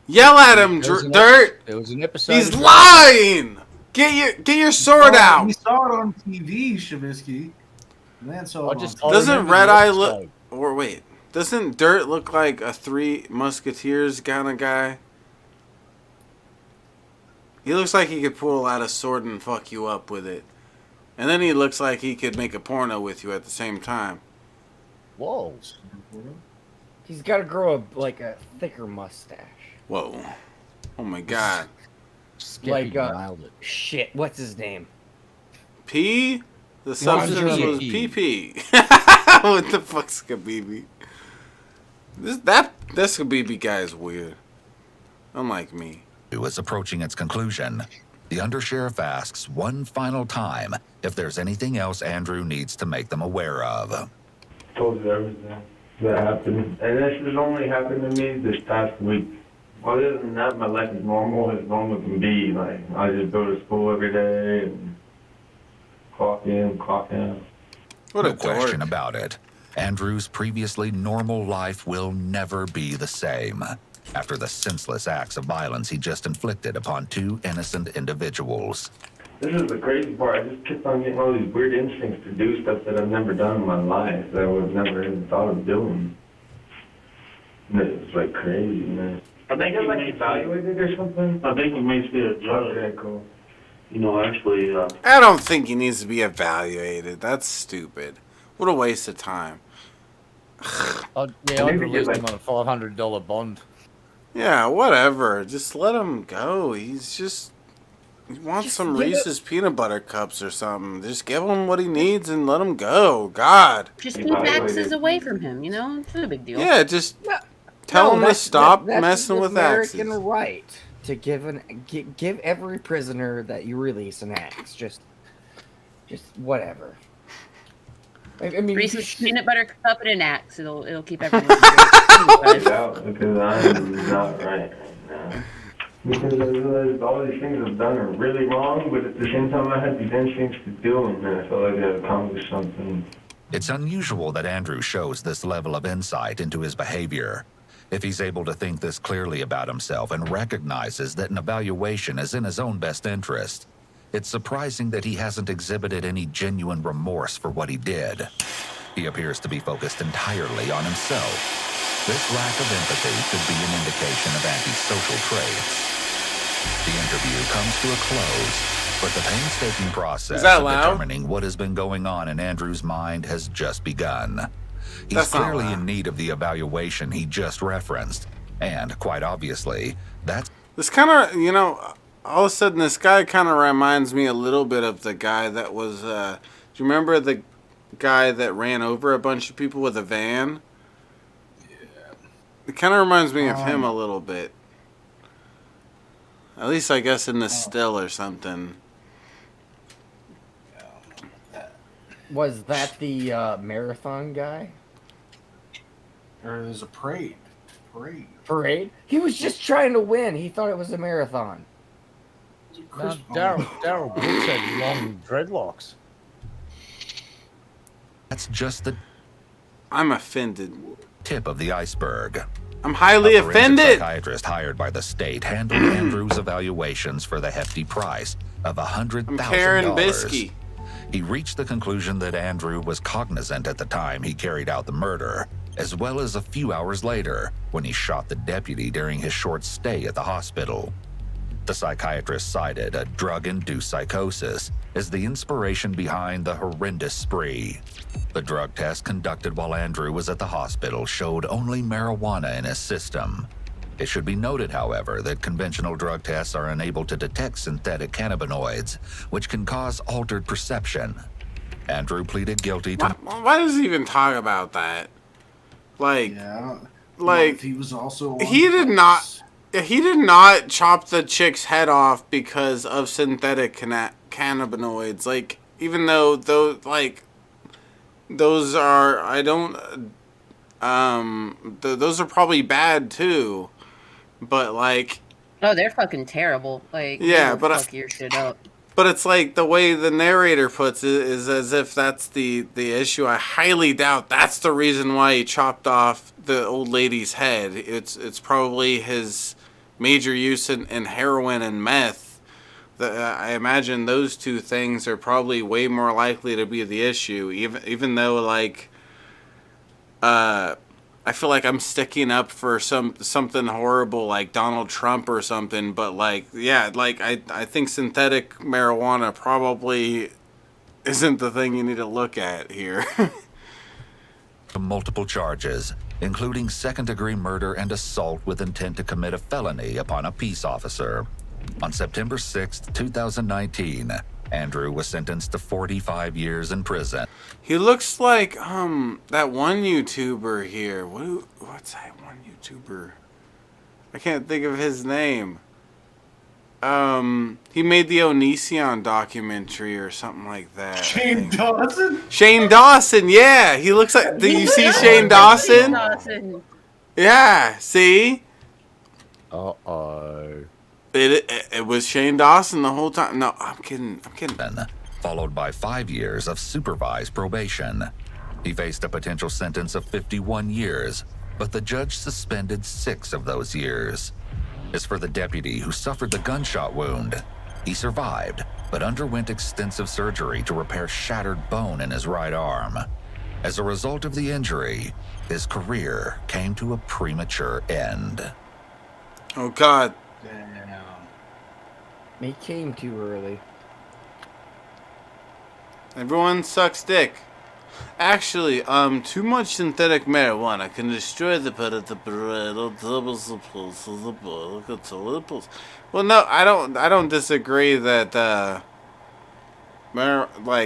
A: Yell at him, Dirt.
D: There was an episode.
A: He's lying. Get your sword out.
B: We saw it on TV, Shavisky. Man, so
A: Doesn't Red Eye look? Or wait, doesn't Dirt look like a Three Musketeers kind of guy? He looks like he could pull out a sword and fuck you up with it. And then he looks like he could make a porno with you at the same time.
D: Whoa.
E: He's got to grow a thicker mustache.
A: Whoa. Oh my God.
E: Shit, what's his name?
A: P? The substance was PP. What the fuck's Khabib? This Khabib guy is weird. Unlike me.
G: It was approaching its conclusion. The undersheriff asks one final time if there's anything else Andrew needs to make them aware of.
Q: Told you everything that happened. And this has only happened to me this past week. Other than that, my life is normal as normal can be. Like, I just go to school every day and clock in, clock out.
G: No question about it. Andrew's previously normal life will never be the same after the senseless acts of violence he just inflicted upon two innocent individuals.
Q: This is the crazy part. I just kept on getting all these weird instincts to do stuff that I've never done in my life, that I would have never even thought of doing. And it's like crazy, man.
U: I think
Q: you like evaluated or something?
U: I think he may see a judge.
Q: Okay, cool.
U: You know, actually,
A: I don't think he needs to be evaluated. That's stupid. What a waste of time.
D: I'd release him on a $500 bond.
A: Yeah, whatever. Just let him go. He wants some Reese's peanut butter cups or something. Just give him what he needs and let him go. God.
C: Just keep axes away from him, you know? It's not a big deal.
A: Yeah, just tell him to stop messing with axes.
E: American right to give every prisoner that you release an axe. Just whatever. I mean,
C: Reese's peanut butter cup and an axe. It'll keep everyone
Q: Because I'm not right now. Because I realized all these things I've done are really wrong, but at the same time I had these instincts to do them, and I felt like I had accomplished something.
G: It's unusual that Andrew shows this level of insight into his behavior. If he's able to think this clearly about himself and recognizes that an evaluation is in his own best interest, it's surprising that he hasn't exhibited any genuine remorse for what he did. He appears to be focused entirely on himself. This lack of empathy could be an indication of antisocial traits. The interview comes to a close, but the painstaking process of determining what has been going on in Andrew's mind has just begun. He's clearly in need of the evaluation he just referenced, and quite obviously, that's...
A: This kind of, all of a sudden this guy kind of reminds me a little bit of the guy that was, do you remember the guy that ran over a bunch of people with a van? It kind of reminds me of him a little bit. At least, I guess, in the still or something.
E: Was that the marathon guy?
B: Or there's a parade.
E: Parade? He was just trying to win. He thought it was a marathon.
D: Daryl Brooks had long dreadlocks.
G: That's just the...
A: I'm offended.
G: ...tip of the iceberg.
A: I'm highly offended.
G: A psychiatrist hired by the state handled Andrew's evaluations for the hefty price of $100,000.
A: I'm Karen Bisky.
G: He reached the conclusion that Andrew was cognizant at the time he carried out the murder, as well as a few hours later when he shot the deputy during his short stay at the hospital. The psychiatrist cited a drug-induced psychosis as the inspiration behind the horrendous spree. The drug test conducted while Andrew was at the hospital showed only marijuana in his system. It should be noted, however, that conventional drug tests are unable to detect synthetic cannabinoids, which can cause altered perception. Andrew pleaded guilty to...
A: Why does he even talk about that? Like,
B: he was also
A: he did not chop the chick's head off because of synthetic cannabinoids. Like, even though those are, those are probably bad too. But like,
C: oh, they're fucking terrible. Like,
A: yeah, but
C: fuck your shit up.
A: But it's like the way the narrator puts it is as if that's the issue. I highly doubt that's the reason why he chopped off the old lady's head. It's probably his major use in heroin and meth. I imagine those two things are probably way more likely to be the issue. Even though like, I feel like I'm sticking up for something horrible like Donald Trump or something, but like, yeah, like I think synthetic marijuana probably isn't the thing you need to look at here.
G: multiple charges, including second-degree murder and assault with intent to commit a felony upon a peace officer. On September 6, 2019, Andrew was sentenced to 45 years in prison.
A: He looks like that one YouTuber here. What's that one YouTuber? I can't think of his name. He made the Onision documentary or something like that.
B: Shane Dawson?
A: Shane Dawson, yeah. He looks like... Do you see Shane Dawson? Yeah, see?
D: Uh-oh.
A: It was Shane Dawson the whole time. No, I'm kidding.
G: Followed by 5 years of supervised probation. He faced a potential sentence of 51 years, but the judge suspended 6 of those years. As for the deputy who suffered the gunshot wound, he survived, but underwent extensive surgery to repair shattered bone in his right arm. As a result of the injury, his career came to a premature end.
A: Oh, God.
B: Damn.
E: He came too early.
A: Everyone sucks dick. Actually, too much synthetic marijuana can destroy the Well, no, I don't disagree that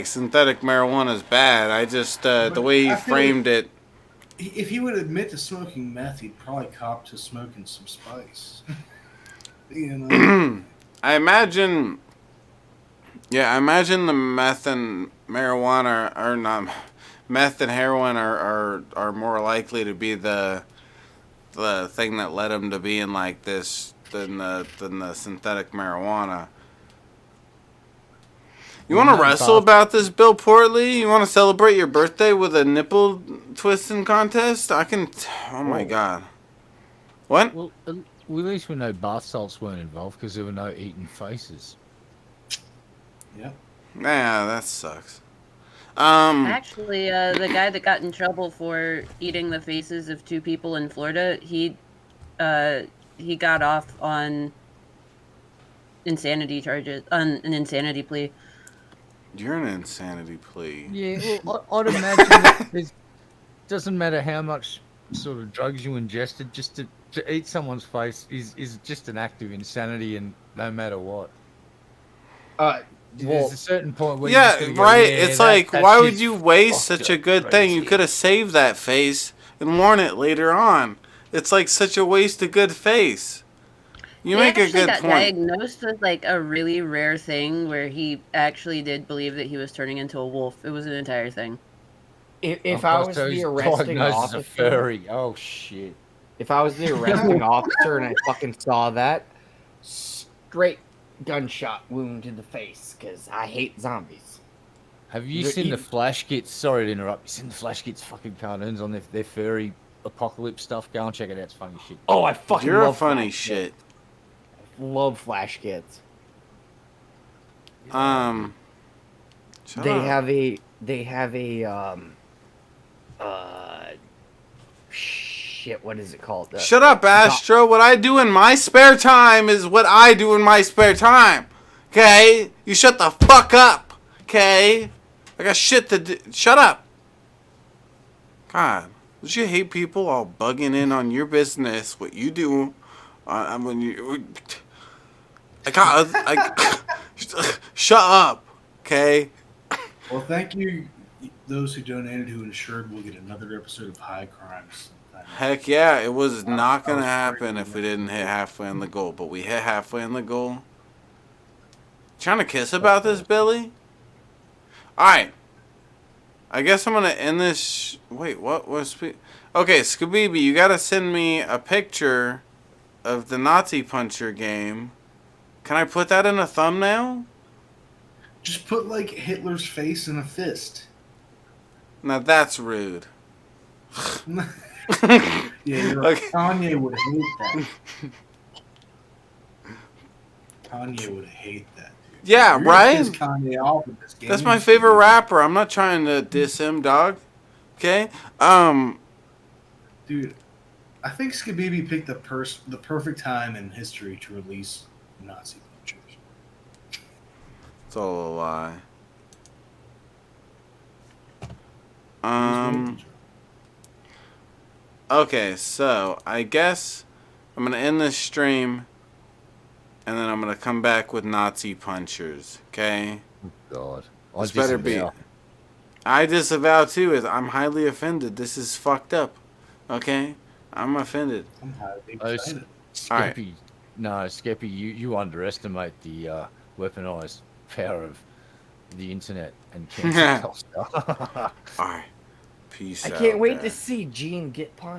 A: synthetic marijuana is bad. I just the way he framed it.
B: If he would admit to smoking meth, he'd probably cop to smoking some spice. You know.
A: I imagine the meth and marijuana are not. Meth and heroin are more likely to be the thing that led him to being like this than the synthetic marijuana. You want to wrestle about this, Bill Portley? You want to celebrate your birthday with a nipple twisting contest? I can. Oh my God. What?
D: Well, at least we know bath salts weren't involved because there were no eaten faces.
B: Yeah.
A: Nah, that sucks.
C: Actually, the guy that got in trouble for eating the faces of 2 people in Florida, he got off on insanity charges, on an insanity plea.
A: You're an insanity plea.
D: Yeah, well, I'd imagine that it doesn't matter how much sort of drugs you ingested, just to eat someone's face is just an act of insanity, and no matter what. There's a certain point where
A: it's like, why would you waste such a good thing? You could have saved that face and worn it later on. It's like such a waste of good face. You make a good
C: got
A: point.
C: Diagnosed with like a really rare thing where he actually did believe that he was turning into a wolf. It was an entire thing.
E: If I was the arresting officer,
D: oh shit!
E: If I was the arresting officer and I fucking saw that, straight gunshot wound to the face, because I hate zombies.
D: Have you seen the Flash Gits? Sorry to interrupt. You seen the Flash Gits fucking cartoons on their furry apocalypse stuff? Go and check it out. It's funny shit.
E: Oh, I fucking
A: You're
E: love
A: a funny
E: Flash
A: shit.
E: Kids. Love Flash Kids. They have a shit. What is it called?
A: Shut up, Astro. What I do in my spare time is what I do in my spare time. Okay? You shut the fuck up. Okay? I got shit to do. Shut up. God. Don't you hate people all bugging in on your business, what you do? When you... shut up. Okay?
B: Well, thank you, those who donated, who ensured we'll get another episode of High Crimes.
A: Heck yeah, it was not going to happen if we didn't hit halfway on the goal, but we hit halfway on the goal. Trying to kiss about this, Billy? Alright. I guess I'm going to end this... Wait, what was... Okay, Scooby, you got to send me a picture of the Nazi Puncher game. Can I put that in a thumbnail?
B: Just put, like, Hitler's face in a fist.
A: Now that's rude.
B: Yeah, you're right. Okay. Kanye would hate that. Kanye would hate that. Dude.
A: Yeah,
B: You're
A: right?
B: Piss Kanye off with this game.
A: That's my favorite rapper. I'm not trying to diss him, dog. Okay?
B: Dude, I think Skabibi picked the perfect time in history to release Nazi Punchers.
A: It's all a lie. Okay, so I guess I'm gonna end this stream, and then I'm gonna come back with Nazi Punchers. Okay?
D: God,
A: This better be. I disavow too. I'm highly offended. This is fucked up. Okay? I'm offended.
B: I'm highly excited.
D: Skeppy, no, Skeppy, you underestimate the weaponized power of the internet and cancel culture.
A: Alright. Peace
E: I
A: out.
E: can't wait to
A: guys.
E: see Gene get punched.